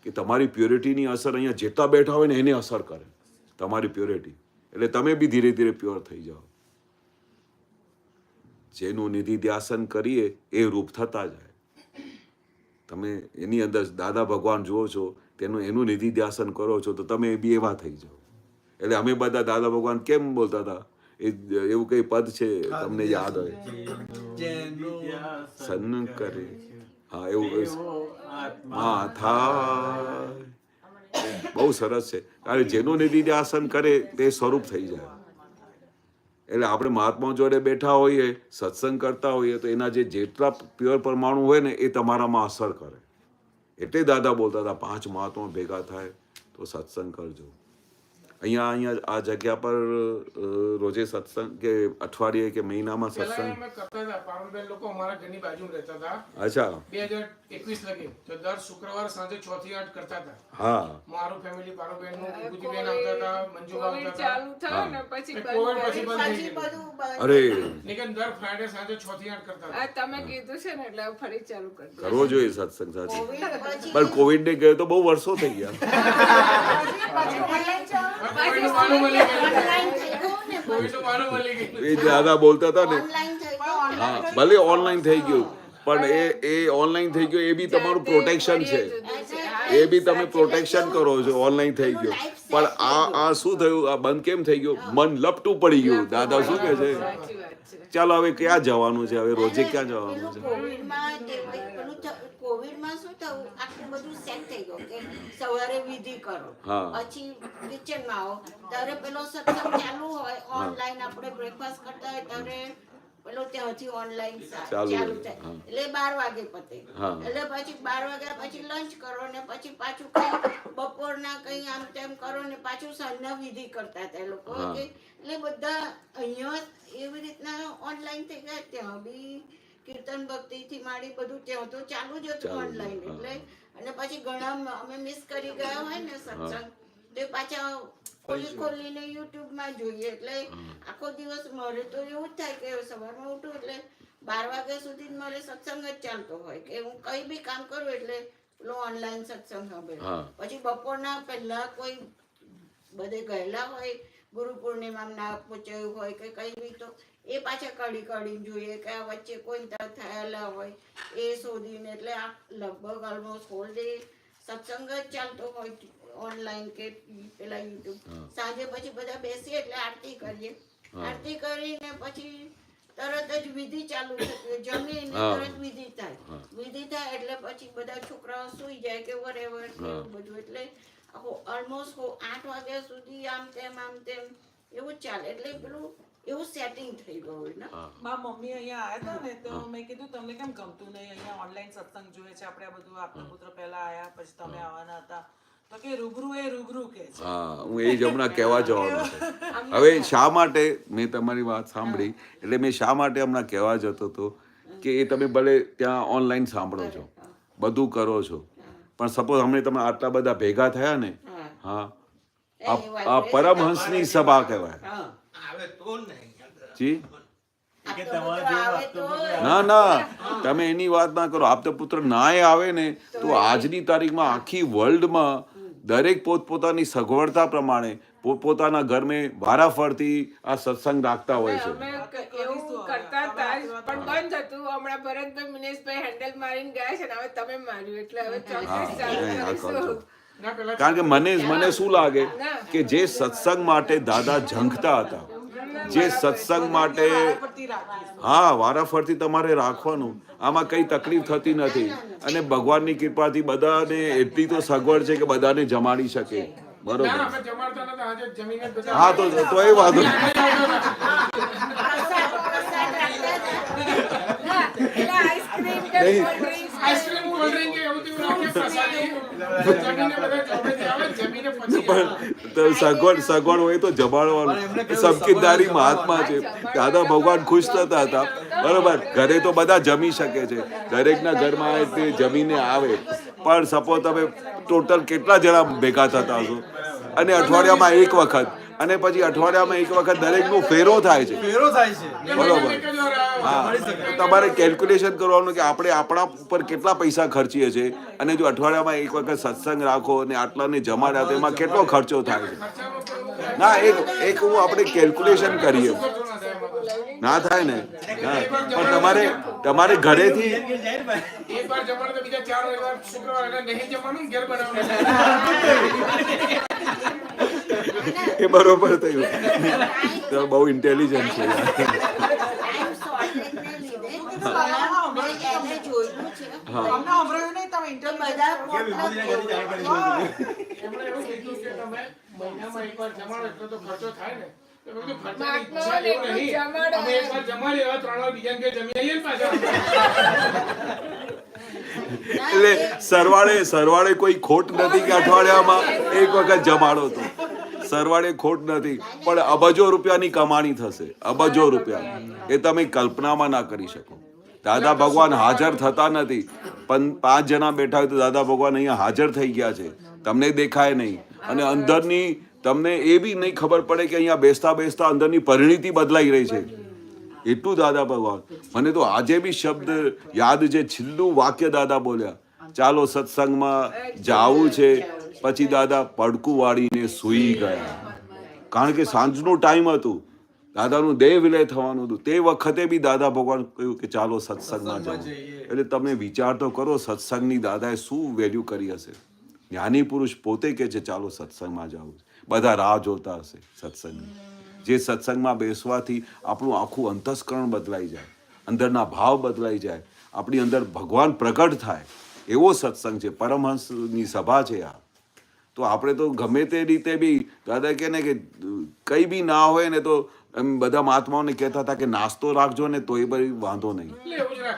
કે તમારી પ્યોરિટીની અસર અહીંયા જેટલા બેઠા હોય ને એને અસર કરે, તમારી પ્યોરિટી. એટલે તમે બી ધીરે ધીરે પ્યોર થઈ જાઓ. જેનું નિધિ ધ્યાસન કરીએ એ રૂપ થતા જાય. તમે એની અંદર દાદા ભગવાન જુઓ છો, એનું નિધિ ધ્યાસન કરો છો તો તમે બી એવા થઈ જાઓ. એટલે અમે બધા દાદા ભગવાન કેમ બોલતા હતા, એવું કઈ પદ છે તમને યાદ હોય? સન્ન કરે, હા, એવું, હા, થાય. બહુ સરસ છે. કારણ જેનું નિધિ ધ્યાસન કરે તે સ્વરૂપ થઈ જાય. એટલે આપણે મહાત્મા જોડે બેઠા હોઈએ, સત્સંગ કરતા હોઈએ, તો એના જેટલા પ્યોર પરમાણુ હોય ને એ તમારામાં અસર કરે. એટલે દાદા બોલતા હતા 5 મહાત્મા ભેગા થાય તો સત્સંગ કરજો. અહીંયા આ જગ્યા પર રોજે સત્સંગ કે અઠવાડિયે કે મહિનામાં પહેલા સત્સંગ? અમે કરતા હતા, પારુલબેન લોકો અમારા ઘરની બાજુમાં રહેતા હતા. અચ્છા. 2021 લગી તો દર શુક્રવાર સાંજે 6 થી 8 કરતા હતા. હા. મારું ફેમિલી, પારુલબેનનું, વિભૂતિબેન આવતા હતા, મંજુબા આવતા હતા. ચાલુ થયો ને પછી ને કોવિડ પછી બંધ થઈ પછી ગયું. બધું બંધ. અરે લેકિન દર ફ્રાઈડે સાંજે 6 થી 8 કરતા હતા. તમે કીધું છે ને એટલે ફરી ચાલુ કરી કરવો જોઈએ સત્સંગ સાચી. કોવિડ પછી પણ કોવિડ ને ગયો તો બહુ વર્ષો થઈ ગયા. કોવિડનું બહાનું મળી ગયું. ઓનલાઈન થઈ ગયું ને કોવિડનું બહાનું મળી ગયું. એ દાદા બોલતા હતા ને, ઓનલાઈન થઈ ગયું. હા ભલે ઓનલાઈન થઈ ગયું પણ એ ઓનલાઈન થઈ ગયું એ બી તમારું પ્રોટેક્શન છે. એ બી તમે પ્રોટેક્શન કરો છો. ઓનલાઈન થઈ ગયું પણ આ શું થયું, આ બંધ કેમ થઈ ગયું? મન લપટું પડી ગયું. દાદા શું કહે છે? ચાલો હવે ક્યાં જવાનું છે? હવે રોજે ક્યાં જવાનું પેલું છે? કોવિડમાં શું થયું, આખું બધું સેટ થઈ ગયું કે સવારે વિધિ કરો, હા. પછી કિચનમાં આવો, ત્યારે પેલો સત્સંગ ચાલુ હોય, ઓનલાઈન આપણે બ્રેકફાસ્ટ કરતા હોય ત્યારે પેલો ત્યાંથી ઓનલાઈન ચાલુ થાય, એટલે 12 વાગે પતે. હા. એટલે પછી 12 વાગ્યા પછી લંચ કરો ને પછી પાછું કઈ બપોરના કઈ આમ તેમ કરો ને પાછું સાંજના વિધિ કરતા હતા એ લોકો. હા. એટલે બધા અહીંયા એવી રીતના ઓનલાઈન થઈ ગયા. ત્યાં બી કીર્તન ભક્તિ થી માંડી બધું ત્યાં તો ચાલુ જ હતું ઓનલાઈન. એટલે અને પછી ઘણા અમે મિસ કરી ગયા હોય ને સત્સંગ તે પાછા ખોલીને યુટ્યુબમાં જોઈએ. એટલે આખો દિવસ મારે તો એવું જ થાય કે સવારમાં ઉઠું એટલે 12 વાગ્યા સુધી મારે સત્સંગ જ ચાલતો હોય કે હું કઈ બી કામ કરું એટલે પેલો ઓનલાઈન સત્સંગ સાંભળે. પછી બપોરના પહેલા કોઈ બધે ગયેલા હોય, ગુરુ પૂર્ણિમામાં નાગ પૂછ્યું હોય કે કઈ બી, તો એ પાછા કડીને જોઈએ કે આ વચ્ચે કોઈ થયેલા હોય એ શોધીને. એટલે આ લગભગ ઓલમોસ્ટ હોલ ડે સત્સંગ જ ચાલતો હોય ઓનલાઈન કે પેલા યુટ્યુબ. સાંજે પછી બધા બેસીએ એટલે આરતી કરીએ. આરતી કરીને પછી તરત જ વિધિ ચાલુ થતી, જમીને તરત વિધિ થાય. વિધિ થાય એટલે પછી બધા છોકરાઓ સુઈ જાય કે વરેવર બધું. એટલે ઓલમોસ્ટ 8 વાગ્યા સુધી આમ તેમ એવું જ ચાલે. એટલે પેલું એવું સેટિંગ થઈ ગયું ને. મારા મમ્મી અહીંયા આયા હતા ને તો મેં કીધું તમને કેમ ગમતું નહીં, અહીંયા ઓનલાઈન સત્સંગ જોઈએ છે આપણે, આ બધું આપના પુત્ર પહેલા આયા પછી તમે આવવાના હતા, તો કે રૂબરૂ કે છે. હા, હું એ જ હમણાં કહેવા જવાનો છું. હવે શા માટે મેં તમારી વાત સાંભળી એટલે મેં શા માટે હમણાં કહેવા જતો હતો કે એ તમે ભલે ત્યાં ઓનલાઈન સાંભળો છો, બધું કરો છો, પણ સપોઝ હમણાં તમે આટલા બધા ભેગા થયા ને, હા, આ પરમહંસની સભા કહેવાય. આવે તો નહીં. જી ના તમે એની વાત ના કરો. આપતા પુત્ર નાય આવે ને તો આજની તારીખમાં આખી વર્લ્ડમાં દરેક પોતપોતાની સગવડતા પ્રમાણે પોતપોતાના ઘરમાં વારાફરતી આ સત્સંગ રાખતા હોય છે. એવું કરતા હતા પણ બંધ હતું. હમણાં ભરતભાઈ મિનેશભાઈ હેન્ડલ મારીને ગયા છે ને હવે તમે માર્યું એટલે હવે ચોક્કસ ચાલુ કરીશું. કારણ કે મને શું લાગે કે જે સત્સંગ માટે દાદા ઝંખતા હતા, જે સત્સંગ માટે વારાફરતી તમારે રાખવાનું, આમાં કઈ તકલીફ થતી નથી. અને ભગવાનની કૃપાથી બધાને એટલી તો સગવડ છે કે બધાને જમાડી શકે. બરોબર. હા તો એ વાંધો સગવડ હોય તો જમાડવાનું. સંકીર્તનદારી મહાત્મા છે. દાદા ભગવાન ખુશ થતા હતા. બરોબર. ઘરે તો બધા જમી શકે છે, દરેકના ઘરમાં તે જમીને આવે, પણ સપોઝ તમે ટોટલ કેટલા જણા ભેગા થતા હશો અને અઠવાડિયામાં એક વખત અને પછી અઠવાડિયામાં એક વખત દરેકનો ફેરો થાય છે. બરોબર. હા, તમારે કેલ્ક્યુલેશન કરવાનું કે આપણે આપણા ઉપર કેટલા પૈસા ખર્ચીએ છીએ અને જો અઠવાડિયામાં એક વખત સત્સંગ રાખો અને આટલાને જમાડ્યા તો એમાં કેટલો ખર્ચો થાય છે. ના એક હું આપણે કેલ્ક્યુલેશન કરીએ, ના થાય ને. પણ તમારે ઘરેથી એ બરોબર થયું. બહુ ઇન્ટેલિજન્ટ છે. એટલે સરવાળે કોઈ ખોટ નથી કે અઠવાડિયામાં એક વખત જમાડો તો સરવાળે ખોટ નથી, પણ અબજો રૂપિયાની કમાણી થશે, અબજો રૂપિયા, એ તમે કલ્પનામાં ના કરી શકો. દાદા ભગવાન હાજર થતા નથી, પણ 5 જણા બેઠા હોય તો દાદા ભગવાન અહીંયા હાજર થઈ ગયા છે, તમને દેખાય નહીં. અને અંદરની તમને એ બી નહીં ખબર પડે કે અહીંયા બેસતા બેસતા અંદરની પરિણીતિ બદલાઈ રહી છે. એટલું દાદા ભગવાન. મને તો આજે બી શબ્દ યાદ છે, છેલ્લું વાક્ય દાદા બોલ્યા, ચાલો સત્સંગમાં જાવું છે. પછી દાદા પડકું વાળીને સૂઈ ગયા, કારણ કે સાંજનું ટાઈમ હતું, દાદાનું દેહ વિલય થવાનું હતું. તે વખતે બી દાદા ભગવાન કહ્યું કે ચાલો સત્સંગમાં જાઓ. એટલે તમે વિચાર તો કરો, સત્સંગની દાદાએ શું વેલ્યુ કરી હશે. જ્ઞાની પુરુષ પોતે કહે છે ચાલો સત્સંગમાં જાવું. બધા રાહ જોતા હશે સત્સંગની. જે સત્સંગમાં બેસવાથી આપણું આખું અંતસ્કરણ બદલાઈ જાય, અંદરના ભાવ બદલાઈ જાય, આપણી અંદર ભગવાન પ્રગટ થાય, એવો સત્સંગ છે. પરમહંસની સભા છે આ. તો આપણે તો ગમે તે રીતે બી દાદા કહે ને કે કંઈ બી ના હોય ને તો એમ બધા મહાત્માઓને કહેતા હતા કે નાસ્તો રાખજો ને તો એ બધી વાંધો નહીં.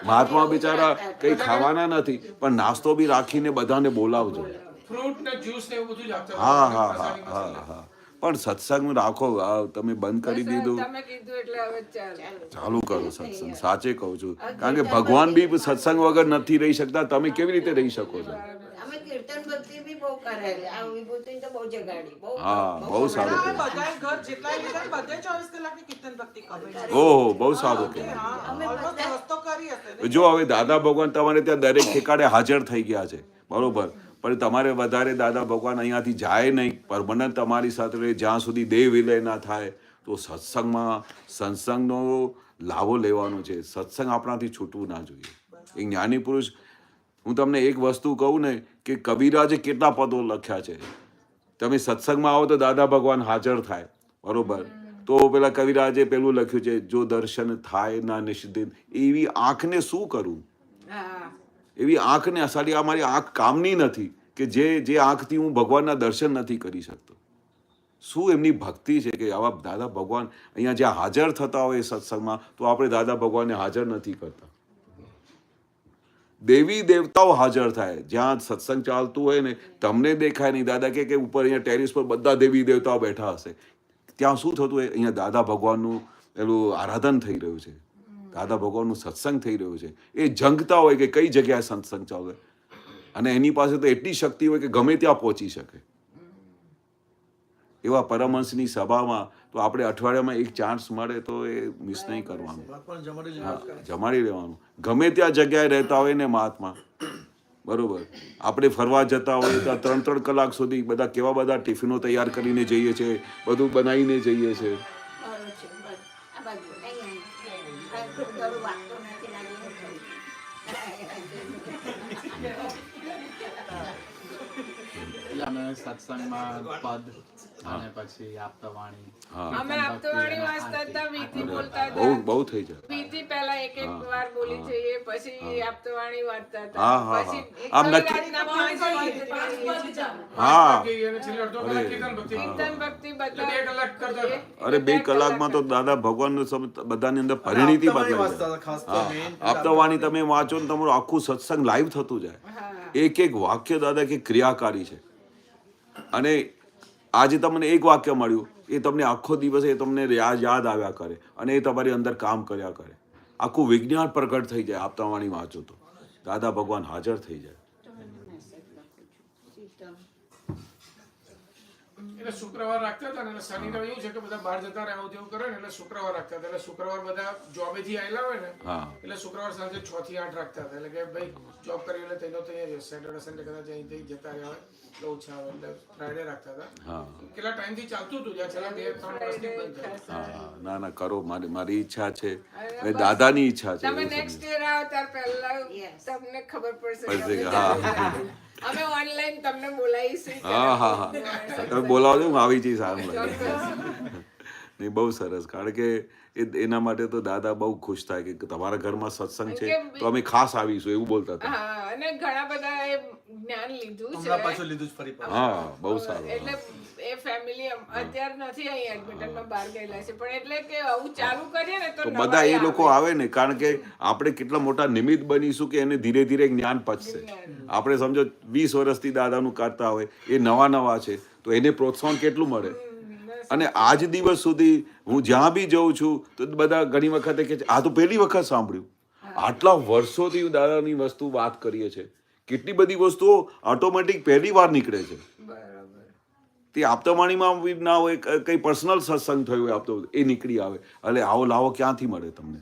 મહાત્મા બિચારા કંઈ ખાવાના નથી, પણ નાસ્તો બી રાખીને બધાને બોલાવજો. ફ્રૂટ ને જ્યુસ ને એવું બધું જ આપતા. હા હા હા હા હા. પણ સત્સંગ રાખો. તમે બંધ કરી દીધું, તમે કીધું એટલે હવે ચાલુ કરો સત્સંગ. સાચે કહું છું, કારણ કે ભગવાન બી સત્સંગ વગર નથી રહી શકતા. તમે કેવી રીતે રહી શકો છો? અમે કીર્તન ભક્તિ બી બહુ કરેલી, આ વિભૂતિ તો બહુ જગાડી, બહુ હા, બહુ સારું આ કહેવાય. બધાય ઘર જેટલા લીધા ને બધે 24 કલાકની કીર્તન ભક્તિ કરે. ઓહો, બહુ સારું કહેવાય. ઓલમોસ્ટ રસ્તો કરી હશે ને. જો હવે દાદા ભગવાન તમારે ત્યાં દરેક ઠેકાણે હાજર થઈ ગયા છે, બરોબર, પણ તમારે વધારે દાદા ભગવાન અહીંયાથી જાય નહીં, પરમનન્ટ તમારી સાથે રહે જ્યાં સુધી દેહ વિલય ના થાય. તો સત્સંગમાં સત્સંગનો લાભો લેવાનો છે. સત્સંગ આપણાથી છૂટવું ના જોઈએ. એક જ્ઞાની પુરુષ, હું તમને એક વસ્તુ કહું ને કે કબીરાજે કેટલા પદો લખ્યા છે. તમે સત્સંગમાં આવો તો દાદા ભગવાન હાજર થાય, બરોબર. તો પેલા કવિરાજે પેલું લખ્યું છે, જો દર્શન થાય ના નિષિદ્ધ, એવી આંખને શું કરું? એવી આંખને સાડી, આ મારી આંખ કામની નથી કે જે આંખથી હું ભગવાનના દર્શન નથી કરી શકતો. શું એમની ભક્તિ છે કે આવા દાદા ભગવાન અહીંયા જ્યાં હાજર થતા હોય સત્સંગમાં, તો આપણે દાદા ભગવાનને હાજર નથી કરતા. દેવી દેવતાઓ હાજર થાય જ્યાં સત્સંગ ચાલતું હોય ને, તમને દેખાય નહીં. દાદા કે ઉપર અહીંયા ટેરિસ પર બધા દેવી દેવતાઓ બેઠા હશે, ત્યાં શું થતું હોય? અહીંયા દાદા ભગવાનનું પેલું આરાધન થઈ રહ્યું છે, દાદા ભગવાનનું સત્સંગ થઈ રહ્યું છે. એ જંગતા હોય કે કઈ જગ્યાએ સત્સંગ ચાલે, અને એની પાસે તો એટલી શક્તિ હોય કે ગમે ત્યાં પહોંચી શકે. એવા પરમહંસની સભામાં તો આપણે અઠવાડિયામાં એક ચાન્સ મળે તો એ મિસ નહીં કરવાનું. હા, જમાડી લેવાનું. ગમે ત્યાં જગ્યાએ રહેતા હોય ને મહાત્મા, બરોબર, આપણે ફરવા જતા હોય તો 3-3 કલાક સુધી બધા કેવા બધા ટિફિનો તૈયાર કરીને જઈએ છીએ, બધું બનાવીને જઈએ છીએ. બરોબર છે, બસ. આ બાજુ અહીંયા દરું વાગતો નથી, લાગી એટલે અમે સત્સંગમાં પદ અને પછી આપતાવાણી. અમે આપતાવાણી વાંચતા હતા, વીથી બોલતા હતા. બહુ થઈ જાય. વીથી પહેલા એક વાર બોલી જઈએ, પછી આપતાવાણી વાંચતા હા, હતા. હા, પછી આમ નક્કી. કવિરાજના 5 વાંચતા. હા, અને છેલ્લે અડધો કલાક કીર્તન ભક્તિ. કીર્તન ભક્તિ બધા 2 કલાક કરતા હતા. અરે 2 કલાકમાં તો દાદા ભગવાનનું બધાની અંદર પરિણીતિ બદલાઈ જાય. આપતાવાણી તમે વાંચો ને તમારું આખું સત્સંગ લાઈવ થતું જાય. એક એક વાક્ય દાદા કે ક્રિયાકારી છે. અને આજે તમને એક વાક્ય મળ્યું, એ તમને આખો દિવસ એ તમને યાદ આવ્યા કરે, અને એ તમારી અંદર કામ કર્યા કરે. આખું વિજ્ઞાન પ્રગટ થઈ જાય આપતાવાણી વાંચો તો. દાદા ભગવાન હાજર થઈ જાય. એટલે શુક્રવાર રાખતા હતા ને, એટલે શનિ રવિ એવું છે કે બધા બહાર જતા રહે, આવું તેવું કરે ને, એટલે શુક્રવાર રાખતા હતા. એટલે શુક્રવાર બધા જોબેથી આવેલા હોય ને, એટલે શુક્રવાર સાંજે 6 થી 8 રાખતા હતા. એટલે કે ભાઈ જોબ કરી એટલે તેનો તો સેટરડે સન્ડે કદાચ અહીંથી જતા રહ્યા હોય તો ઓછા આવે, એટલે ફ્રાઈડે રાખતા હતા. કેટલા ટાઈમથી ચાલતું હતું, જ્યાં છેલ્લા 2-3 વર્ષથી બંધ થયું. ના ના, કરો. મારી ઈચ્છા છે, દાદાની ઈચ્છા છે. તમે નેક્સ્ટ યર આવો ત્યાર પહેલા તમને ખબર પડશે. હા, અમે ઓનલાઈન તમને બોલાવીશું. હા હા હા, તમે બોલાવજો, હું આવી જઈશ. સારું લાગે. નહીં, બહુ સરસ. કારણ કે એના માટે તો દાદા બહુ ખુશ થાય કે તમારા ઘરમાં સત્સંગ છે તો અમે ખાસ આવીશું, એવું બોલતા હતા. હા, અને ઘણા બધા એ જ્ઞાન લીધું છે. પાછું લીધું જ ફરી. હા, બહુ સારું. એટલે એ ફેમિલી અત્યારે નથી અહીં એડમિટનમાં બહાર ગયેલા છે, પણ એટલે કે આવું ચાલુ કરીએ ને તો બધા એ લોકો આવે ને, કારણ કે આપણે કેટલા મોટા નિમિત્ત બનીશું કે એને ધીરે ધીરે જ્ઞાન પચશે. આપણે સમજો 20 વર્ષથી દાદાનું કરતા હોય, એ નવા છે તો એને પ્રોત્સાહન કેટલું મળે. અને આજ દિવસ સુધી હું જ્યાં બી જઉં છું તો બધા ઘણી વખતે કે છે આ તો પહેલી વખત સાંભળ્યું. આટલા વર્ષોથી દાદાની વસ્તુ વાત કરીએ છીએ, કેટલી બધી વસ્તુઓ ઓટોમેટિક પહેલી વાર નીકળે છે. તે આપતાવાણીમાં બી ના હોય, કંઈ પર્સનલ સત્સંગ થયો હોય આપતો એ નીકળી આવે, એટલે આવો લાવો ક્યાંથી મળે તમને?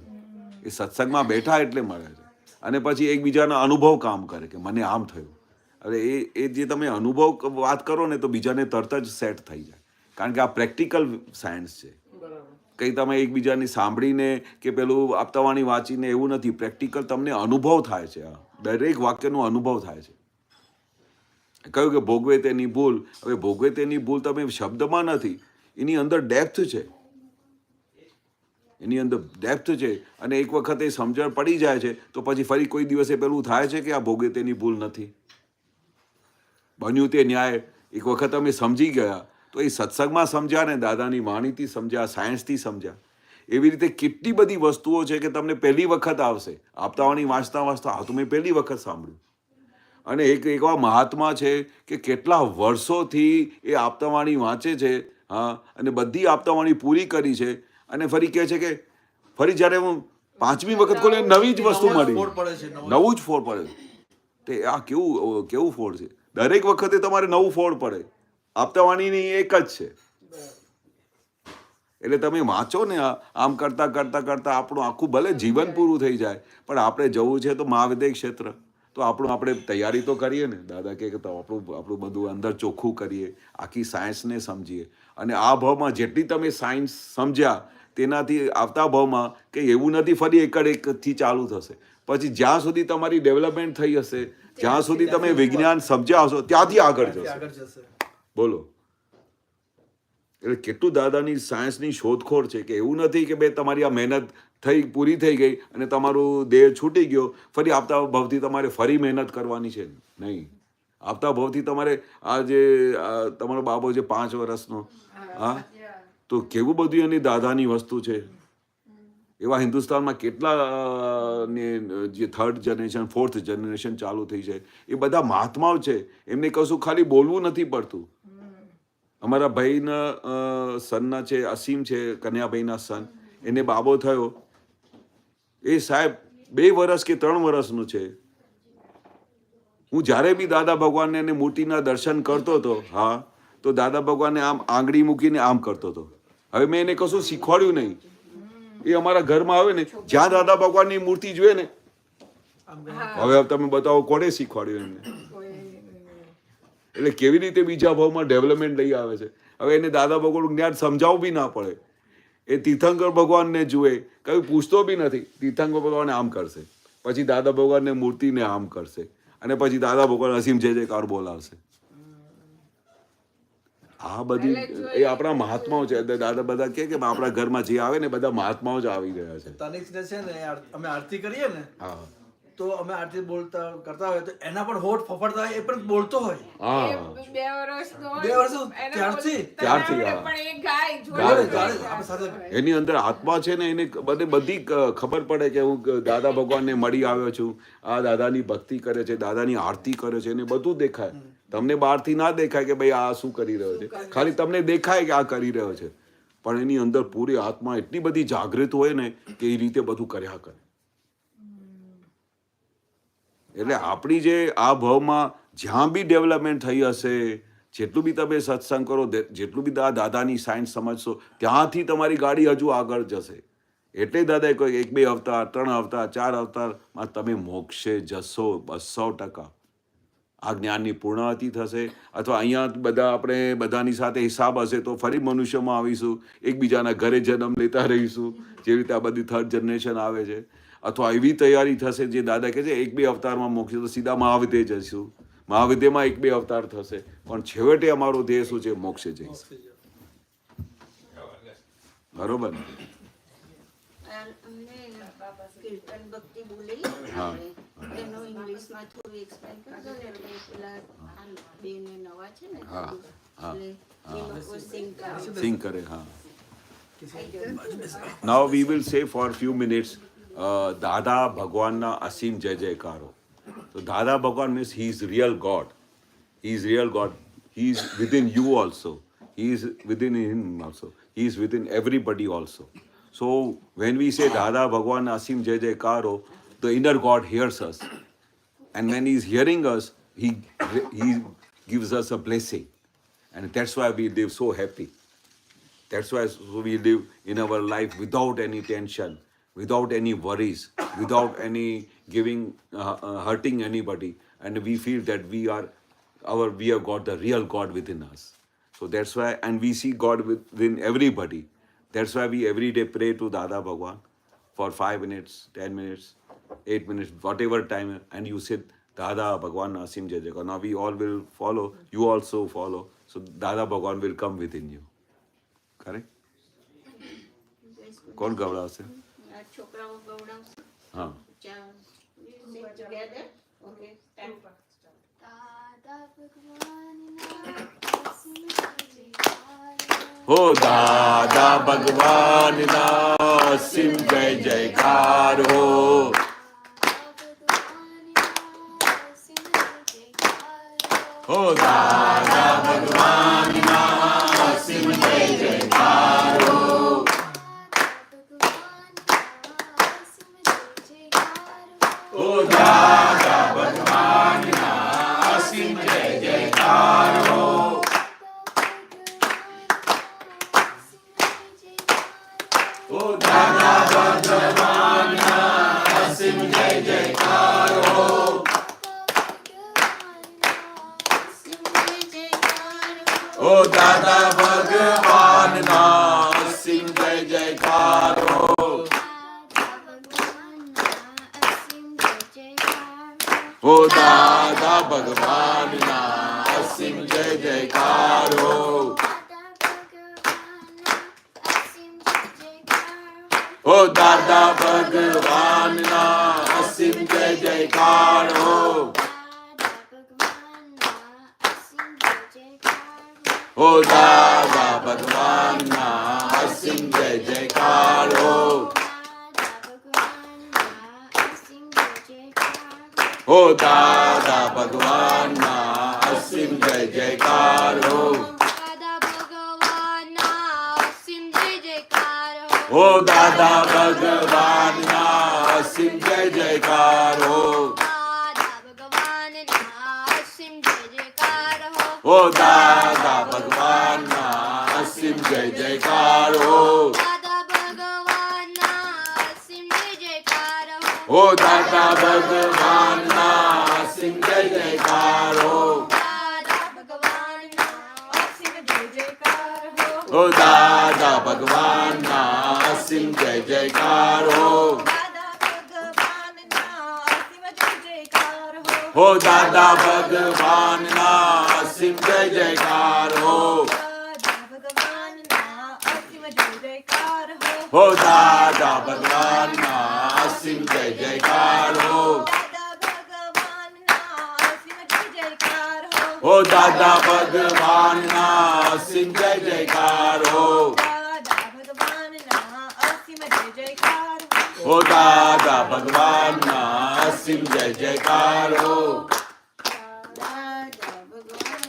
એ સત્સંગમાં બેઠા એટલે મળે છે. અને પછી એકબીજાના અનુભવ કામ કરે કે મને આમ થયું. હવે એ જે તમે અનુભવ વાત કરો ને તો બીજાને તરત જ સેટ થઈ જાય, કારણ કે આ પ્રેક્ટિકલ સાયન્સ છે. કંઈ તમે એકબીજાની સાંભળીને કે પેલું આપતાવાણી વાંચીને એવું નથી, પ્રેક્ટિકલ તમને અનુભવ થાય છે. આ દરેક વાક્યનો અનુભવ થાય છે. કહ્યું કે ભોગવે તેની ભૂલ. હવે ભોગવે તેની ભૂલ તમે શબ્દમાં નથી, એની અંદર ડેપ્થ છે, એની અંદર ડેપ્થ છે. અને એક વખત એ સમજણ પડી જાય છે તો પછી ફરી કોઈ દિવસે પેલું થાય છે કે આ ભોગવે તેની ભૂલ નથી. બન્યું તે ન્યાય એક વખત અમે સમજી ગયા તો એ સત્સંગમાં સમજ્યા ને દાદાની વાણીથી સમજ્યા, સાયન્સથી સમજ્યા. એવી રીતે કેટલી બધી વસ્તુઓ છે કે તમને પહેલી વખત આવશે. આપતાવાણી વાંચતા વાંચતા આ તો મેં પહેલી વખત સાંભળ્યું. અને એક એવા મહાત્મા છે કે કેટલા વર્ષોથી એ આપતાવાણી વાંચે છે, હા, અને બધી આપતાવાણી પૂરી કરી છે, અને ફરી કહે છે કે ફરી જ્યારે હું 5મી વખત ખોલે નવી જ વસ્તુ મળી, નવું જ ફોડ પડે. તે આ કેવું ફોડ છે? દરેક વખતે તમારે નવું ફોડ પડે. આપતાવાણીની એક જ છે. એટલે તમે વાંચો ને, આમ કરતા કરતા કરતા આપણું આખું ભલે જીવન પૂરું થઈ જાય, પણ આપણે જવું છે તો મહાવિદ્ય ક્ષેત્ર, તો આપણે તૈયારી તો કરીએ ને. દાદા કહે તો આપણું બધું અંદર ચોખ્ખું કરીએ, આખી સાયન્સને સમજીએ. અને આ ભાવમાં જેટલી તમે સાયન્સ સમજ્યા તેનાથી આવતા ભાવમાં કે એવું નથી ફરી એકથી ચાલુ થશે. પછી જ્યાં સુધી તમારી ડેવલપમેન્ટ થઈ હશે, જ્યાં સુધી તમે વિજ્ઞાન સમજ્યા હશો, ત્યાંથી આગળ જશે. બોલો, એટલે કેટલું દાદાની સાયન્સની શોધખોળ છે કે એવું નથી કે ભાઈ તમારી આ મહેનત પૂરી થઈ ગઈ અને તમારું દેહ છૂટી ગયો, ફરી આપતા ભાવથી તમારે ફરી મહેનત કરવાની છે. નહીં, આપતા ભાવથી તમારે આ જે તમારો બાબો છે 5 વર્ષનો, હા, તો કેવું બધું એની દાદાની વસ્તુ છે. એવા હિન્દુસ્તાનમાં કેટલા જે 3rd જનરેશન 4th જનરેશન ચાલુ થઈ છે, એ બધા મહાત્માઓ છે. એમને કશું ખાલી બોલવું નથી પડતું. અમારા ભાઈના સનના છે, અસીમ છે, કન્યાભાઈના સન, એને બાબો થયો. એ સાહેબ 2 વર્ષ કે 3 વર્ષનું છે. હું જ્યારે બી દાદા ભગવાનને એને મૂર્તિના દર્શન કરતો હતો, હા, તો દાદા ભગવાનને આમ આંગળી મૂકીને આમ કરતો હતો. હવે મેં એને કશું શીખવાડ્યું નહીં. એ અમારા ઘરમાં આવે ને, જ્યાં દાદા ભગવાનની મૂર્તિ જોઈએ ને, હવે તમે બતાવો કોને શીખવાડ્યું એમને? એટલે કેવી રીતે બીજા ભાવમાં ડેવલપમેન્ટ લઈ આવે છે. હવે એને દાદા ભગવાનનું જ્ઞાન સમજાવવું બી ના પડે. એ તીર્થંકર ભગવાનને જુએ, કયું પૂછતો બી નથી. તીર્થંકર ભગવાન આમ કરશે, પછી દાદા ભગવાનને મૂર્તિને આમ કરશે, અને પછી દાદા ભગવાન અસીમ જય જયકાર બોલાવશે. આ બધી એ આપણા મહાત્માઓ છે. દાદા બધા કે આપણા ઘરમાં જે આવે ને બધા મહાત્માઓ જ આવી રહ્યા છે. તનિષ્કને છે ને અમે આરતી કરીએ ને, હા, તો અમે આરતી કરતા હોય તો એના પણ હોઠ ફફડતા હોય, એ પણ બોલતો હોય. હા, 2 વર્ષનો બે વર્ષનો ત્યારથી પણ એ ગાય એની અંદર આત્મા છે ને, એને બધી ખબર પડે કે હું દાદા ભગવાનને મળી આવ્યો છું, આ દાદાની ભક્તિ કરે છે, દાદાની આરતી કરે છે, એને બધું દેખાય. તમને બહારથી ના દેખાય કે ભાઈ આ શું કરી રહ્યો છે, ખાલી તમને દેખાય કે આ કરી રહ્યો છે, પણ એની અંદર પૂરી આત્મા એટલી બધી જાગૃત હોય ને કે એ રીતે બધું કર્યા કરે. એટલે આપણી જે આ ભાવમાં જ્યાં બી ડેવલપમેન્ટ થઈ હશે, જેટલું બી તમે સત્સંગ કરો, જેટલું બી દાદાની સાયન્સ સમજશો, ત્યાંથી તમારી ગાડી હજુ આગળ જશે. એટલે દાદાએ કહ્યું 1 2 અવતાર 3 અવતાર 4 અવતારમાં તમે મોક્ષે જશો 200%. આ જ્ઞાનની પૂર્ણાહતિ થશે. અથવા અહીંયા બધા આપણે બધાની સાથે હિસાબ હશે તો ફરી મનુષ્યમાં આવીશું, એકબીજાના ઘરે જન્મ લેતા રહીશું, જેવી રીતે આ બધી 3rd જનરેશન આવે છે. અથવા એવી તૈયારી થશે જે દાદા કહે છે 1 2 અવતારમાં મોક્ષ, તો સીધા મહાવિદ્ય જઈશું. મહાવિદ્યમાં 1 2 અવતાર થશે, પણ છેવટે અમારો ધ્યેય શું છે? મોક્ષે જઈશું. બરોબર ને? કીર્તન ભક્તિ બોલી, હા, એનો ઇંગ્લિશમાં થોડું એક્સપ્લેન કરજો ને, એટલે પેલા બેને નવા છે ને, હા, હા, એટલે એ લોકો સિંગ કરે. હા. Now we will say for a few minutes દાદા ભગવાનના અસીમ જય જયકારો. So દાદા ભગવાન means he is real God. He is real God. He is within you also. He is within him also. He is within everybody also. So when we say Dada Bhagwan Asim Jai Jaikaro, the inner God hears us. And when he is hearing us, he gives us a blessing. And that's why we live so happy. That's why we live in our life without any tension, without any worries, without any hurting anybody. And we feel that we have got the real God within us. So that's why, and we see God within everybody. That's why we every day pray to Dada Bhagwan for 5 minutes, 10 minutes, 8 minutes, whatever time, and you said, Dada Bhagwan Asim Jai Jaikar. Now we all will follow, you also follow. So Dada Bhagwan will come within you. Correct? કોણ ગવડાવશે? છોકરાઓ ગવડાવશે. હા. Sing together. Okay. Stand. હો દાદા ભગવાનના અસીમ જય જયકાર હો. હો દાદા ભગવાનના અસીમ જય જયકાર હો. હો દાદા ભગવાનના અસીમ જય જયકાર હો. હો દાદા ભગવાનના અસીમ જય જયકાર હો. ઓ દાદા ભગવાનના અસીમ જય જયકાર હો. ઓ દાદા ભગવાનના અસીમ જય જયકાર હો. ઓ દાદા ભગવાનના અસીમ જય જયકાર હો. ઓ દાદા ભગવાનના અસીમ જય જયકાર હો. ઓ દાદા ભગવાનના અસીમ જય જયકાર હો. ઓ દાદા ભગવાનના અસીમ જય જયકાર હો. ઓ દાદા ભગવાનના અસીમ જય જયકાર હો. ઓ દાદા ભગવાનના અસીમ જય જયકાર હો. ઓ દાદા ભગવાનના અસીમ જય જયકાર હો. ઓ દાદા ભગવાનના અસીમ જય જયકાર હો. ઓ દાદા ભગવાનના અસીમ જય જયકાર હો. ઓ દાદા ભગવાનના અસીમ જય જયકાર હો. ઓ દાદા ભગવાનના અસીમ જય જયકાર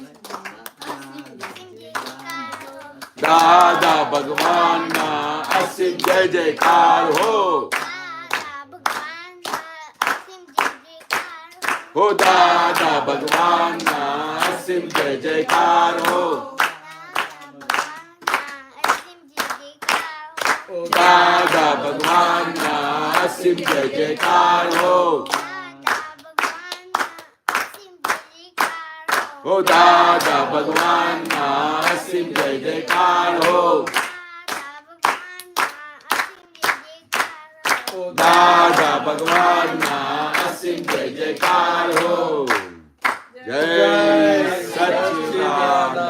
હો. દાદા ભગવાનના અસીમ જય જયકાર હો. ઓ દાદા ભગવાનના અસીમ જય જયકાર હો. દાદા ભગવાનના અસીમ જય જયકાર હો. ઓ દાદા ભગવાનના અસીમ જય જયકાર હો. દાદા ભગવાનના અસીમ જય જયકાર હો. જય સચ્ચિદાનંદ.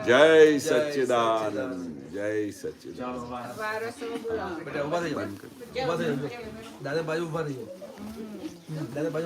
જય સચ્ચિદાનંદ. જય સચ્ચિદાનંદ. બેટા ઉભા થઈ જાઓ. ઉભા થઈ જાઓ. દાદા બાજુ ઉભા થઈ જાઓ. દાદા બાજુ